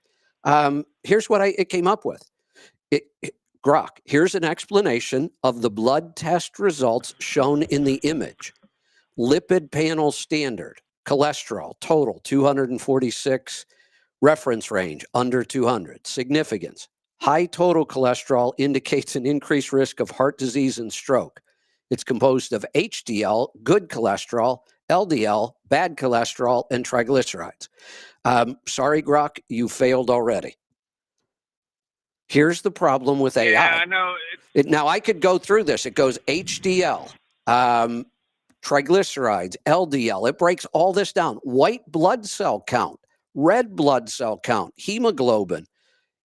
Here's what it came up with. Grok, here's an explanation of the blood test results shown in the image. Lipid panel standard, cholesterol, total 246, reference range under 200, significance. High total cholesterol indicates an increased risk of heart disease and stroke. It's composed of HDL, good cholesterol, LDL, bad cholesterol, and triglycerides. Sorry, Grok, you failed already. Here's the problem with AI. Yeah, I know. Now, I could go through this. It goes HDL, triglycerides, LDL. It breaks all this down. White blood cell count, red blood cell count, hemoglobin,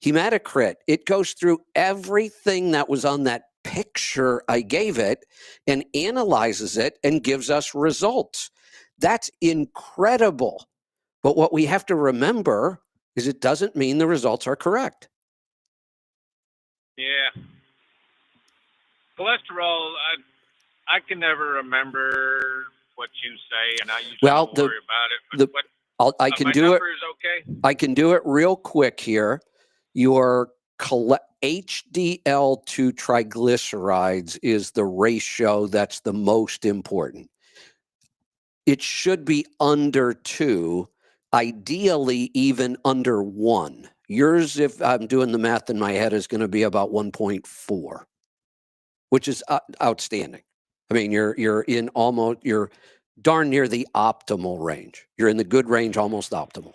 hematocrit. It goes through everything that was on that picture I gave it and analyzes it and gives us results. That's incredible. But what we have to remember is it doesn't mean the results are correct. Yeah. Cholesterol, I can never remember what you say, and I usually don't worry about it. But I can do it. Okay? I can do it real quick here. Your HDL to triglycerides is the ratio that's the most important. It should be under 2, ideally even under 1. Yours, if I'm doing the math in my head, is going to be about 1.4, which is outstanding. I mean, you're darn near the optimal range. You're in the good range, almost optimal.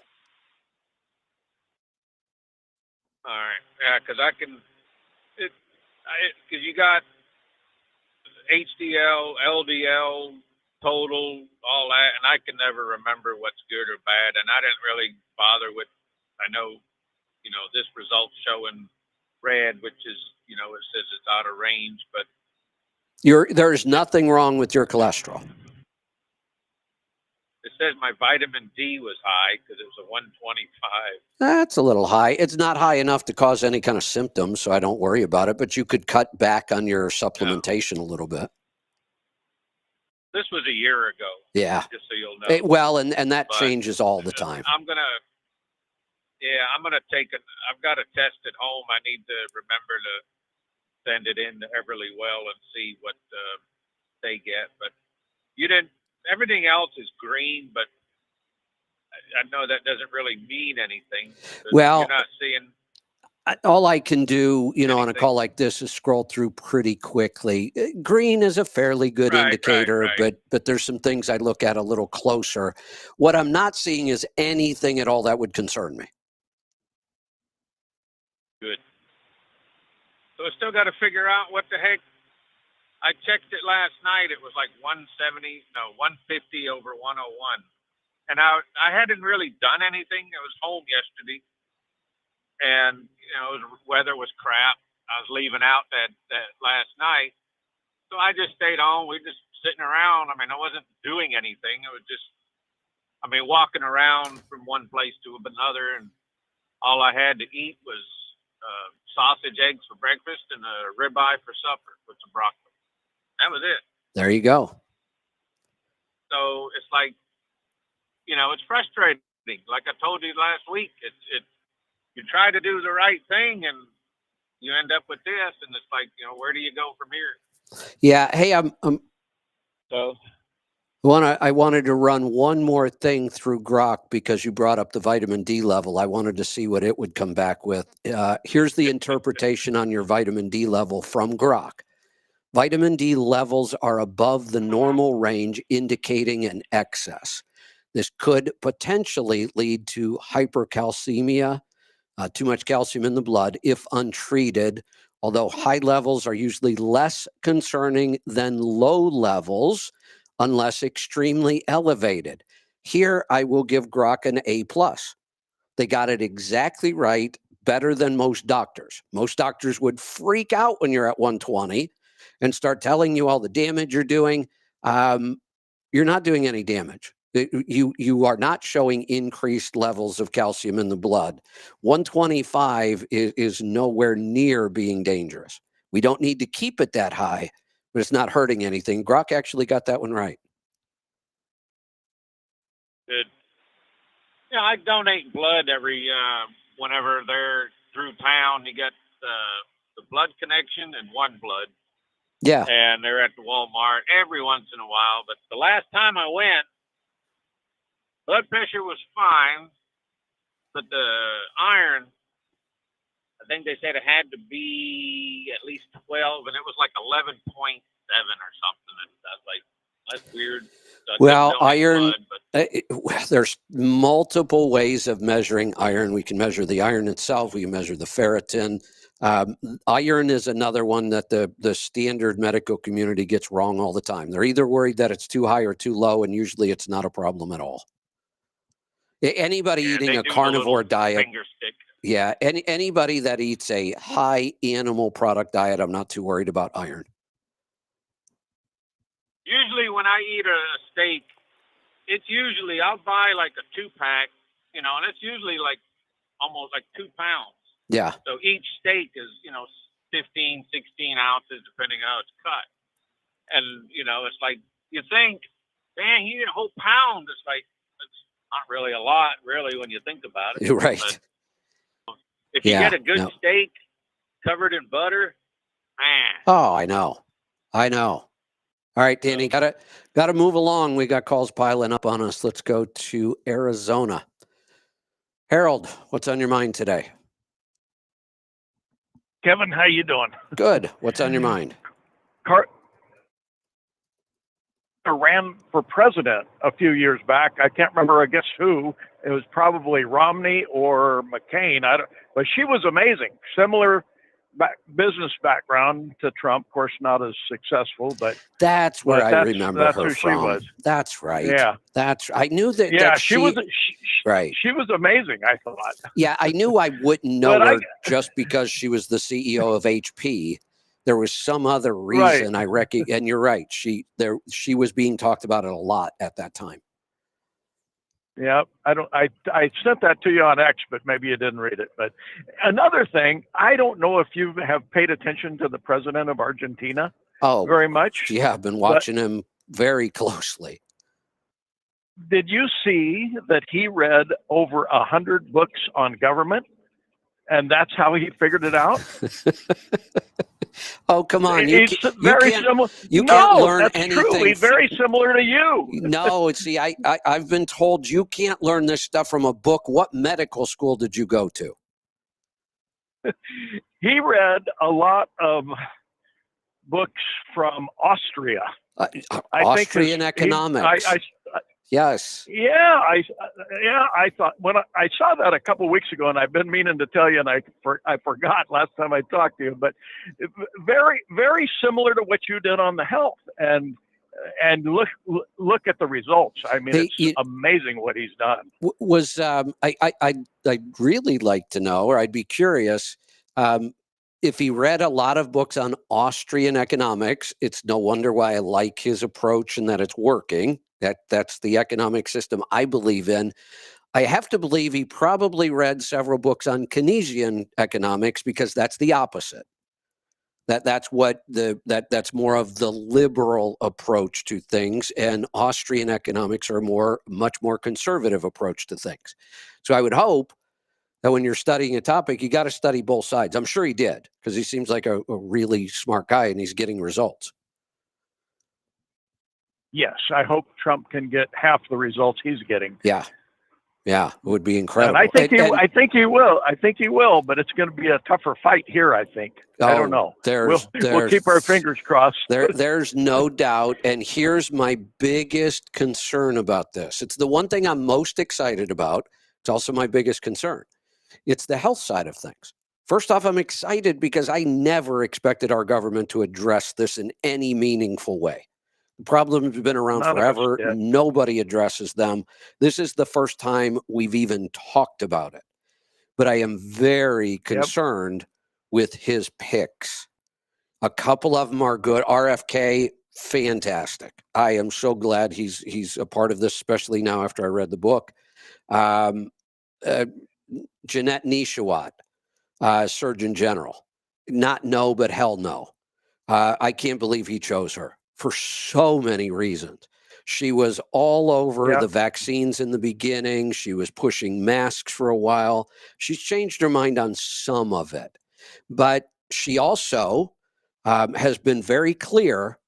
All right. Yeah, because because you got HDL, LDL, total, all that, and I can never remember what's good or bad, and I didn't really bother with, I know, this result showing red, which is, it says it's out of range, but There's nothing wrong with your cholesterol. it says my vitamin D was high because it was a 125. That's a little high. It's not high enough to cause any kind of symptoms, so I don't worry about it, but you could cut back on your supplementation a little bit. This was a year ago. Yeah. Just so you'll know. Well, and that changes all the time. I'm going to I've got a test at home. I need to remember to send it in to Everly Well and see what they get. But everything else is green, but I know that doesn't really mean anything. Well, you're not seeing. All I can do, on a call like this is scroll through pretty quickly. Green is a fairly good indicator, but there's some things I look at a little closer. What I'm not seeing is anything at all that would concern me. Good. So I still got to figure out what the heck. I checked it last night. It was like 150 over 101. And I hadn't really done anything. I was home yesterday. And, weather was crap. I was leaving out that last night. So I just stayed home. We were just sitting around. I mean, I wasn't doing anything. It was just, walking around from one place to another. And all I had to eat was sausage, eggs for breakfast, and a ribeye for supper with some broccoli. That was it. There you go. So it's like, it's frustrating. Like I told you last week, you try to do the right thing and you end up with this, and it's like, where do you go from here? Yeah. Hey, I wanted to run one more thing through Grok because you brought up the vitamin D level. I wanted to see what it would come back with. Here's the interpretation on your vitamin D level from Grok. Vitamin D levels are above the normal range, indicating an excess. This could potentially lead to hypercalcemia, too much calcium in the blood if untreated, although high levels are usually less concerning than low levels unless extremely elevated. Here, I will give Grok an A+. They got it exactly right, better than most doctors. Most doctors would freak out when you're at 120 and start telling you all the damage you're doing. You're not doing any damage. You are not showing increased levels of calcium in the blood. 125 is nowhere near being dangerous. We don't need to keep it that high, but it's not hurting anything. Grok actually got that one right. Good. Yeah, I donate blood every whenever they're through town. You got the blood connection and One Blood. Yeah. And they're at the Walmart every once in a while. But the last time I went, blood pressure was fine, but the iron, I think they said it had to be at least 12, and it was like 11.7 or something. And I was like, that's weird. So well, iron, blood, but there's multiple ways of measuring iron. We can measure the iron itself. We can measure the ferritin. Iron is another one that the standard medical community gets wrong all the time. They're either worried that it's too high or too low, and usually it's not a problem at all. Anybody eating a carnivore diet, yeah, anybody that eats a high animal product diet, I'm not too worried about iron. Usually when I eat a steak, it's usually, I'll buy like a 2-pack, and it's usually like almost like 2 pounds. Yeah. So each steak is, 15, 16 ounces, depending on how it's cut. And, it's like, you think, man, you eat a whole pound. It's like, it's not really a lot, really, when you think about it. You're right. But if you get a good steak covered in butter, man. Oh, I know. All right, Danny, gotta move along. We got calls piling up on us. Let's go to Arizona. Harold, what's on your mind today? Kevin, how you doing? Good. What's on your mind? Ran for president a few years back. I can't remember, I guess who. It was probably Romney or McCain. But she was amazing. Similar business background to Trump. Of course, not as successful, but that's where I remember her who from. She was. That's right. Yeah, I knew that. Yeah, that she was. Right. She was amazing, I thought. Yeah, I knew I wouldn't know her just because she was the CEO of HP. There was some other reason I reckon, and you're right. She was being talked about it a lot at that time. Yeah, I sent that to you on X, but maybe you didn't read it. But another thing, I don't know if you have paid attention to the president of Argentina. Very much. Yeah, I've been watching him very closely. Did you see that he read over 100 books on government, and that's how he figured it out? Oh, come on. You can't learn anything. Truly very similar to you. No, see, I've been told you can't learn this stuff from a book. What medical school did you go to? He read a lot of books from Austria. Austrian economics. Yes. Yeah, I thought when I saw that a couple of weeks ago, and I've been meaning to tell you, and I forgot last time I talked to you, but very, very similar to what you did on the health, and look at the results. I mean, it's amazing what he's done. I'd really like to know, or I'd be curious, if he read a lot of books on Austrian economics. It's no wonder why I like his approach and that it's working. That's the economic system I believe in. I have to believe he probably read several books on Keynesian economics, because that's the opposite. That's more of the liberal approach to things, and Austrian economics are much more conservative approach to things. So I would hope that when you're studying a topic, you got to study both sides. I'm sure he did, because he seems like a really smart guy and he's getting results. Yes, I hope Trump can get half the results he's getting. Yeah, it would be incredible. And I think he will. I think he will, but it's going to be a tougher fight here, I think. I don't know. We'll keep our fingers crossed. There's no doubt. And here's my biggest concern about this. It's the one thing I'm most excited about. It's also my biggest concern. It's the health side of things. First off, I'm excited because I never expected our government to address this in any meaningful way. The problems have been around forever. Nobody addresses them. This is the first time we've even talked about it. But I am very concerned with his picks. A couple of them are good. RFK, fantastic. I am so glad he's a part of this, especially now after I read the book. Jeanette Nishawat, Surgeon General. Not no, but hell no. I can't believe he chose her for so many reasons. She was all over Yeah. the vaccines in the beginning. She was pushing masks for a while. She's changed her mind on some of it. But she also has been very clear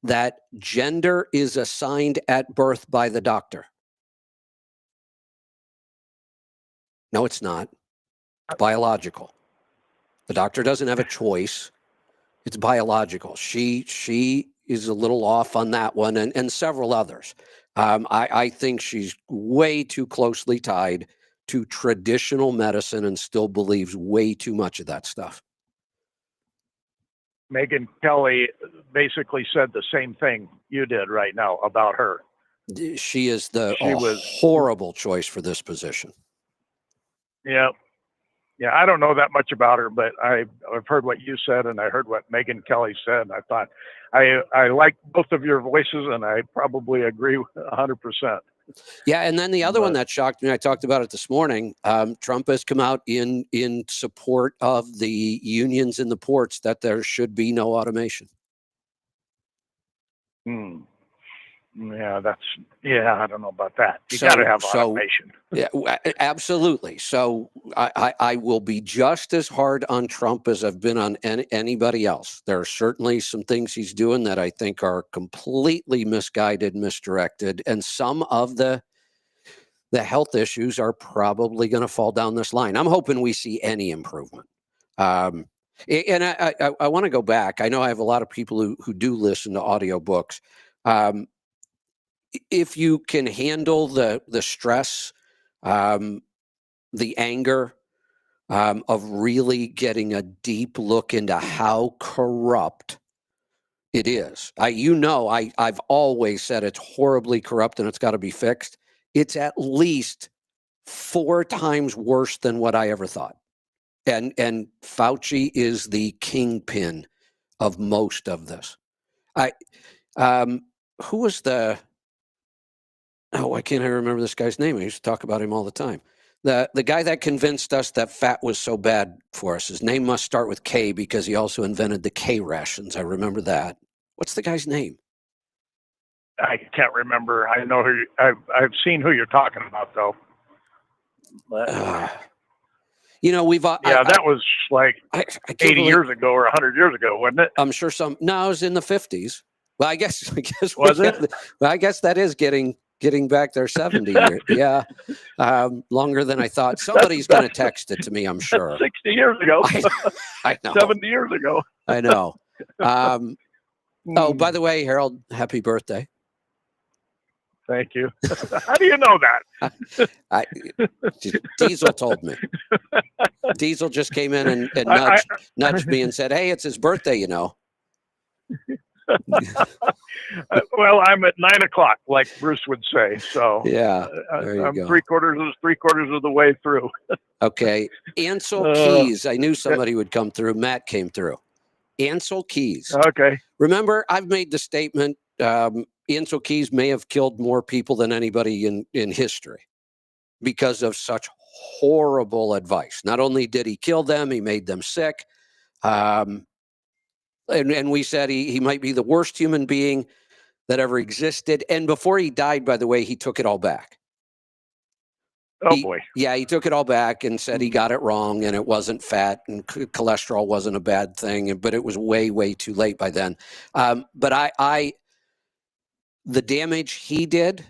that gender is assigned at birth by the doctor. No, it's not. It's biological. The doctor doesn't have a choice. It's biological. She is a little off on that one, and several others. I think she's way too closely tied to traditional medicine and still believes way too much of that stuff. Megyn Kelly basically said the same thing you did right now about her. She is a was horrible choice for this position. Yeah. Yeah, I don't know that much about her, but I've heard what you said, and I heard what Megyn Kelly said, and I thought I like both of your voices, and I probably agree 100%. Yeah, and then the other one that shocked me, I talked about it this morning. Trump has come out in support of the unions in the ports that there should be no automation. Yeah, I don't know about that. You got to have automation. Yeah, absolutely. So I will be just as hard on Trump as I've been on anybody else. There are certainly some things he's doing that I think are completely misguided, misdirected, and some of the health issues are probably going to fall down this line. I'm hoping we see any improvement. And I want to go back. I know I have a lot of people who do listen to audiobooks. If you can handle the stress, the anger of really getting a deep look into how corrupt it is. I've always said it's horribly corrupt and it's got to be fixed. It's at least 4 times worse than what I ever thought. And Fauci is the kingpin of most of this. Who was why can't I remember this guy's name? I used to talk about him all the time. The guy that convinced us that fat was so bad for us. His name must start with K because he also invented the K rations. I remember that. What's the guy's name? I can't remember. I know who I've seen who you're talking about though. But, that was like 80 years ago or 100 years ago, wasn't it? I'm sure no, it was in the 50s. Well, I guess was it? Well, I guess that is getting back there 70 years. Yeah. Longer than I thought. Somebody's going to text it to me, I'm sure. 60 years ago. I know. 70 years ago. I know. Oh, by the way, Harold, happy birthday. Thank you. How do you know that? Diesel told me. Diesel just came in and nudged me and said, hey, it's his birthday, you know. Well, I'm at 9 o'clock, like Bruce would say. So yeah, I'm go. three quarters of the way through. Okay, Ansel Keys. I knew somebody would come through. Matt came through. Ansel Keys. Okay. Remember, I've made the statement. Ansel Keys may have killed more people than anybody in history because of such horrible advice. Not only did he kill them, he made them sick. And we said he might be the worst human being that ever existed. And before he died, by the way, he took it all back. Boy. Yeah, he took it all back and said he got it wrong and it wasn't fat and cholesterol wasn't a bad thing, but it was way, way too late by then. But the damage he did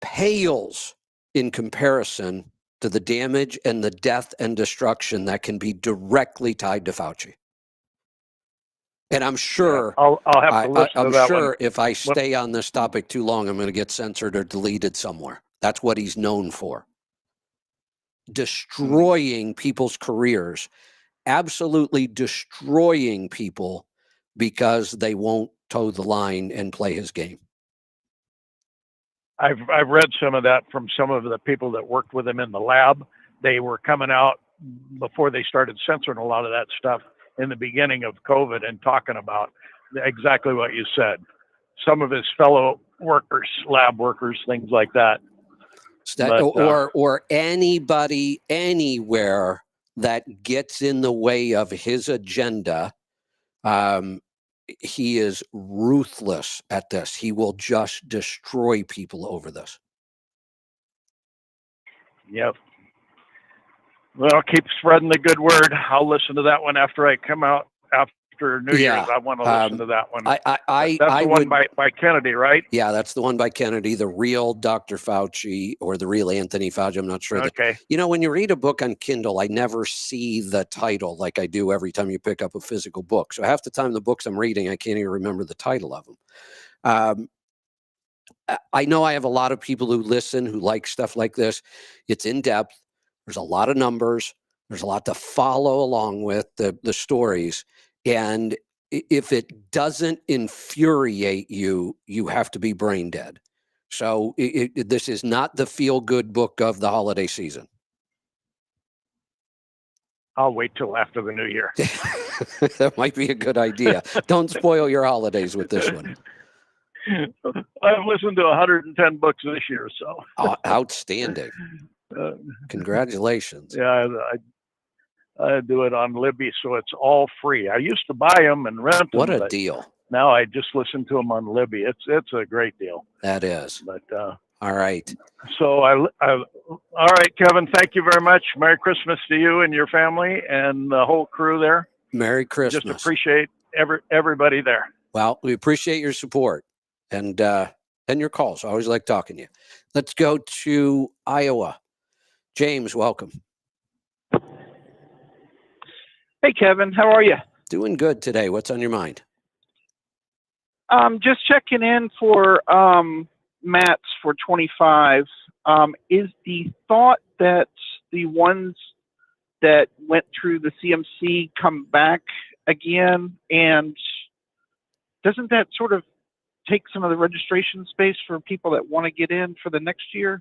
pales in comparison to the damage and the death and destruction that can be directly tied to Fauci. And I'm sure I'll have to listen to that I'm sure one. if I stay on this topic too long, I'm going to get censored or deleted somewhere. That's what he's known for. Destroying people's careers, absolutely destroying people because they won't toe the line and play his game. I've read some of that from some of the people that worked with him in the lab. They were coming out before they started censoring a lot of that stuff in the beginning of COVID and talking about exactly what you said. Some of his fellow workers, lab workers, things like that. Or anybody anywhere that gets in the way of his agenda he is ruthless at this. He will just destroy people over this. Yep. Well, keep spreading the good word. I'll listen to that one after I come out after New Year's. I want to listen to that one. That's the one by Kennedy, right? Yeah, that's the one by Kennedy, the real Dr. Fauci or the real Anthony Fauci. I'm not sure. Okay. When you read a book on Kindle, I never see the title like I do every time you pick up a physical book. So half the time the books I'm reading, I can't even remember the title of them. I know I have a lot of people who listen, who like stuff like this. It's in depth. There's a lot of numbers. There's a lot to follow along with the stories. And if it doesn't infuriate you, you have to be brain dead. So this is not the feel-good book of the holiday season. I'll wait till after the New Year. That might be a good idea. Don't spoil your holidays with this one. I've listened to 110 books this year, so. Outstanding. Congratulations. Yeah, I do it on Libby, so it's all free. I used to buy them and rent them. What a deal. Now I just listen to them on Libby. It's a great deal. That is. But all right. So all right, Kevin, thank you very much. Merry Christmas to you and your family and the whole crew there. Merry Christmas. Just appreciate everybody there. Well, we appreciate your support and your calls. I always like talking to you. Let's go to Iowa. James, welcome. Hey, Kevin, how are you? Doing good today. What's on your mind? Just checking in for mats for 25. Is the thought that the ones that went through the CMC come back again? And doesn't that sort of take some of the registration space for people that want to get in for the next year?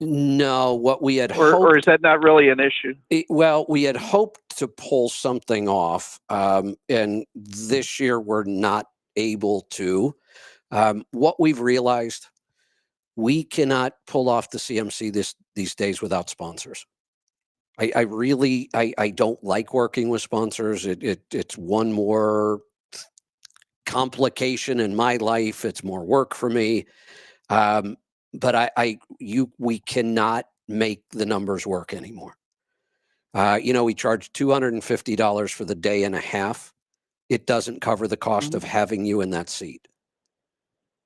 No, what we had hoped, or is that not really an issue? Well, we had hoped to pull something off, and this year we're not able to. What we've realized, we cannot pull off the CMC these days without sponsors. I really don't like working with sponsors. It's one more complication in my life. It's more work for me. But we cannot make the numbers work anymore. We charge $250 for the day and a half. It doesn't cover the cost of having you in that seat.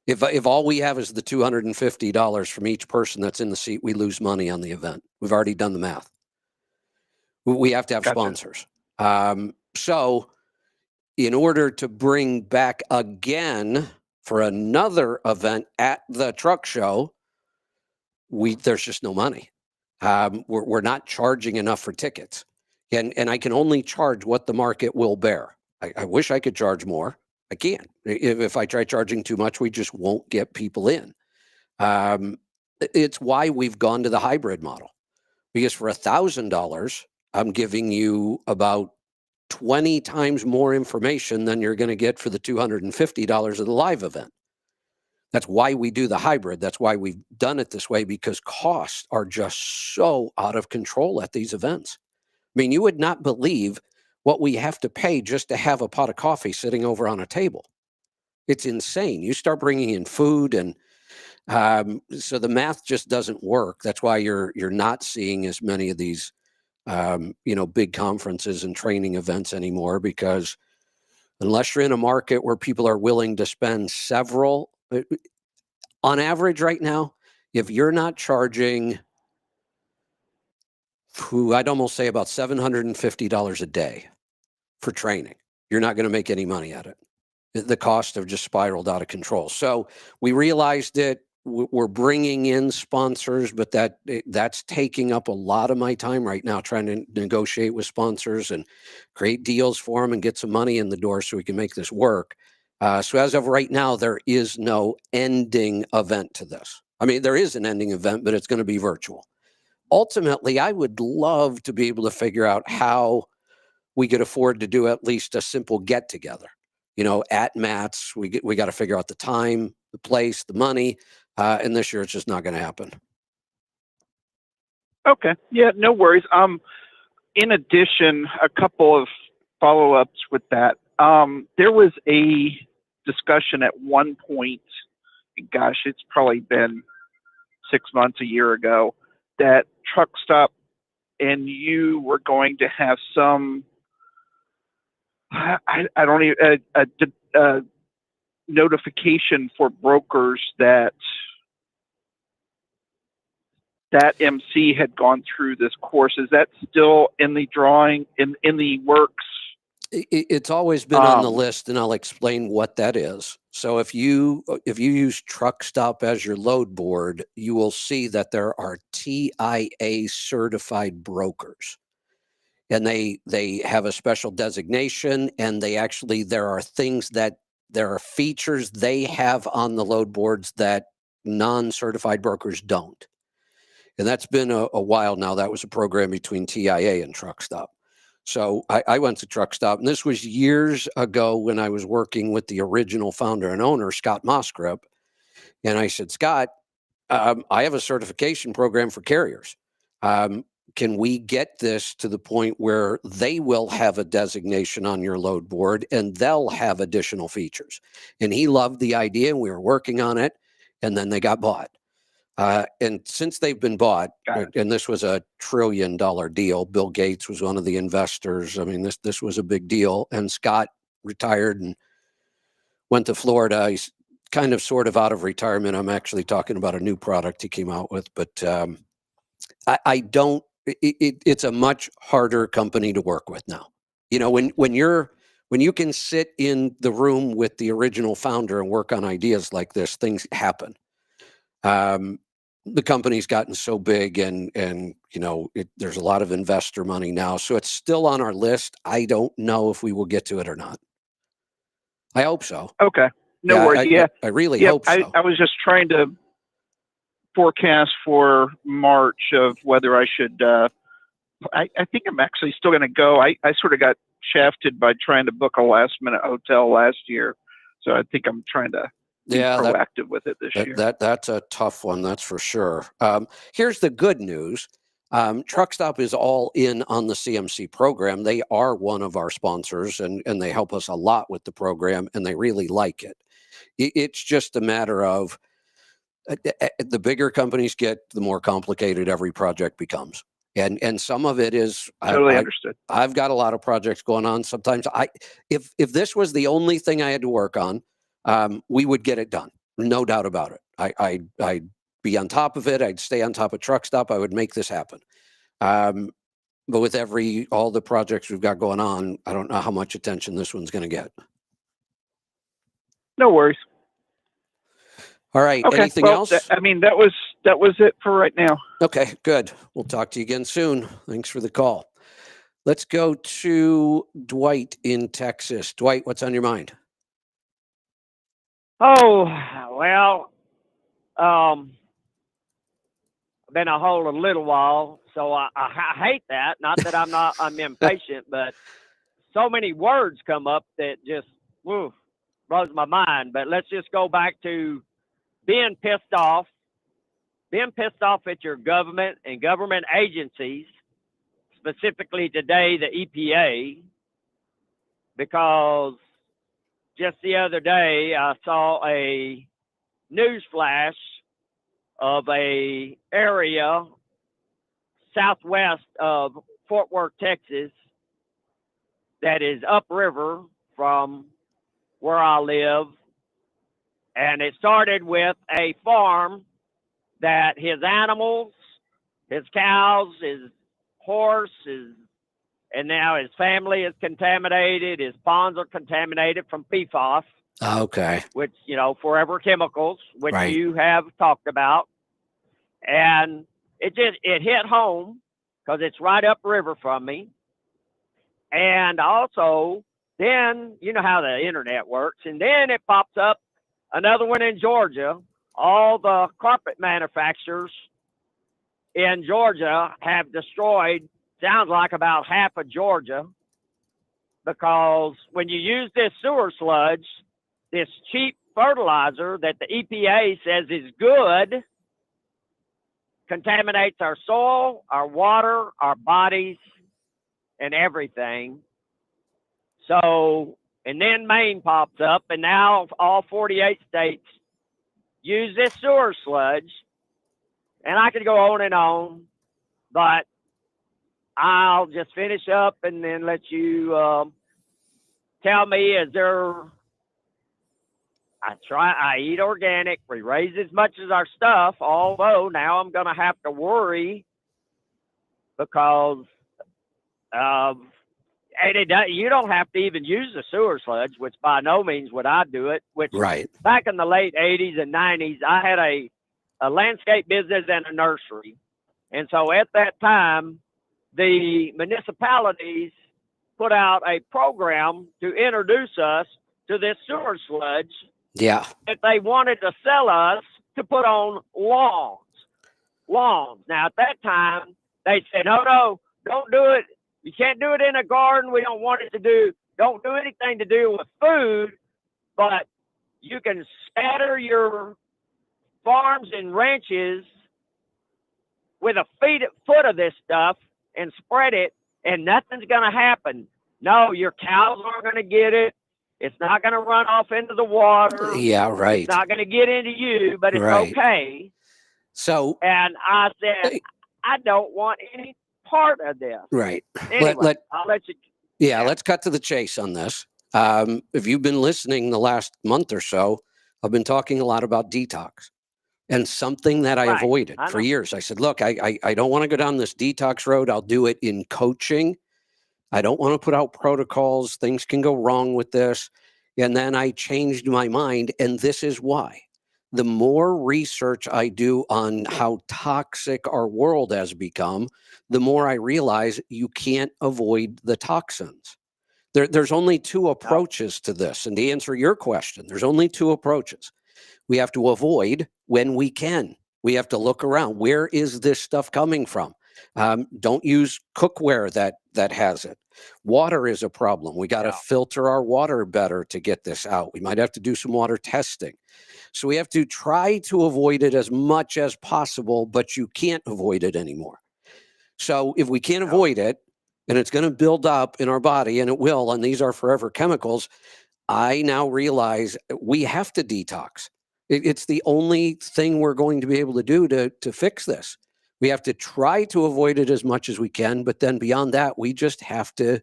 If all we have is the $250 from each person that's in the seat, we lose money on the event. We've already done the math. We have to have sponsors. So in order to bring back again for another event at the truck show, there's just no money. We're not charging enough for tickets, and I can only charge what the market will bear. I wish I could charge more. I can't. If I try charging too much, we just won't get people in. It's why we've gone to the hybrid model, because for $1,000, I'm giving you about 20 times more information than you're going to get for the $250 of the live event. That's why we do the hybrid. That's why we've done it this way, because costs are just so out of control at these events. I mean, you would not believe what we have to pay just to have a pot of coffee sitting over on a table. It's insane. You start bringing in food, and so the math just doesn't work. That's why you're not seeing as many of these big conferences and training events anymore, because unless you're in a market where people are willing to spend several, on average right now, if you're not charging, I'd almost say about $750 a day for training, you're not going to make any money at it. The costs have just spiraled out of control. So we realized that we're bringing in sponsors, but that's taking up a lot of my time right now, trying to negotiate with sponsors and create deals for them and get some money in the door so we can make this work. So as of right now, there is no ending event to this. I mean, there is an ending event, but it's going to be virtual. Ultimately, I would love to be able to figure out how we could afford to do at least a simple get together. At Matt's, we got to figure out the time, the place, the money, and this year it's just not going to happen. Okay, yeah, no worries. In addition, a couple of follow-ups with that. there was a discussion at one point, gosh, it's probably been 6 months, a year ago, that Truck Stop and you were going to have some, I don't even, notification for brokers that MC had gone through this course. Is that still in the drawing, in the works? It's always been on the list, and I'll explain what that is. So if you use Truck Stop as your load board, you will see that there are TIA certified brokers, and they have a special designation, and there are features they have on the load boards that non-certified brokers don't. And that's been a while now. That was a program between TIA and Truck Stop. So I went to Truck Stop, and this was years ago when I was working with the original founder and owner, Scott Moskrip. And I said, Scott, I have a certification program for carriers. Can we get this to the point where they will have a designation on your load board and they'll have additional features? And he loved the idea, and we were working on it, and then they got bought. And since they've been bought, and this was a $1 trillion deal, Bill Gates was one of the investors. I mean, this was a big deal. And Scott retired and went to Florida. He's kind of sort of out of retirement. I'm actually talking about a new product he came out with, but it's a much harder company to work with now. You know, when you can sit in the room with the original founder and work on ideas like this, things happen. The company's gotten so big, and you know, there's a lot of investor money now, so it's still on our list. I don't know if we will get to it or not. I hope so. Okay, no worries. I really hope so. I was just trying to forecast for March of whether I should. I think I'm actually still going to go. I sort of got shafted by trying to book a last-minute hotel last year, so I think I'm trying to be proactive with it this year. That's a tough one, that's for sure. Here's the good news. Truck Stop is all in on the CMC program. They are one of our sponsors, and they help us a lot with the program, and they really like it. It's just a matter of the bigger companies get, the more complicated every project becomes. And some of it is totally understood. I've got a lot of projects going on. Sometimes if this was the only thing I had to work on, we would get it done. No doubt about it. I'd be on top of it. I'd stay on top of Truck Stop. I would make this happen. But with all the projects we've got going on, I don't know how much attention this one's going to get. No worries. All right. Okay. Anything else? That was it for right now. Okay, good. We'll talk to you again soon. Thanks for the call. Let's go to Dwight in Texas. Dwight, what's on your mind? Oh, well, been a little while, so I hate that. Not that I'm impatient, but so many words come up that just blows my mind. But let's just go back to being pissed off at your government and government agencies, specifically today the EPA, because just the other day I saw a news flash of a area southwest of Fort Worth, Texas, that is upriver from where I live. And it started with a farm that his animals, his cows, his horse, and now his family is contaminated. His ponds are contaminated from PFAS. Okay. Which, forever chemicals, which right. You have talked about. And it hit home because it's right upriver from me. And also, then, you know how the internet works. And then it pops up another one in Georgia. All the carpet manufacturers in Georgia have destroyed, sounds like about half of Georgia, because when you use this sewer sludge, this cheap fertilizer that the EPA says is good, contaminates our soil, our water, our bodies, and everything. So And then Maine pops up, and now all 48 states use this sewer sludge. And I could go on, but I'll just finish up and then let you tell me, is there... I eat organic. We raise as much as our stuff, although now I'm going to have to worry because you don't have to even use the sewer sludge, which by no means would I do it, which Right. back in the late 80s and 90s, I had a landscape business and a nursery. And so at that time, the municipalities put out a program to introduce us to this sewer sludge. Yeah. That they wanted to sell us to put on lawns. Now, at that time, they said, no, don't do it. You can't do it in a garden. We don't want it don't do anything to do with food, but you can scatter your farms and ranches with a foot of this stuff and spread it, and nothing's going to happen. No, your cows aren't going to get it. It's not going to run off into the water. Yeah, right. It's not going to get into you, but it's okay. So, and I said, I don't want any part of this. Right. Anyway, I'll let you. Yeah, let's cut to the chase on this. If you've been listening the last month or so, I've been talking a lot about detox. And something that I avoided for years. I said, look, I don't want to go down this detox road. I'll do it in coaching. I don't want to put out protocols. Things can go wrong with this. And then I changed my mind. And this is why. The more research I do on how toxic our world has become, the more I realize you can't avoid the toxins. There's only two approaches to this. And to answer your question, there's only two approaches. We have to avoid when we can. We have to look around. Where is this stuff coming from? Don't use cookware that has it. Water is a problem. We got to filter our water better to get this out. We might have to do some water testing. So we have to try to avoid it as much as possible, but you can't avoid it anymore. So if we can't avoid it, and it's going to build up in our body, and it will, and these are forever chemicals, I now realize we have to detox. It's the only thing we're going to be able to do to fix this. We have to try to avoid it as much as we can, but then beyond that, we just have to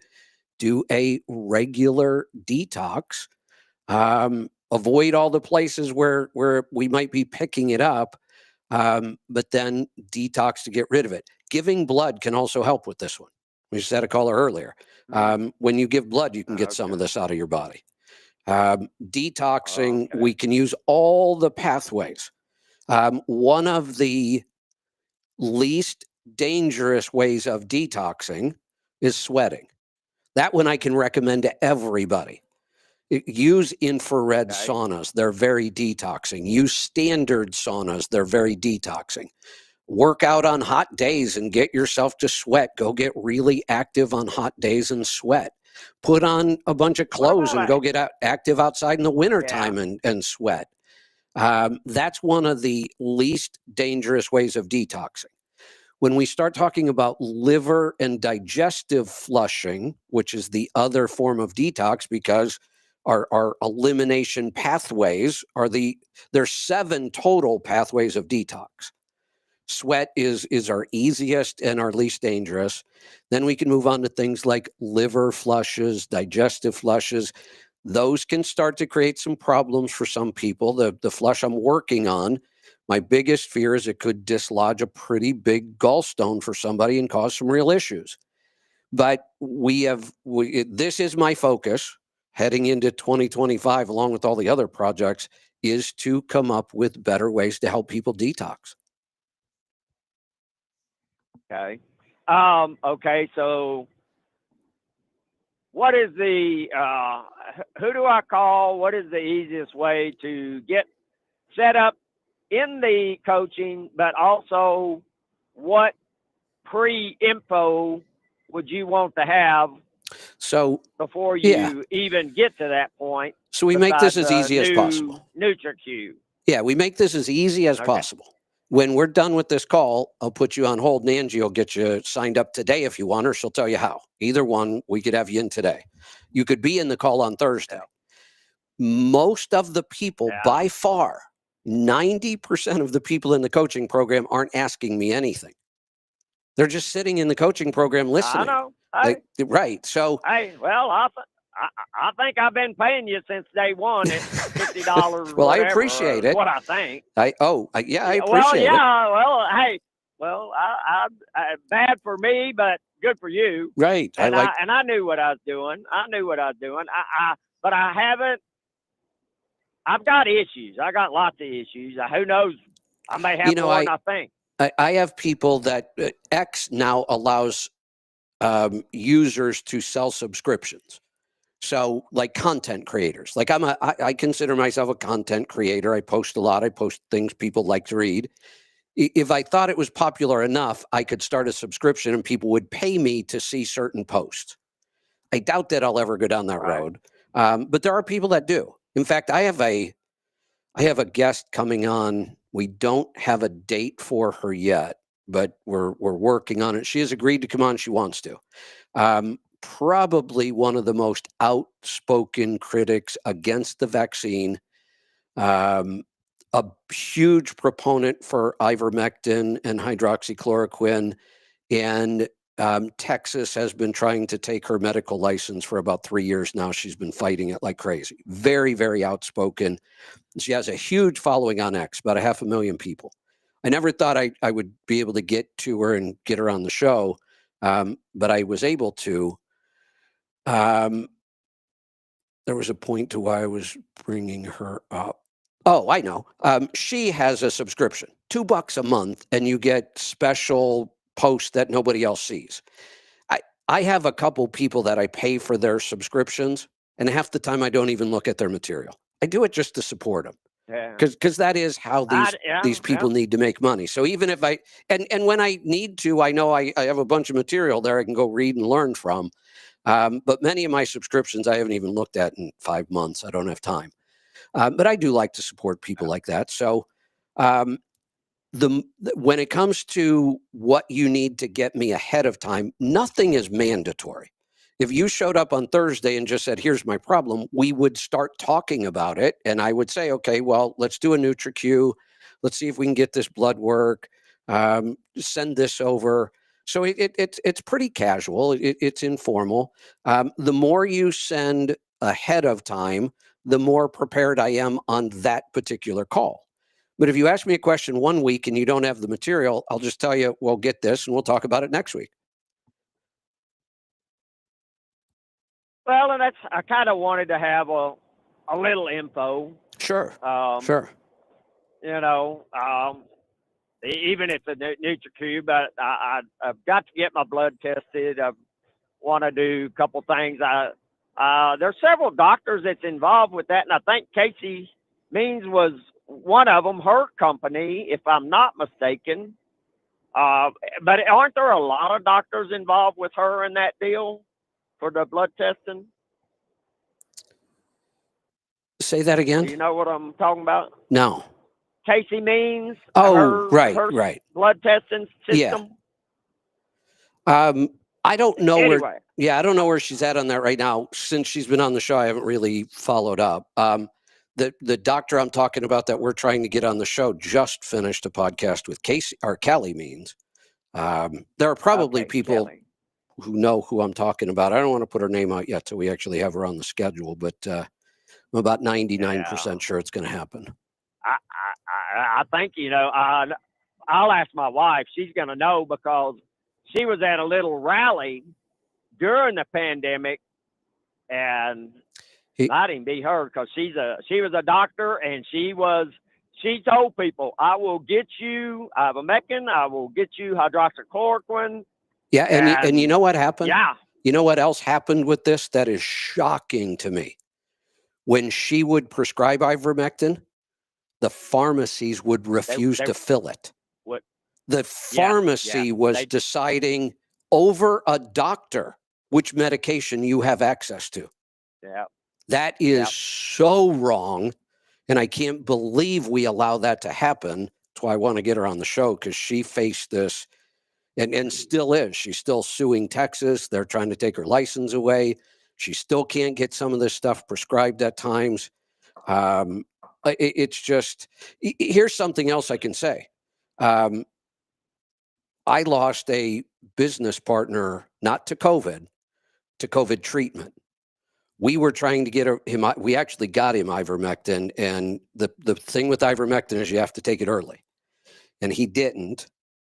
do a regular detox. Avoid all the places where we might be picking it up, but then detox to get rid of it. Giving blood can also help with this one. We just had a caller earlier. When you give blood, you can get some of this out of your body. Detoxing, we can use all the pathways. One of the least dangerous ways of detoxing is sweating. That one I can recommend to everybody. Use infrared saunas. They're very detoxing. Use standard saunas. They're very detoxing. Work out on hot days and get yourself to sweat. Go get really active on hot days and sweat. Put on a bunch of clothes and go get active outside in the wintertime and sweat. That's one of the least dangerous ways of detoxing. When we start talking about liver and digestive flushing, which is the other form of detox, because our elimination pathways there's 7 total pathways of detox. Sweat is our easiest and our least dangerous. Then we can move on to things like liver flushes, digestive flushes. Those can start to create some problems for some people. The flush I'm working on, my biggest fear is it could dislodge a pretty big gallstone for somebody and cause some real issues. But this is my focus heading into 2025, along with all the other projects, is to come up with better ways to help people detox. Okay. Okay. So what is the, who do I call? What is the easiest way to get set up in the coaching, but also what pre-info would you want to have before you even get to that point? So we make this as easy as possible. NutriQ. Yeah, we make this as easy as possible. When we're done with this call, I'll put you on hold, and Angie will get you signed up today if you want, or she'll tell you how. Either one, we could have you in today. You could be in the call on Thursday. Most of the people, by far, 90% of the people in the coaching program aren't asking me anything. They're just sitting in the coaching program listening. I know. Right. So, hey, well, I think I've been paying you since day one at $50. well, whatever, I appreciate it. What I think. I appreciate well, it. yeah. Well, hey. Well, I bad for me, but good for you. Right. And I knew what I was doing. But I haven't. I've got issues. I got lots of issues. Who knows? I may have more than I think. I have people that X now allows users to sell subscriptions. So, like content creators, like I consider myself a content creator. I post a lot. I post things people like to read. If I thought it was popular enough, I could start a subscription and people would pay me to see certain posts. I doubt that I'll ever go down that road. But there are people that do. In fact, I have a guest coming on. We don't have a date for her yet, but we're working on it. She has agreed to come on. She wants to. Probably one of the most outspoken critics against the vaccine. A huge proponent for ivermectin and hydroxychloroquine, and Texas has been trying to take her medical license for about 3 years now. She's been fighting it like crazy. Very, very outspoken. She has a huge following on X, about 500,000 people. I never thought I would be able to get to her and get her on the show, but I was able to. There was a point to why I was bringing her up. Oh, I know. She has a subscription, $2 a month, and you get special posts that nobody else sees. I have a couple people that I pay for their subscriptions, and half the time I don't even look at their material. I do it just to support them. Yeah. Because that is how these people need to make money. So even if and when I need to, I know I have a bunch of material there I can go read and learn from. But many of my subscriptions I haven't even looked at in 5 months. I don't have time. But I do like to support people like that. So when it comes to what you need to get me ahead of time, nothing is mandatory. If you showed up on Thursday and just said, here's my problem, we would start talking about it. And I would say, okay, well, let's do a NutriQ. Let's see if we can get this blood work. Send this over. So it's pretty casual. It's informal. The more you send ahead of time, the more prepared I am on that particular call. But if you ask me a question 1 week and you don't have the material, I'll just tell you, well, get this and we'll talk about it next week. Well, and I kind of wanted to have a little info. Sure. Sure. You know, even if it's a NutriQ, but I've got to get my blood tested. I want to do a couple things. There's several doctors that's involved with that, and I think Casey Means was one of them, her company, if I'm not mistaken. But aren't there a lot of doctors involved with her in that deal for the blood testing? Say that again? Do you know what I'm talking about? No. Casey Means. Oh, right. Blood testing system. Yeah. I don't know anyway. where. Yeah, I don't know where she's at on that right now. Since she's been on the show, I haven't really followed up. The doctor I'm talking about that we're trying to get on the show just finished a podcast with Kelly Means. There are probably people who know who I'm talking about. I don't want to put her name out yet till we actually have her on the schedule, but I'm about 99% sure it's going to happen. I think, I'll ask my wife. She's going to know because she was at a little rally during the pandemic, and I didn't be her because she was a doctor, and she told people, I will get you ivermectin, I will get you hydroxychloroquine. Yeah, and you know what happened? Yeah. You know what else happened with this that is shocking to me? When she would prescribe ivermectin, the pharmacies would refuse to fill it. What? The pharmacy was deciding over a doctor which medication you have access to. Yeah. That is so wrong, and I can't believe we allow that to happen that's why I want to get her on the show, because she faced this and still is. She's still suing Texas. They're trying to take her license away. She still can't get some of this stuff prescribed at times. It's just, here's something else I can say. I lost a business partner, not to COVID treatment. We were trying to get him, we actually got him ivermectin, and the thing with ivermectin is you have to take it early. And he didn't.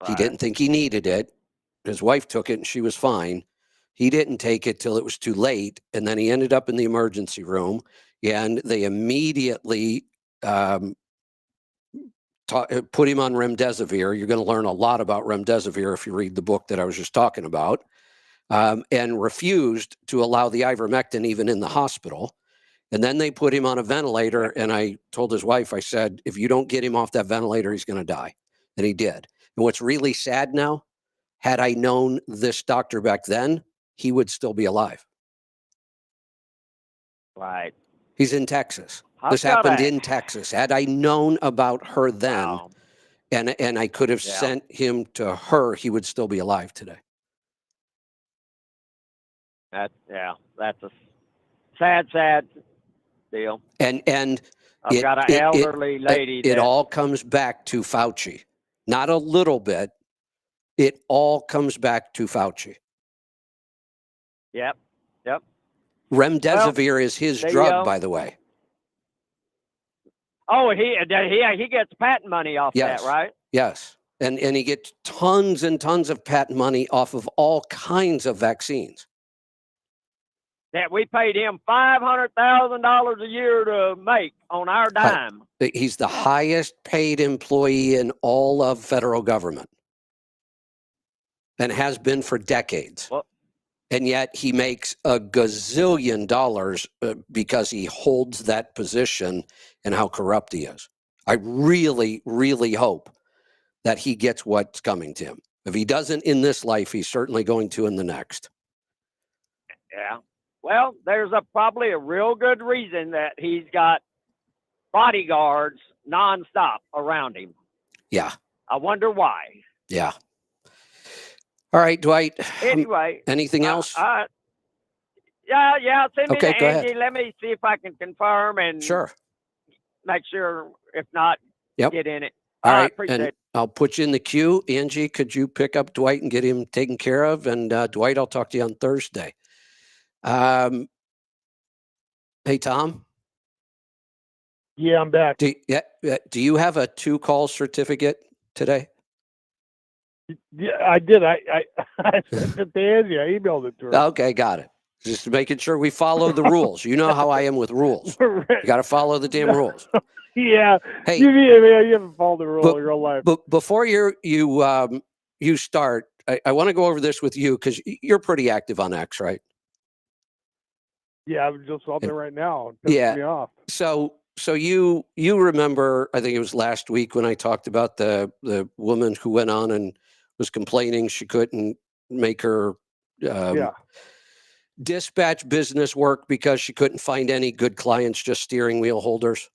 He didn't think he needed it. His wife took it and she was fine. He didn't take it till it was too late. And then he ended up in the emergency room, and they immediately put him on remdesivir. You're going to learn a lot about remdesivir if you read the book that I was just talking about, and refused to allow the ivermectin even in the hospital. And then they put him on a ventilator. And I told his wife, I said, if you don't get him off that ventilator, he's going to die. And he did. And what's really sad now, had I known this doctor back then, he would still be alive. Right. He's in Texas. This happened in Texas. Had I known about her then, and I could have sent him to her, he would still be alive today. That's a sad deal. And I've got an elderly lady. It all comes back to Fauci. Not a little bit. It all comes back to Fauci. Yep. Remdesivir is his drug, by the way. Oh, he gets patent money off that, right? Yes. And he gets tons and tons of patent money off of all kinds of vaccines. That we paid him $500,000 a year to make on our dime. He's the highest paid employee in all of federal government, and has been for decades. Well, and yet he makes a gazillion dollars because he holds that position and how corrupt he is. I really, really hope that he gets what's coming to him. If he doesn't in this life, he's certainly going to in the next. Yeah. Well, there's probably a real good reason that he's got bodyguards nonstop around him. Yeah. I wonder why. Yeah. All right, Dwight. Anyway. Anything else? Yeah. Send me Okay, to go Angie. ahead. Let me see if I can confirm and make sure. If not, get in it. All right. Appreciate it. I'll put you in the queue. Angie, could you pick up Dwight and get him taken care of? And Dwight, I'll talk to you on Thursday. Hey, Tom. Yeah, I'm back. Do you have a 2-call certificate today? Yeah, I did. I sent it to Angie. I emailed it to her. Okay, got it. Just making sure we follow the rules. You know how I am with rules. You got to follow the damn rules. Yeah. Hey, you haven't followed the rule in your life. But before you start, I want to go over this with you because you're pretty active on X, right? Yeah, I'm just on there right now. It pisses me off. So you remember, I think it was last week when I talked about the woman who went on and was complaining she couldn't make her dispatch business work because she couldn't find any good clients, just steering wheel holders.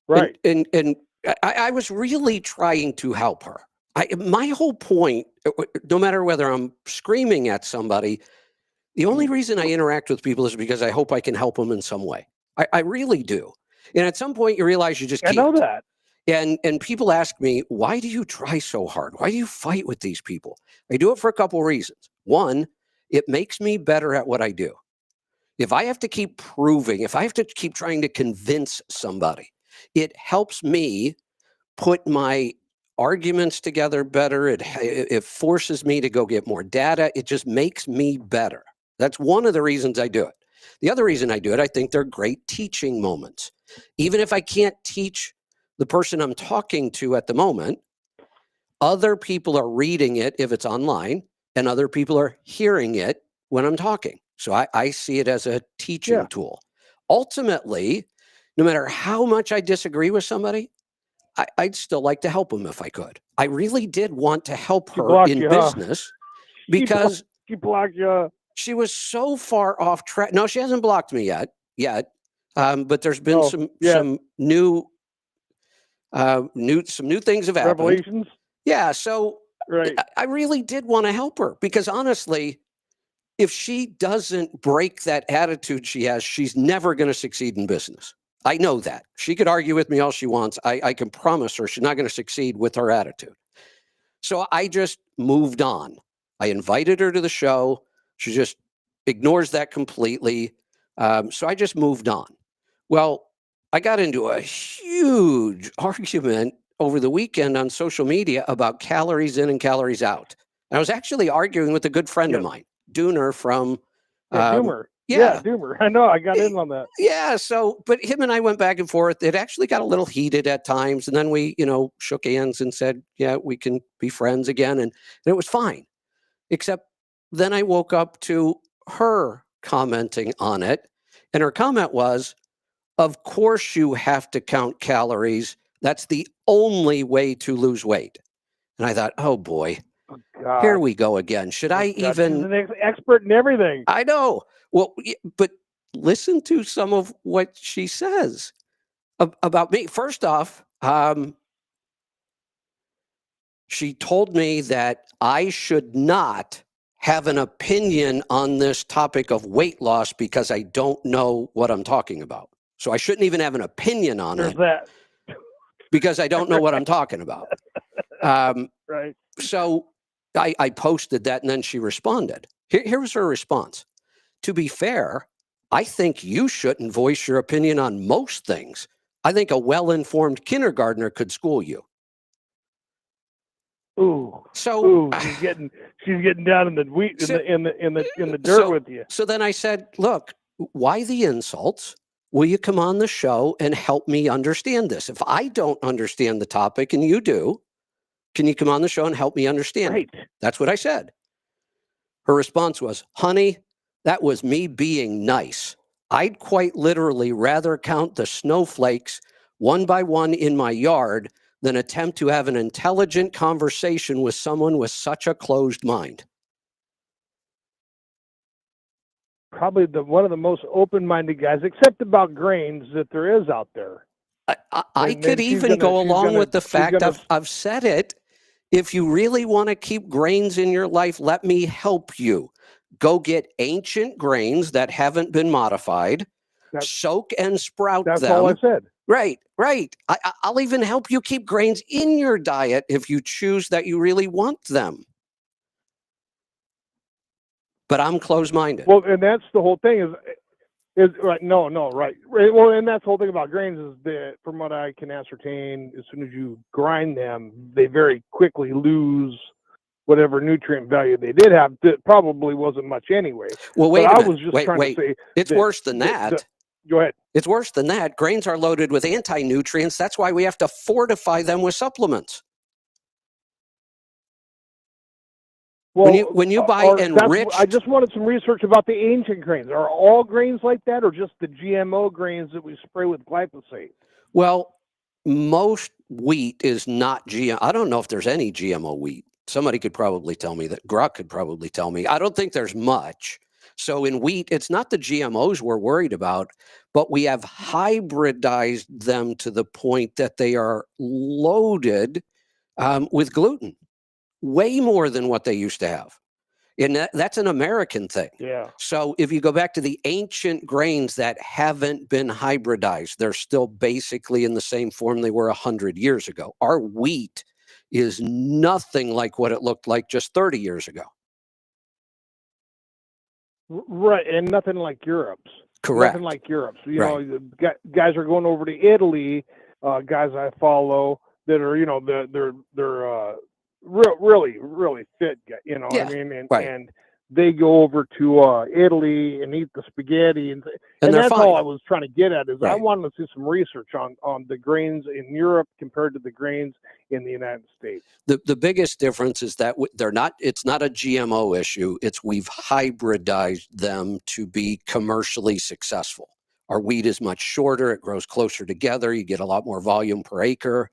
Right. And I was really trying to help her. My whole point, no matter whether I'm screaming at somebody, the only reason I interact with people is because I hope I can help them in some way. I really do. And at some point you realize you just can't. I know that. And people ask me, why do you try so hard? Why do you fight with these people? I do it for a couple reasons. One, it makes me better at what I do. If I have to keep proving, if I have to keep trying to convince somebody, it helps me put my arguments together better. It forces me to go get more data. It just makes me better. That's one of the reasons I do it. The other reason I do it, I think they're great teaching moments. Even if I can't teach the person I'm talking to at the moment, other people are reading it if it's online, and other people are hearing it when I'm talking. So I see it as a teaching tool. Ultimately, no matter how much I disagree with somebody, I'd still like to help them if I could. I really did want to help her in business because she blocked you. She was so far off track. No, she hasn't blocked me yet. But there's been some new some new things have happened. Revelations. Yeah, so Right. I really did want to help her because honestly, if she doesn't break that attitude she has, she's never going to succeed in business. I know that. She could argue with me all she wants. I can promise her she's not going to succeed with her attitude. So I just moved on. I invited her to the show. She just ignores that completely. So I just moved on. Well, I got into a huge argument over the weekend on social media about calories in and calories out. And I was actually arguing with a good friend of mine, Dooner from Doomer. Yeah, Doomer. I know. I got in on that. Yeah. So, but him and I went back and forth. It actually got a little heated at times. And then we, shook hands and said, yeah, we can be friends again. And it was fine. Except then I woke up to her commenting on it. And her comment was, of course you have to count calories. That's the only way to lose weight. And I thought, oh boy, God. here we go again. Should I even? She's an expert in everything. I know. Well, but listen to some of what she says about me. First off, she told me that I should not have an opinion on this topic of weight loss because I don't know what I'm talking about. So I shouldn't even have an opinion on There's it that. because I don't know what I'm talking about. Right. So I posted that and then she responded. Here was her response. To be fair, I think you shouldn't voice your opinion on most things. I think a well-informed kindergartner could school you. Ooh. So she's getting down in the wheat in the dirt with you. So then I said, look, why the insults? Will you come on the show and help me understand this? If I don't understand the topic and you do, can you come on the show and help me understand it? That's what I said. Her response was, honey, that was me being nice. I'd quite literally rather count the snowflakes one by one in my yard than attempt to have an intelligent conversation with someone with such a closed mind. Probably one of the most open-minded guys, except about grains, that there is out there. I could even go along with the fact I've said it. If you really want to keep grains in your life, let me help you. Go get ancient grains that haven't been modified, soak and sprout them. That's all I said. Right. I'll even help you keep grains in your diet if you choose that you really want them. But I'm closed-minded. Well, and that's the whole thing is right. No, right. Well, and that's the whole thing about grains is that, from what I can ascertain, as soon as you grind them, they very quickly lose whatever nutrient value they did have. That probably wasn't much anyway. Well, wait but a I minute. was just trying to say it's worse than that. Go ahead. It's worse than that. Grains are loaded with anti-nutrients. That's why we have to fortify them with supplements. Well, when you buy enriched, I just wanted some research about the ancient grains. Are all grains like that, or just the GMO grains that we spray with glyphosate? Well, most wheat is not GMO. I don't know if there's any GMO wheat. Somebody could probably tell me that. Gruck could probably tell me. I don't think there's much. So in wheat, it's not the GMOs we're worried about, but we have hybridized them to the point that they are loaded with gluten, way more than what they used to have. And that's an American thing. Yeah. So if you go back to the ancient grains that haven't been hybridized, they're still basically in the same form they were 100 years ago. Our wheat is nothing like what it looked like just 30 years ago. Right, and nothing like Europe's. Correct. Nothing like Europe's. You know, guys are going over to Italy. Guys I follow that are, they're really fit. Yeah, I mean, and they go over to Italy and eat the spaghetti, and that's fine. all I was trying to get at. Is I wanted to see some research on the grains in Europe compared to the grains in the United States. The biggest difference is that they're not. It's not a GMO issue. It's we've hybridized them to be commercially successful. Our wheat is much shorter. It grows closer together. You get a lot more volume per acre.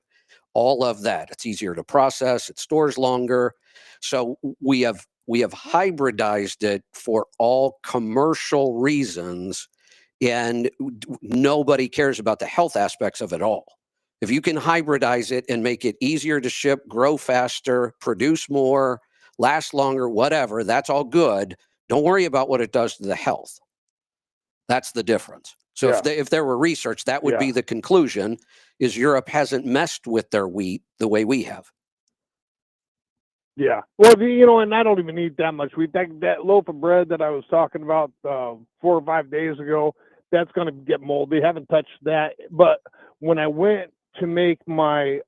All of that. It's easier to process. It stores longer. So we have hybridized it for all commercial reasons, and nobody cares about the health aspects of it all. If you can hybridize it and make it easier to ship, grow faster, produce more, last longer, whatever, that's all good. Don't worry about what it does to the health. That's the difference. So if there were research, that would be the conclusion, is Europe hasn't messed with their wheat the way we have. Yeah. Well, and I don't even eat that much wheat. That loaf of bread that I was talking about 4 or 5 days ago, that's going to get moldy. Haven't touched that. But when I went to make my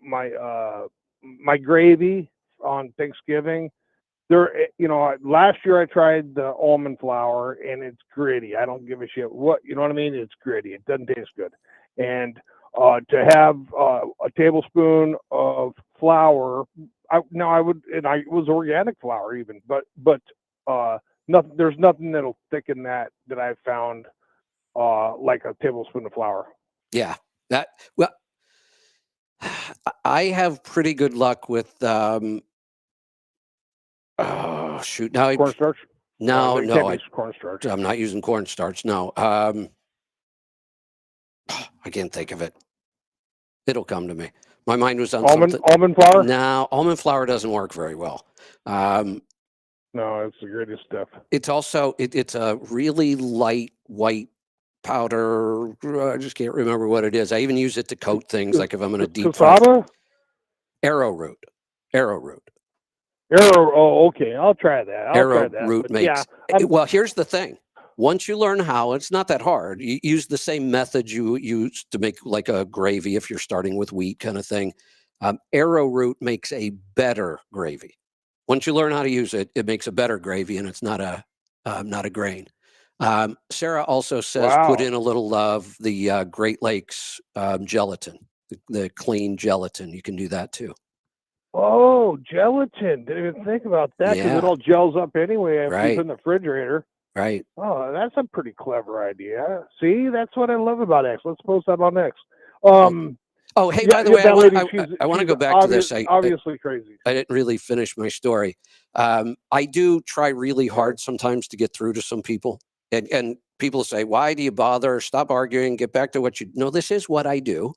my gravy on Thanksgiving, last year I tried the almond flour and it's gritty. I don't give a shit what, you know what I mean? It's gritty. It doesn't taste good. And to have a tablespoon of flour, it was organic flour even, but nothing. There's nothing that'll thicken that I found like a tablespoon of flour. Yeah, I have pretty good luck with. Oh shoot! Now cornstarch. No, cornstarch. I'm not using cornstarch. No, I can't think of it. It'll come to me. My mind was on almond flour. No, almond flour doesn't work very well. No, it's the greatest stuff. It's also it's a really light white powder. I just can't remember what it is. I even use it to coat things, like if I'm going to deep fry. Arrowroot. Oh, okay. I'll try that. Arrowroot makes. Well, here's the thing. Once you learn how, it's not that hard. You use the same method you use to make like a gravy if you're starting with wheat kind of thing. Arrowroot makes a better gravy. Once you learn how to use it, it makes a better gravy, and it's not a grain. Sarah also says put in a little of the Great Lakes gelatin, the clean gelatin. You can do that too. Oh, gelatin. Didn't even think about that because it all gels up anyway if it's in the refrigerator. Right. Oh, that's a pretty clever idea. See, that's what I love about X. Let's post that on X. Oh, hey, by the way, I want to go back to this. Obviously crazy. I didn't really finish my story. I do try really hard sometimes to get through to some people. And people say, why do you bother? Stop arguing. Get back to what you... No, this is what I do.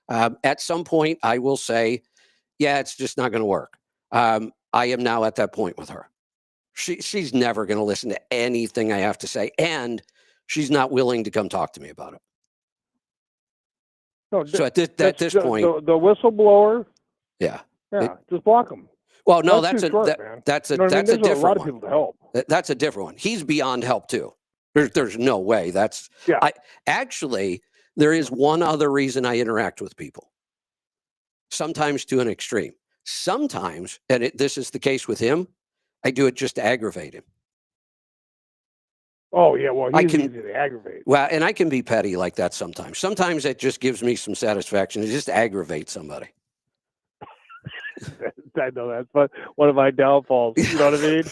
At some point, I will say, yeah, it's just not going to work. I am now at that point with her. She's never going to listen to anything I have to say. And she's not willing to come talk to me about it. No, so at this point, the whistleblower. Yeah. Just block them. Well, no, that's a different a lot of one. people to help. That's a different one. He's beyond help too. There's no way. Actually, there is one other reason I interact with people. Sometimes to an extreme. Sometimes, and this is the case with him, I do it just to aggravate him. Oh, yeah, well, he's easy to aggravate. Well, and I can be petty like that sometimes. Sometimes it just gives me some satisfaction to just aggravate somebody. I know that's one of my downfalls. You know what I mean?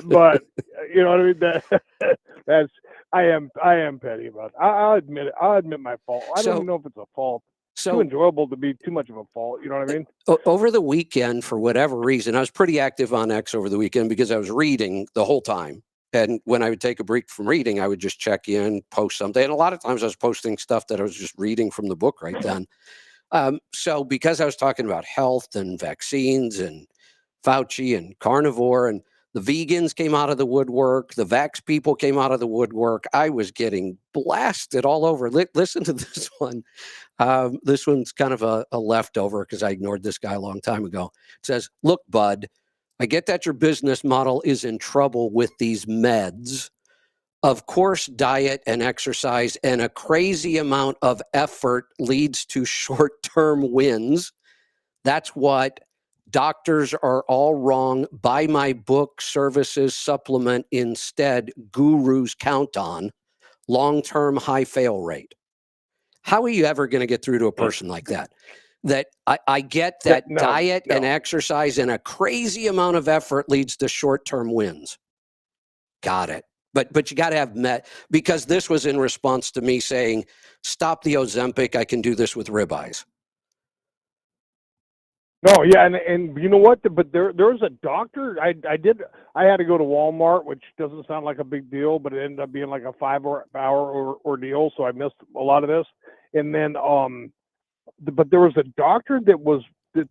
but you know what I mean? I am petty about it. I'll admit it. I'll admit my fault. I don't even know if it's a fault. Too enjoyable to be too much of a fault. You know what I mean? Over the weekend, for whatever reason, I was pretty active on X over the weekend because I was reading the whole time. And when I would take a break from reading, I would just check in, post something. And a lot of times I was posting stuff that I was just reading from the book right then. So because I was talking about health and vaccines and Fauci and carnivore, and the vegans came out of the woodwork, the vax people came out of the woodwork, I was getting blasted all over. Listen to this one. This one's kind of a leftover because I ignored this guy a long time ago. It says, look, bud, I get that your business model is in trouble with these meds. Of course, diet and exercise and a crazy amount of effort leads to short-term wins. That's what doctors are all wrong. Buy my book, services, supplement instead. Gurus count on long-term high fail rate. How are you ever going to get through to a person like that? That I get that diet and exercise and a crazy amount of effort leads to short-term wins. Got it. But you got to have because this was in response to me saying, stop the Ozempic. I can do this with ribeyes. No, yeah, and you know what? But there's a doctor. I had to go to Walmart, which doesn't sound like a big deal, but it ended up being like a 5-hour ordeal, so I missed a lot of this. And then but there was a doctor that was that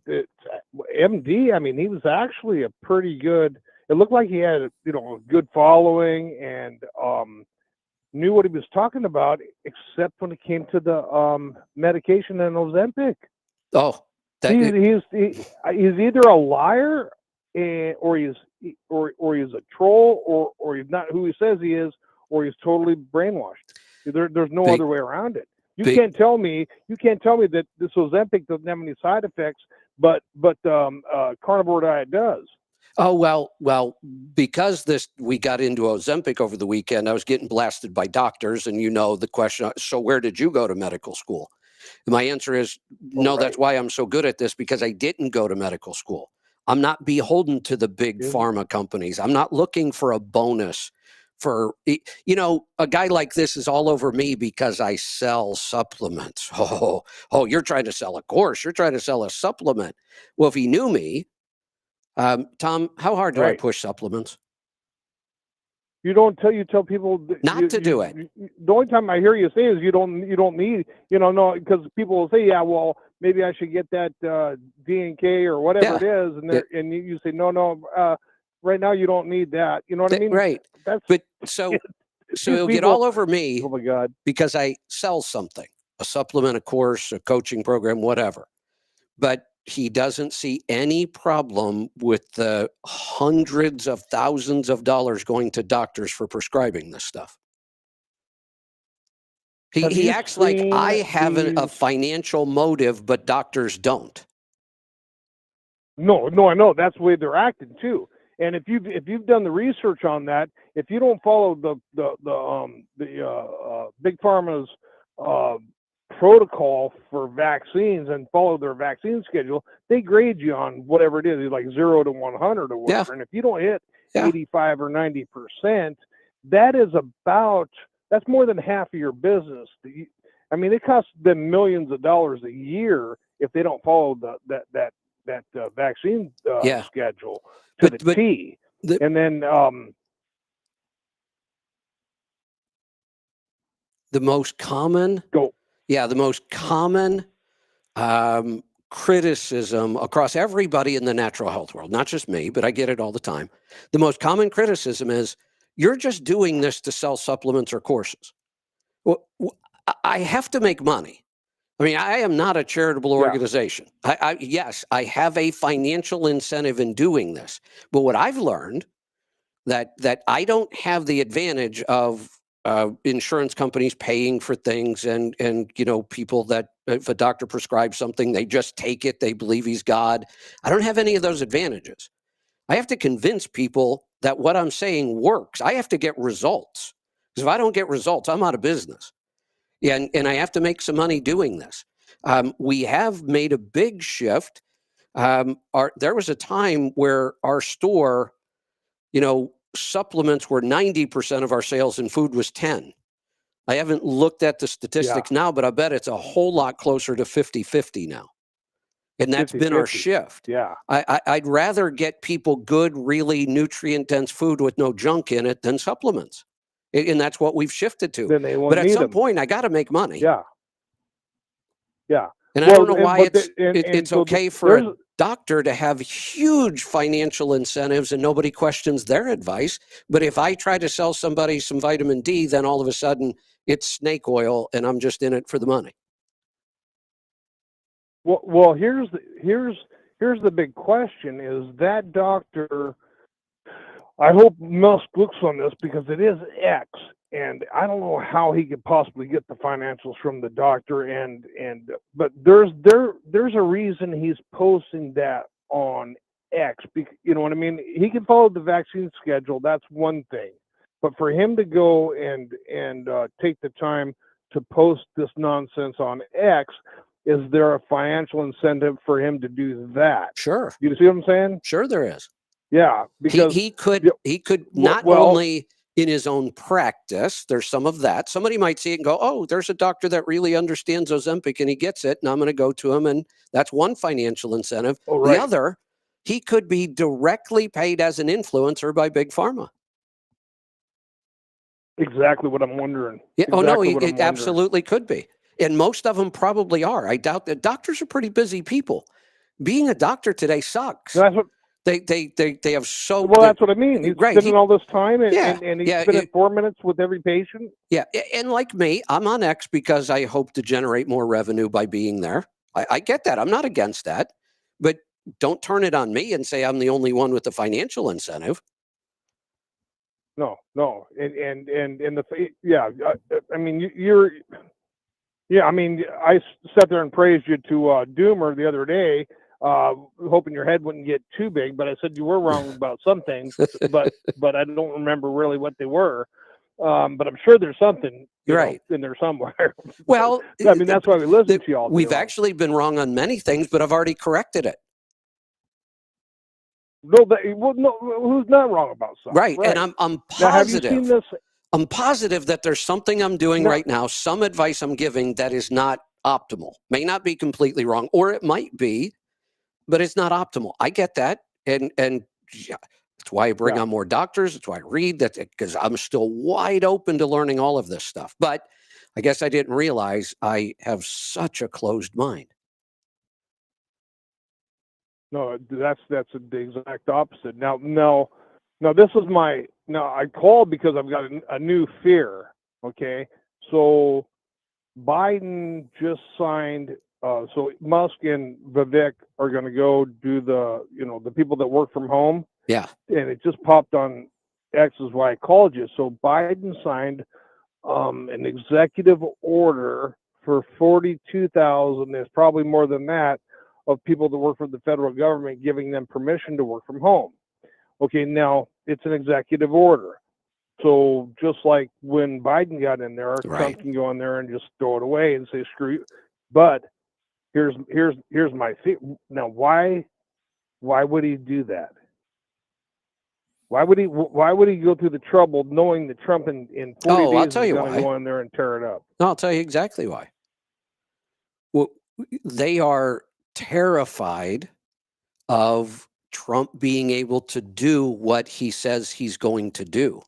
MD. I mean, he was actually a pretty good. It looked like he had a good following and knew what he was talking about, except when it came to the medication and Ozempic. Oh, He's either a liar or he's a troll or he's not who he says he is, or he's totally brainwashed. There's no other way around it. You can't tell me that this Ozempic doesn't have any side effects, but carnivore diet does. Oh, well, because we got into Ozempic over the weekend, I was getting blasted by doctors, and the question, so where did you go to medical school? And my answer is no. Right. That's why I'm so good at this, because I didn't go to medical school. I'm not beholden to the big pharma companies. I'm not looking for a bonus for, a guy like this is all over me because I sell supplements. Oh, you're trying to sell a course. You're trying to sell a supplement. Well, if he knew me, Tom, how hard do I push supplements? You tell people not to do it. The only time I hear you say is you don't need, no, because people will say, yeah, well, maybe I should get that D&K or whatever it is, and you say, no, right now you don't need that. You know what I mean? Right. But so he'll get all over me. Oh my God! Because I sell something, a supplement, a course, a coaching program, whatever. But he doesn't see any problem with the hundreds of thousands of dollars going to doctors for prescribing this stuff. He acts like I have a financial motive, but doctors don't. No, I know that's the way they're acting too. And if you've done the research on that, if you don't follow the big pharma's protocol for vaccines and follow their vaccine schedule, they grade you on whatever it is, like 0 to 100 or whatever. Yeah. And if you don't hit 85 or 90%, that's more than half of your business. I mean, it costs them millions of dollars a year if they don't follow that vaccine schedule to the T. And then the most common criticism across everybody in the natural health world, not just me, but I get it all the time. The most common criticism is, you're just doing this to sell supplements or courses. Well, I have to make money. I mean, I am not a charitable organization. Yes, I have a financial incentive in doing this. But what I've learned that I don't have the advantage of insurance companies paying for things and people that if a doctor prescribes something, they just take it. They believe he's God. I don't have any of those advantages. I have to convince people that what I'm saying works. I have to get results. Because if I don't get results, I'm out of business. And I have to make some money doing this. We have made a big shift. There was a time where our store, supplements were 90% of our sales and food was 10. I haven't looked at the statistics now, but I bet it's a whole lot closer to 50-50 now. And that's 50-50. Been our shift. Yeah. I'd rather get people good, really nutrient-dense food with no junk in it than supplements. And that's what we've shifted to. Then they won't but at some them. Point, I got to make money. Yeah. And I don't know why it's okay for a doctor to have huge financial incentives and nobody questions their advice. But if I try to sell somebody some vitamin D, then all of a sudden it's snake oil and I'm just in it for the money. Well, here's the big question: is that doctor? I hope Musk looks on this because it is X, and I don't know how he could possibly get the financials from the doctor. But there's a reason he's posting that on X. You know what I mean? He can follow the vaccine schedule. That's one thing, but for him to go and take the time to post this nonsense on X, is there a financial incentive for him to do that? Sure. You see what I'm saying? Sure, there is. Yeah, because he could not only in his own practice, there's some of that. Somebody might see it and go, oh, there's a doctor that really understands Ozempic and he gets it, and I'm going to go to him, and that's one financial incentive. Oh, right. The other, he could be directly paid as an influencer by Big Pharma. Exactly what I'm wondering. Yeah. Exactly it absolutely could be. And most of them probably are. I doubt that doctors are pretty busy people. Being a doctor today sucks. That's what. They have so Well, that's what I mean. He's right. spending all this time, and, Yeah, and he's yeah, spending 4 minutes with every patient. Yeah, and like me, I'm on X because I hope to generate more revenue by being there. I get that. I'm not against that, but don't turn it on me and say I'm the only one with the financial incentive. No, and yeah. I mean, you're. Yeah, I mean, I sat there and praised you to Doomer the other day, hoping your head wouldn't get too big. But I said you were wrong about some things, but I don't remember really what they were. But I'm sure there's something Right in there somewhere. Well, I mean, that's why we listen to you all day we've long. actually been wrong on many things, but I've already corrected it. No, who's not wrong about something? Right, and I'm positive. Now, have you seen this? I'm positive that there's something I'm doing right now, some advice I'm giving that is not optimal. May not be completely wrong, or it might be, but it's not optimal. I get that, and yeah, that's why I bring on more doctors. That's why I read that, because I'm still wide open to learning all of this stuff. But I guess I didn't realize I have such a closed mind. No, that's the exact opposite. Now, this is I called because I've got a new fear. Okay, so Biden just signed. So Musk and Vivek are going to go do the people that work from home. Yeah, and it just popped on X is why I called you. So Biden signed an executive order for 42,000. There's probably more than that of people that work for the federal government, giving them permission to work from home. Okay, now it's an executive order. So just like when Biden got in there, Trump can go in there and just throw it away and say screw you. But here's my thing. Now, why would he do that? Why would he go through the trouble knowing that Trump in 40 days I'll tell is you going to why. go in there and tear it up? No, I'll tell you exactly why. Well, they are terrified of Trump being able to do what he says he's going to do.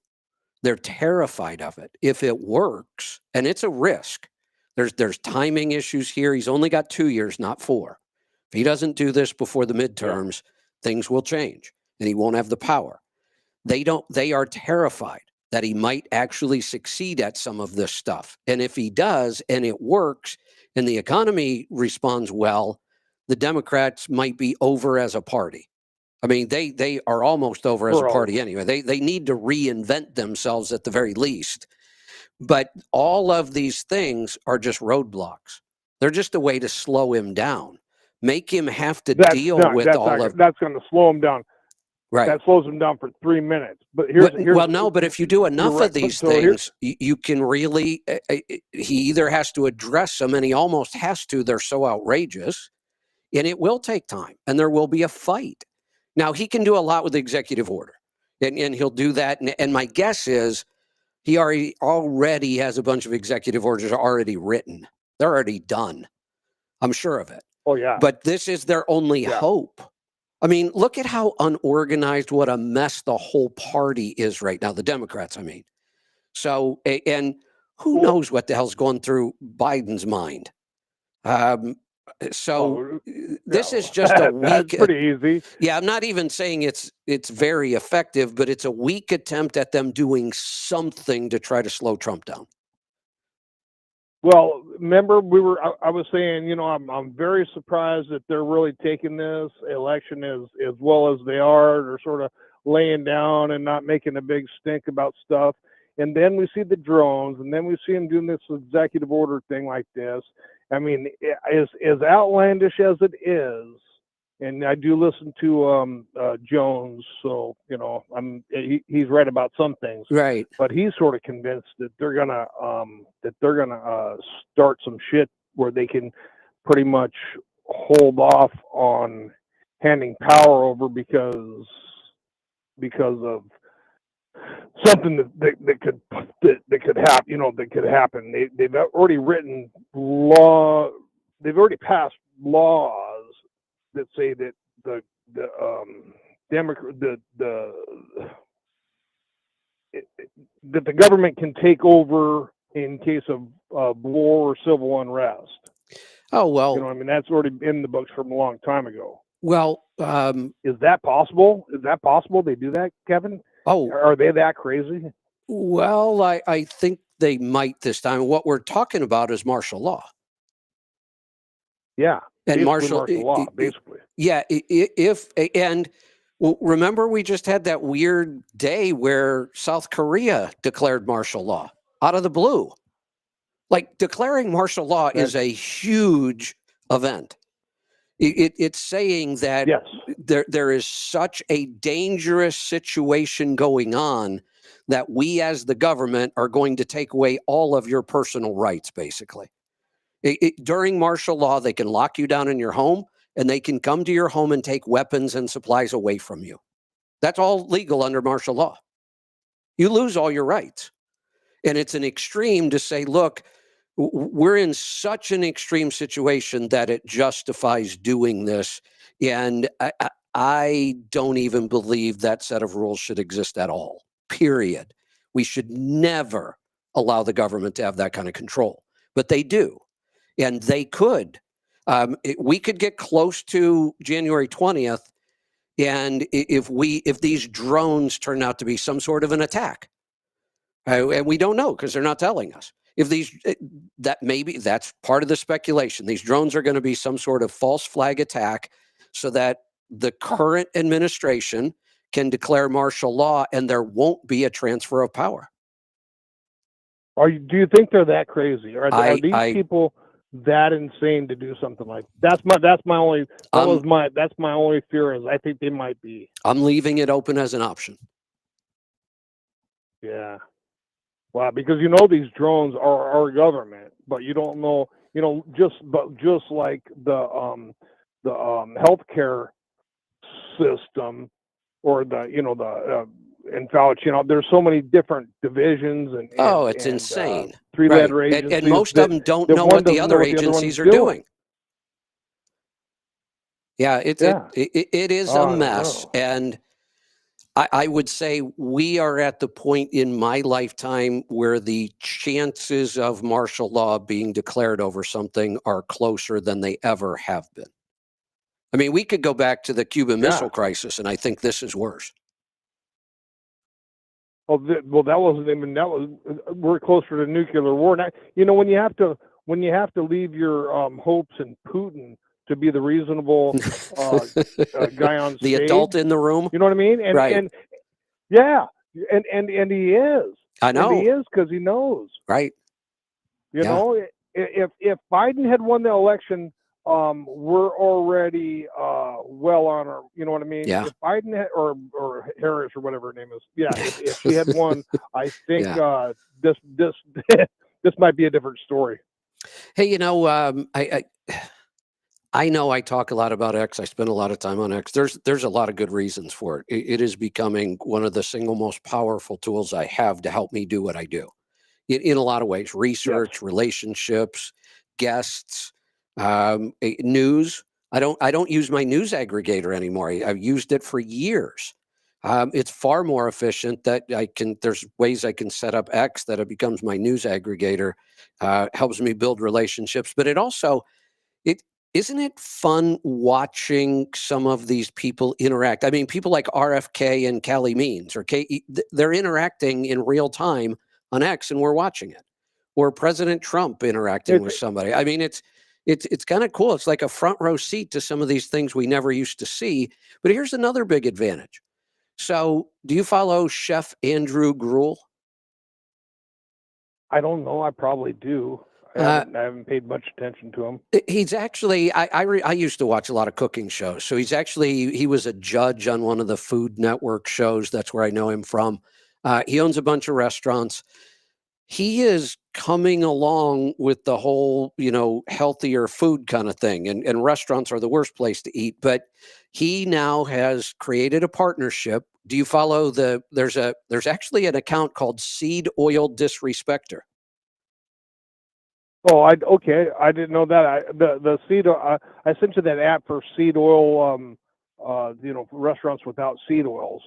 They're terrified of it. If it works, and it's a risk, there's timing issues here. He's only got 2 years, not 4. If he doesn't do this before the midterms, things will change, and he won't have the power. They are terrified that he might actually succeed at some of this stuff. And if he does, and it works, and the economy responds well, the Democrats might be over as a party. I mean, they are almost over as a party anyway. They need to reinvent themselves at the very least. But all of these things are just roadblocks. They're just a way to slow him down, make him have to deal with all of. That's going to slow him down. Right. That slows him down for 3 minutes. But but if you do enough of these things, you can really. He either has to address them, and he almost has to. They're so outrageous, and it will take time, and there will be a fight. Now, he can do a lot with the executive order, and he'll do that. And my guess is he already has a bunch of executive orders already written. They're already done. I'm sure of it. Oh, yeah. But this is their only hope. I mean, look at how unorganized, what a mess the whole party is right now, the Democrats, I mean. So, and who knows what the hell's going through Biden's mind? This is just a weak. That's pretty easy. Yeah, I'm not even saying it's very effective, but it's a weak attempt at them doing something to try to slow Trump down. Well, remember I was saying, I'm very surprised that they're really taking this election as well as they are. They're sort of laying down and not making a big stink about stuff. And then we see the drones, and then we see them doing this executive order thing like this. I mean, as outlandish as it is, and I do listen to Jones, so he's right about some things, right? But he's sort of convinced that they're gonna start some shit where they can pretty much hold off on handing power over because of something that could happen. That could happen. They've already written law. They've already passed laws that say that that the government can take over in case of war or civil unrest. Oh, well. You know, I mean, that's already in the books from a long time ago. Well, is that possible? Is that possible? They do that, Kevin? Oh, are they that crazy? Well, I think they might this time. What we're talking about is martial law. Yeah, and martial law, basically. Yeah, remember we just had that weird day where South Korea declared martial law out of the blue. Like, declaring martial law is a huge event. It's saying that there is such a dangerous situation going on that we as the government are going to take away all of your personal rights, basically. During martial law, they can lock you down in your home, and they can come to your home and take weapons and supplies away from you. That's all legal under martial law. You lose all your rights. And it's an extreme to say, look, we're in such an extreme situation that it justifies doing this. And I don't even believe that set of rules should exist at all, period. We should never allow the government to have that kind of control. But they do. And they could. We could get close to January 20th. And if these drones turn out to be some sort of an attack, and we don't know because they're not telling us. If that's part of the speculation. These drones are going to be some sort of false flag attack so that the current administration can declare martial law and there won't be a transfer of power. Do you think they're that crazy? Are these people that insane to do something like that? That's my only fear is I think they might be. I'm leaving it open as an option. Yeah. Wow, because these drones are our government, but you don't know, just like the healthcare system or the in there's so many different divisions and it's insane. Three-letter agencies, and most of them don't know what the other agencies are doing. Yeah, it is a mess, and I would say we are at the point in my lifetime where the chances of martial law being declared over something are closer than they ever have been. I mean, we could go back to the Cuban Missile Crisis, and I think this is worse. Well, that wasn't even we're closer to nuclear war now. When you have to leave your hopes in Putin to be the reasonable guy on stage, the adult in the room. You know what I mean? And he is. I know. And he is because he knows. Right. You know, if Biden had won the election, we're already well on our. You know what I mean? Yeah. If Biden had, or Harris or whatever her name is, if she had won, I think this might be a different story. Hey, I know I talk a lot about X. I spend a lot of time on X. There's a lot of good reasons for it. It is becoming one of the single most powerful tools I have to help me do what I do. In a lot of ways, research, relationships, guests, news. I don't use my news aggregator anymore. I've used it for years. It's far more efficient that there's ways I can set up X that it becomes my news aggregator, helps me build relationships, but isn't it fun watching some of these people interact? I mean, people like RFK and Callie Means, they're interacting in real time on X, and we're watching it. Or President Trump interacting with somebody. I mean, it's kind of cool. It's like a front row seat to some of these things we never used to see. But here's another big advantage. So, do you follow Chef Andrew Gruel? I don't know. I probably do. I haven't paid much attention to him. He's actually, I used to watch a lot of cooking shows. So he was a judge on one of the Food Network shows. That's where I know him from. He owns a bunch of restaurants. He is coming along with the whole, healthier food kind of thing. And restaurants are the worst place to eat. But he now has created a partnership. Do you follow there's actually an account called Seed Oil Disrespecter. Oh, I didn't know that. The seed. I sent you that app for seed oil. Restaurants without seed oils.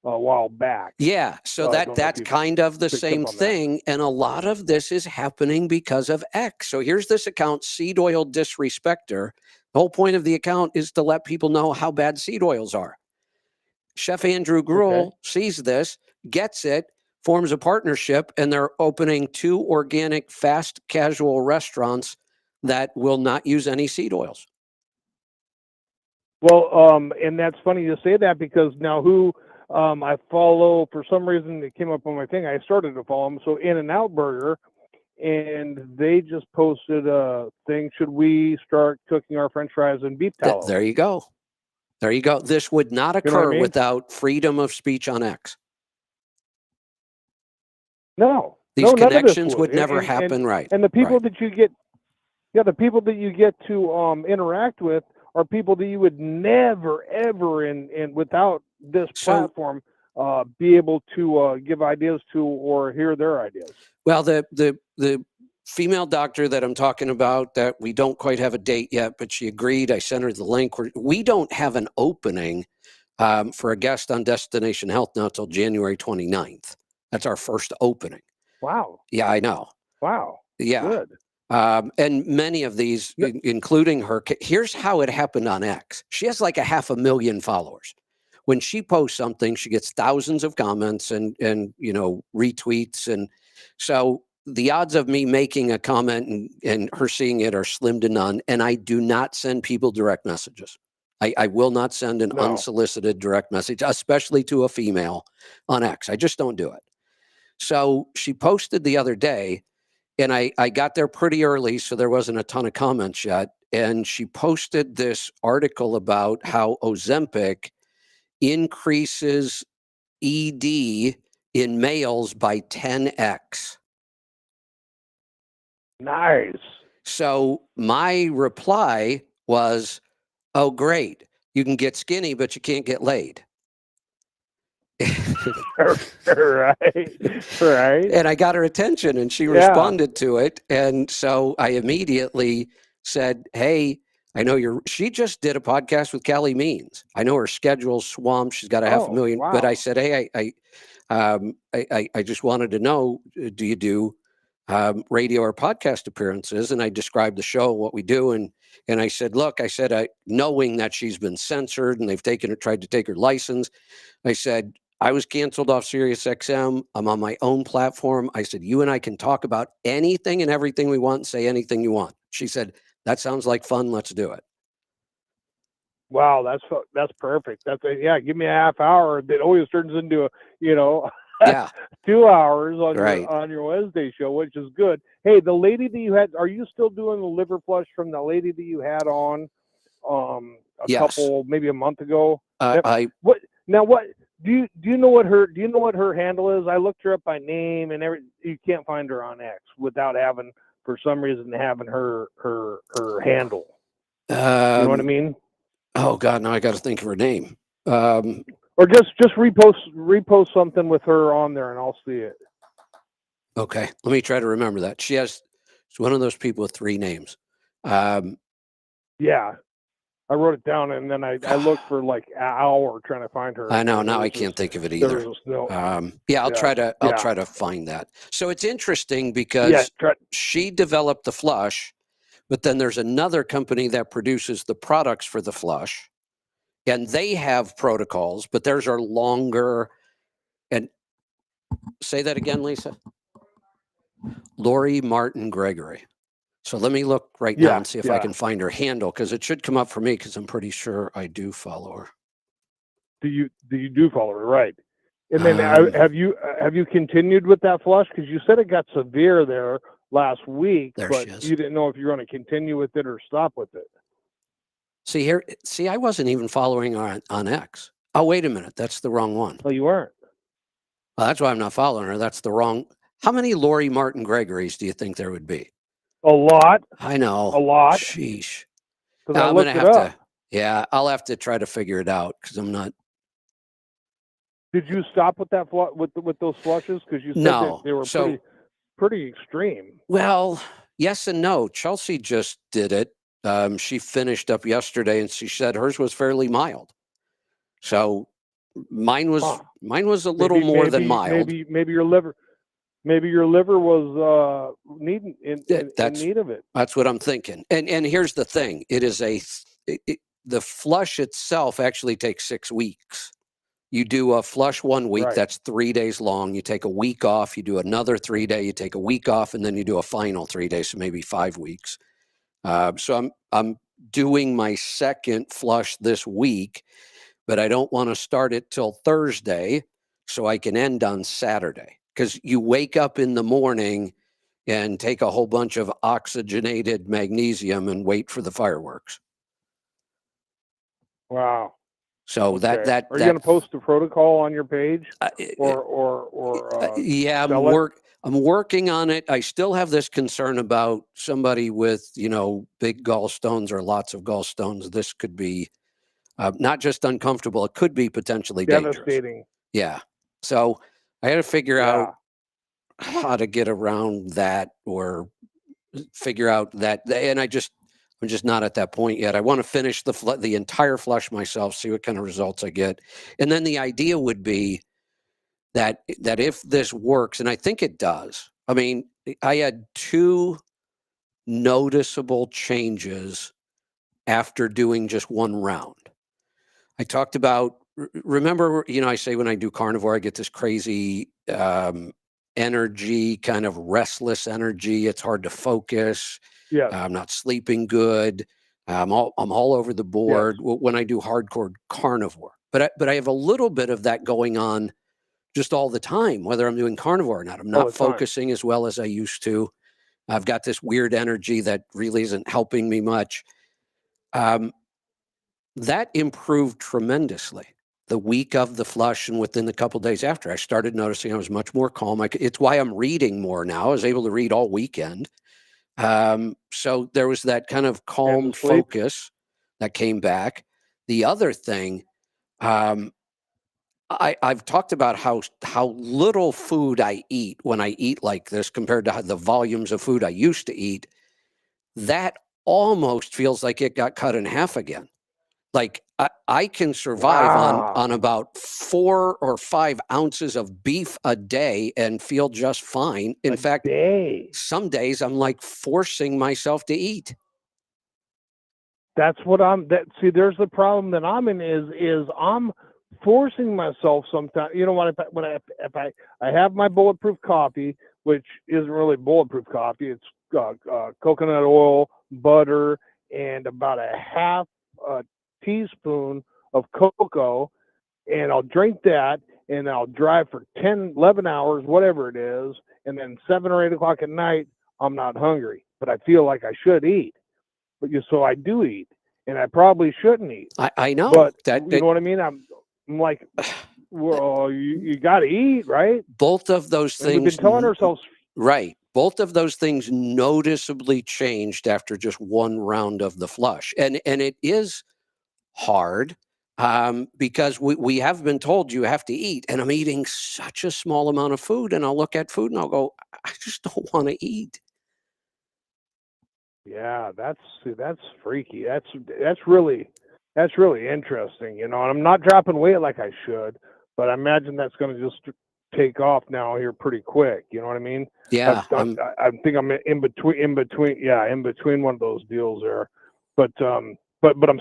a while back. Yeah, so I don't know if that's you've kind of the picked up same on that. thing, and a lot of this is happening because of X. So here's this account, Seed Oil Disrespecter. The whole point of the account is to let people know how bad seed oils are. Chef Andrew Gruel sees this, gets it, forms a partnership, and they're opening 2 organic fast casual restaurants that will not use any seed oils. Well, and that's funny you say that, because now who I follow, for some reason it came up on my thing, I started to follow them. So In-N-Out Burger, and they just posted a thing, should we start cooking our french fries in beef tallow? There you go. There you go. This would not You know what I occur mean? without freedom of speech on X. No. These no, none of this connections would And- never and- happen, and- right? And the people right. that you get, the people that you get to interact with are people that you would never, ever, in without this platform, be able to give ideas to or hear their ideas. Well, the female doctor that I'm talking about, that we don't quite have a date yet, but she agreed. I sent her the link. We don't have an opening for a guest on Destination Health now until January 29th. That's our first opening. Wow. Yeah, I know. Wow. Yeah. Good. And many of these, including her, here's how it happened on X. She has like 500,000 followers. When she posts something, she gets thousands of comments and retweets. And so the odds of me making a comment and her seeing it are slim to none. And I do not send people direct messages. I will not send an unsolicited direct message, especially to a female on X. I just don't do it. So she posted the other day, and I got there pretty early, so there wasn't a ton of comments yet. And she posted this article about how Ozempic increases ED in males by 10x. Nice. So my reply was, oh, great. You can get skinny, but you can't get laid. right. And I got her attention, and she responded to it. And so I immediately said, hey, I know she just did a podcast with Callie Means. I know her schedule's swamped. She's got 500,000, but I said, hey, I just wanted to know, do you do radio or podcast appearances? And I described the show, what we do. And I said, look, knowing that she's been censored and they've tried to take her license, I said, I was canceled off Sirius XM. I'm on my own platform. I said, you and I can talk about anything and everything we want and say anything you want. She said, that sounds like fun. Let's do it. Wow, that's perfect. Give me a half hour. It always turns into 2 hours on your Wednesday show, which is good. Hey, the lady that you had, are you still doing the liver flush from the lady that you had on couple, maybe a month ago? Do you know what her handle is? I looked her up by name and you can't find her on X without having, for some reason, having her handle. You know what I mean? Oh God, now I got to think of her name. Or just repost something with her on there, and I'll see it. Okay, let me try to remember that. She's one of those people with 3 names. Yeah, I wrote it down, and then I looked for like an hour trying to find her. I know, now I can't think of it either. I'll try to find that. So it's interesting because she developed the flush, but then there's another company that produces the products for the flush, and they have protocols, but theirs are longer. And say that again, Lisa. Lori Martin Gregory. So let me look right now and see if I can find her handle, because it should come up for me, because I'm pretty sure I do follow her. Do you do follow her, right? And then have you continued with that flush? Because you said it got severe there last week, but you didn't know if you're going to continue with it or stop with it. See, I wasn't even following her on X. Oh, wait a minute, that's the wrong one. Oh, you weren't. Well, that's why I'm not following her. That's the wrong. How many Lori Martin Gregorys do you think there would be? A lot. I know. A lot. Sheesh. Because I'm gonna have to. Yeah, I'll have to try to figure it out, because I'm not. Did you stop with that with those flushes? Because you said that they were pretty extreme. Well, yes and no. Chelsea just did it. She finished up yesterday, and she said hers was fairly mild. So Mine was Huh. a little more than mild. Maybe your liver was in need of it. That's what I'm thinking. And here's the thing: the flush itself actually takes 6 weeks. You do a flush 1 week, Right. that's 3 days long. You take a week off, you do another 3 day, you take a week off, and then you do a final 3 days, so maybe 5 weeks. So I'm doing my second flush this week, but I don't want to start it till Thursday so I can end on Saturday. Because you wake up in the morning and take a whole bunch of oxygenated magnesium and wait for the fireworks. Wow. So Okay. that Are you going to post a protocol on your page, yeah, I'm working on it. I still have this concern about somebody with, big gallstones or lots of gallstones. This could be not just uncomfortable, it could be potentially devastating. dangerous. Yeah. So I had to figure out how to get around that or figure out that. And I'm just not at that point yet. I want to finish the entire flush myself, see what kind of results I get. And then the idea would be that if this works, and I think it does. I mean, I had 2 noticeable changes after doing just 1 round. I talked about, remember, I say when I do carnivore, I get this crazy energy, kind of restless energy. It's hard to focus. Yes. I'm not sleeping good. I'm all over the board when I do hardcore carnivore. But I have a little bit of that going on just all the time, whether I'm doing carnivore or not. I'm not focusing as well as I used to. I've got this weird energy that really isn't helping me much. That improved tremendously the week of the flush, and within a couple days after, I started noticing I was much more calm. It's why I'm reading more now. I was able to read all weekend. So there was that kind of calm focus that came back. The other thing, I've talked about how little food I eat when I eat like this compared to the volumes of food I used to eat. That almost feels like it got cut in half again. Like I can survive on about 4 or 5 ounces of beef a day and feel just fine. In fact, some days I'm like forcing myself to eat. That's what see, there's the problem that I'm in is I'm forcing myself sometimes. You know what? If I have my bulletproof coffee, which isn't really bulletproof coffee, it's coconut oil, butter, and about a half teaspoon of cocoa, and I'll drink that, and I'll drive for 10, 11 hours, whatever it is, and then 7 or 8 o'clock at night, I'm not hungry, but I feel like I should eat. So I do eat, and I probably shouldn't eat. I know, but you know what I mean. I'm like, well, you got to eat, right? Both of those things. And we've been telling ourselves, right. Both of those things noticeably changed after just 1 round of the flush, and it is hard because we have been told you have to eat, and I'm eating such a small amount of food, and I'll look at food and I'll go, I just don't want to eat. Yeah, that's freaky. That's really interesting, and I'm not dropping weight like I should, but I imagine that's going to just take off now here pretty quick. You know what I mean? Yeah, I think I'm in between one of those deals there, but I'm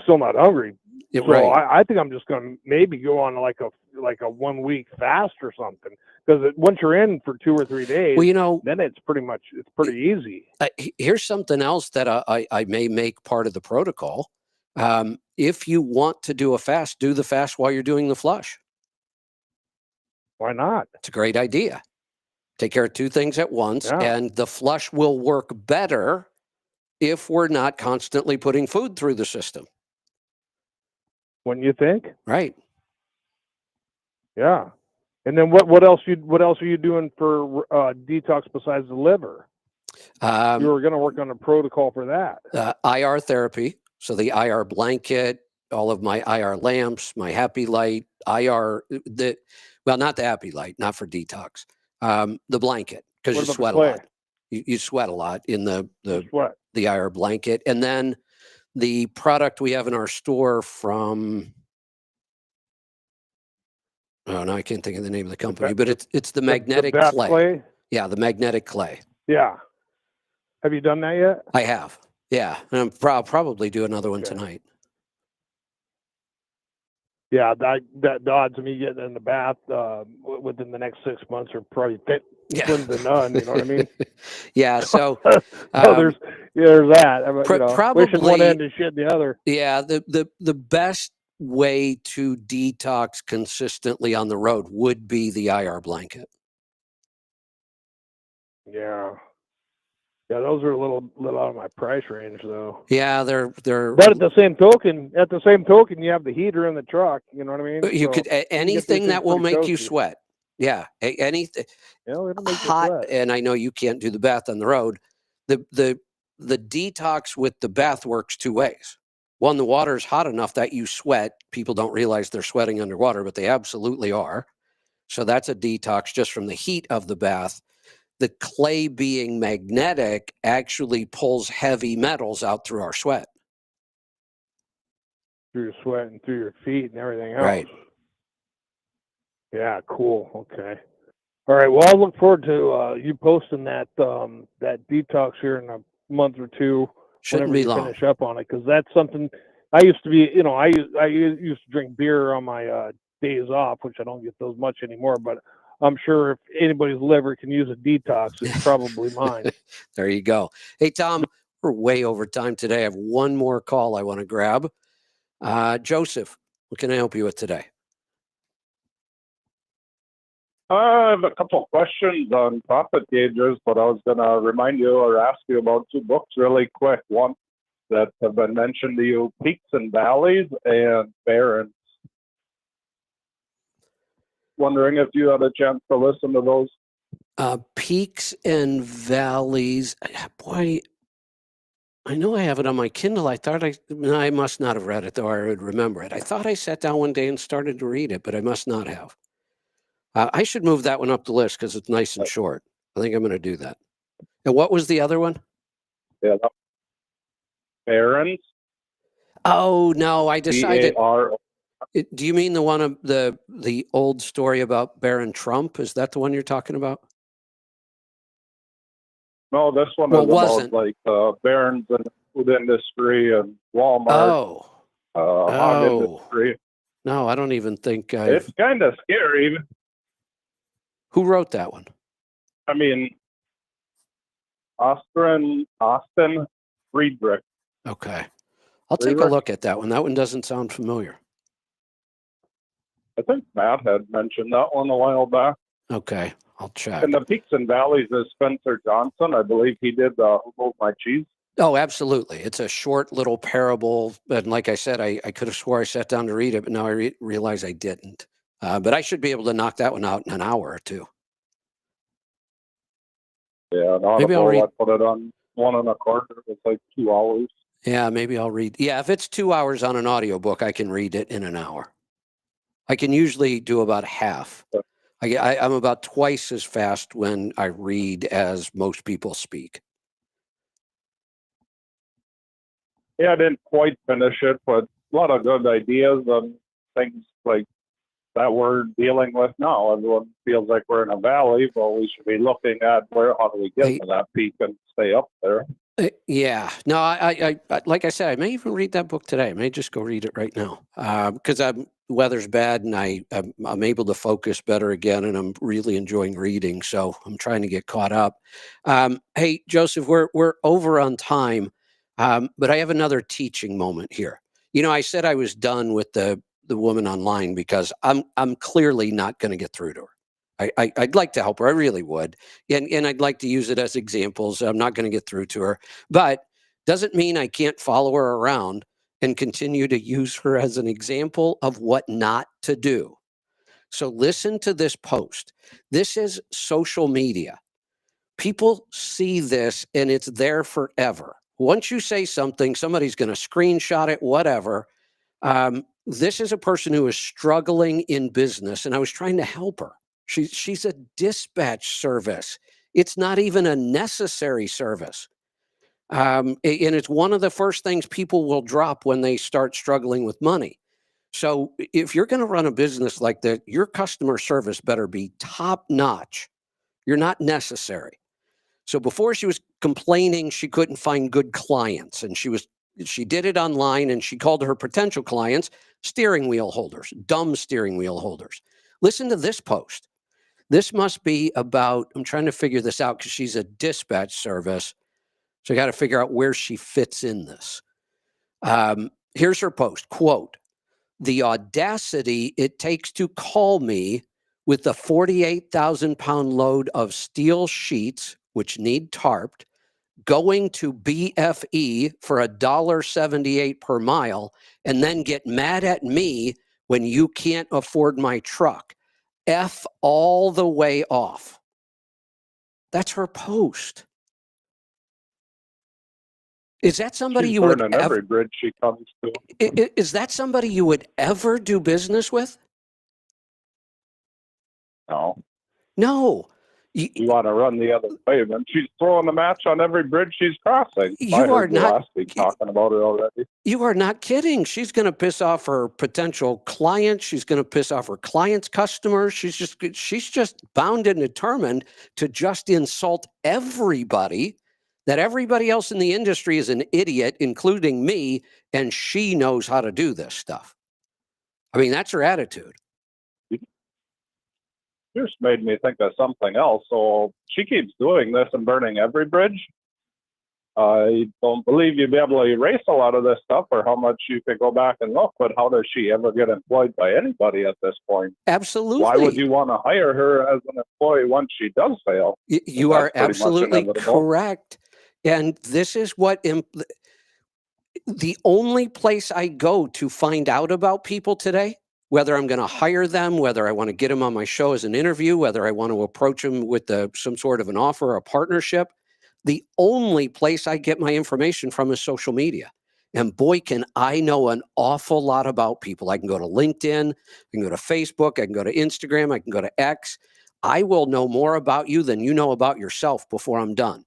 still not hungry. Yeah, so right. I think I'm just going to maybe go on like a 1 week fast or something, because once you're in for 2 or 3 days, then it's pretty easy. Here's something else that I may make part of the protocol. If you want to do a fast, do the fast while you're doing the flush. Why not? It's a great idea. Take care of 2 things at once, and the flush will work better if we're not constantly putting food through the system. Wouldn't you think? Right. Yeah. And then what else are you doing for detox besides the liver? You were going to work on a protocol for that. IR therapy. So the IR blanket, all of my IR lamps, my Happy Light, not the Happy Light, not for detox. The blanket, because you sweat a lot. You sweat a lot in the IR blanket. And then the product we have in our store from Oh, no, I can't think of the name of the company, but it's the magnetic bath clay. Yeah, the magnetic clay. Yeah. Have you done that yet? I have. Yeah, and I'll probably do another one tonight. Yeah, that the odds of me getting in the bath within the next 6 months are probably slim to none. You know what I mean? Yeah. So, there's that. Probably wishing one end and shit the other. Yeah, the best way to detox consistently on the road would be the IR blanket. Yeah. Yeah, those are a little out of my price range, though. Yeah, they're. But at the same token, you have the heater in the truck. You know what I mean? You could anything that will make you sweat. Yeah, anything. Yeah, it'll make hot. you sweat. And I know you can't do the bath on the road. The detox with the bath works two ways. One, the water is hot enough that you sweat. People don't realize they're sweating underwater, but they absolutely are. So that's a detox just from the heat of the bath. The clay being magnetic actually pulls heavy metals out through our sweat. Through your sweat and through your feet and everything else. Right. Yeah, cool. Okay. All right. Well, I'll look forward to you posting that that detox here in a month or two. Shouldn't be long. Finish up on it, because that's something I used to be. I used to drink beer on my days off, which I don't get those much anymore. But I'm sure if anybody's liver can use a detox, it's probably mine. There you go. Hey, Tom, we're way over time today. I have one more call I want to grab. Joseph, what can I help you with today? I have a couple of questions on profit gauges, but I was going to remind you or ask you about two books really quick. One that have been mentioned to you, Peaks and Valleys and Barrens. Wondering if you had a chance to listen to those. Peaks and Valleys. Boy, I know I have it on my Kindle. I thought I must not have read it, though I would remember it. I thought I sat down one day and started to read it, but I must not have. I should move that one up the list because it's nice and short. I think I'm going to do that. And what was the other one? Yeah, Barrens. Oh, no, I decided. B-A-R-O. Do you mean the one of the old story about Baron Trump? Is that the one you're talking about? No, this one Well, is wasn't. about like Barrens and food industry and Walmart. Hog industry. No, I don't even think It's kind of scary. Who wrote that one? I mean, Austin Friedrich. Okay. I'll take a look at that one. That one doesn't sound familiar. I think Matt had mentioned that one a while back. Okay, I'll check. And the Peaks and Valleys is Spencer Johnson. I believe he did Who Moved My Cheese? Oh, absolutely. It's a short little parable. And like I said, I could have swore I sat down to read it, but now I realize I didn't. But I should be able to knock that one out in an hour or two. Yeah, Maybe I'll read. I put it on 1.25. It's like 2 hours. Yeah, maybe I'll read. Yeah, if it's 2 hours on an audiobook, I can read it in an hour. I can usually do about half. I'm about twice as fast when I read as most people speak. Yeah, I didn't quite finish it, but a lot of good ideas and things like that we're dealing with now. Everyone feels like we're in a valley, but we should be looking at how do we get to that peak and stay up there. Yeah. No, I like I said, I may even read that book today. I may just go read it right now because the weather's bad and I'm able to focus better again, and I'm really enjoying reading. So I'm trying to get caught up. Hey, Joseph, we're over on time, but I have another teaching moment here. You know, I said I was done with the woman online because I'm clearly not going to get through to her. I'd like to help her. I really would. And I'd like to use it as examples. I'm not going to get through to her, but doesn't mean I can't follow her around and continue to use her as an example of what not to do. So listen to this post. This is social media. People see this and it's there forever. Once you say something, somebody's going to screenshot it, whatever. This is a person who is struggling in business, and I was trying to help her. She's a dispatch service. It's not even a necessary service. And it's one of the first things people will drop when they start struggling with money. So if you're going to run a business like that, your customer service better be top notch. You're not necessary. So before she was complaining she couldn't find good clients, and she did it online, and she called her potential clients steering wheel holders, dumb steering wheel holders. Listen to this post. This must be about, I'm trying to figure this out because she's a dispatch service. So I got to figure out where she fits in this. Here's her post, quote, "The audacity it takes to call me with the 48,000-pound load of steel sheets, which need tarped, going to BFE for $1.78 per mile, and then get mad at me when you can't afford my truck. F all the way off." That's her post. Is that somebody She's you would burning every bridge she comes to. Is that somebody you would ever do business with? No. No. You want to run the other way, then she's throwing the match on every bridge she's crossing. I You are heard you not last week talking about it already. You are not kidding. She's going to piss off her potential clients. She's going to piss off her clients' customers. She's just bound and determined to just insult everybody, that everybody else in the industry is an idiot, including me, and she knows how to do this stuff. I mean, that's her attitude. Just made me think of something else. So she keeps doing this and burning every bridge. I don't believe you'd be able to erase a lot of this stuff or how much you could go back and look, but how does she ever get employed by anybody at this point? Absolutely. Why would you want to hire her as an employee once she does fail? You are absolutely correct. And this is what the only place I go to find out about people today, whether I'm going to hire them, whether I want to get them on my show as an interview, whether I want to approach them with some sort of an offer or a partnership, the only place I get my information from is social media. And boy, can I know an awful lot about people. I can go to LinkedIn, I can go to Facebook, I can go to Instagram, I can go to X. I will know more about you than you know about yourself before I'm done.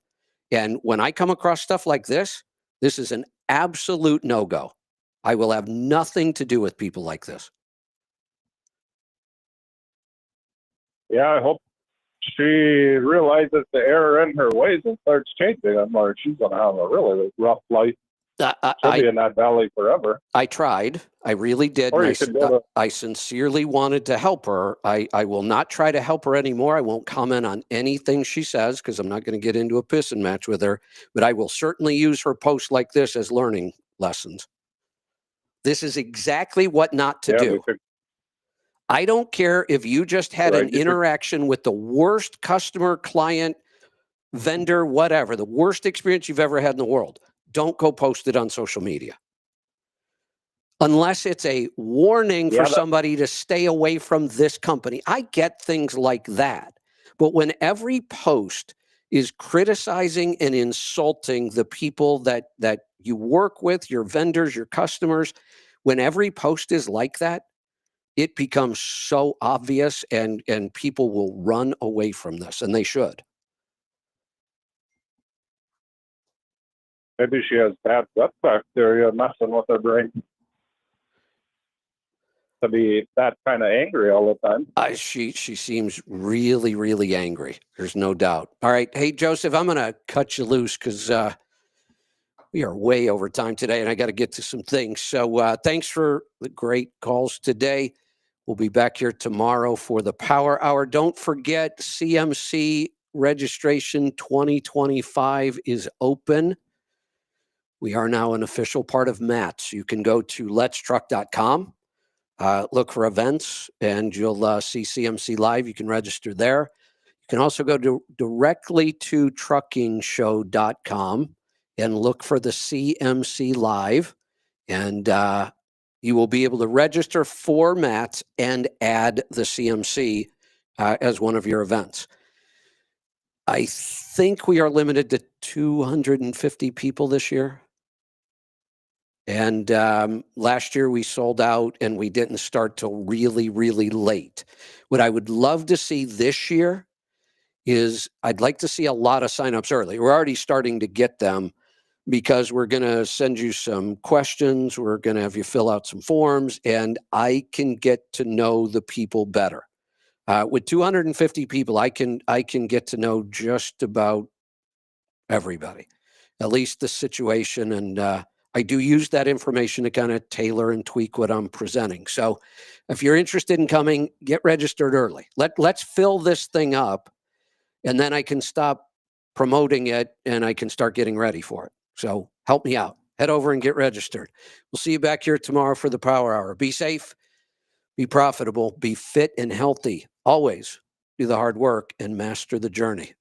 And when I come across stuff like this is an absolute no-go. I will have nothing to do with people like this. Yeah, I hope she realizes the error in her ways and starts changing them, or she's going to have a really rough life. She'll be in that valley forever. I tried. I really did. Or And I sincerely wanted to help her. I will not try to help her anymore. I won't comment on anything she says because I'm not going to get into a pissing match with her. But I will certainly use her posts like this as learning lessons. This is exactly what not to do. I don't care if you just had an interaction with the worst customer, client, vendor, whatever, the worst experience you've ever had in the world. Don't go post it on social media. Unless it's a warning for somebody to stay away from this company. I get things like that. But when every post is criticizing and insulting the people that you work with, your vendors, your customers, when every post is like that, it becomes so obvious and people will run away from this, and they should. Maybe she has bad gut bacteria messing with her brain to be that kind of angry all the time. She seems really, really angry. There's no doubt. All right. Hey, Joseph, I'm going to cut you loose because we are way over time today, and I got to get to some things. So thanks for the great calls today. We'll be back here tomorrow for the Power Hour. Don't forget, CMC registration 2025 is open. We are now an official part of MATS. You can go to letstruck.com, look for events, and you'll see CMC Live. You can register there. You can also go directly to truckingshow.com and look for the CMC Live, and you will be able to register for MATS and add the CMC as one of your events. I think we are limited to 250 people this year. And last year we sold out and we didn't start till really, really late. What I would love to see this year is I'd like to see a lot of signups early. We're already starting to get them, because we're going to send you some questions. We're going to have you fill out some forms, and I can get to know the people better. With 250 people, I can get to know just about everybody, at least the situation. And I do use that information to kind of tailor and tweak what I'm presenting. So if you're interested in coming, get registered early. Let's fill this thing up, and then I can stop promoting it and I can start getting ready for it. So help me out. Head over and get registered. We'll see you back here tomorrow for the Power Hour. Be safe, be profitable, be fit and healthy. Always do the hard work and master the journey.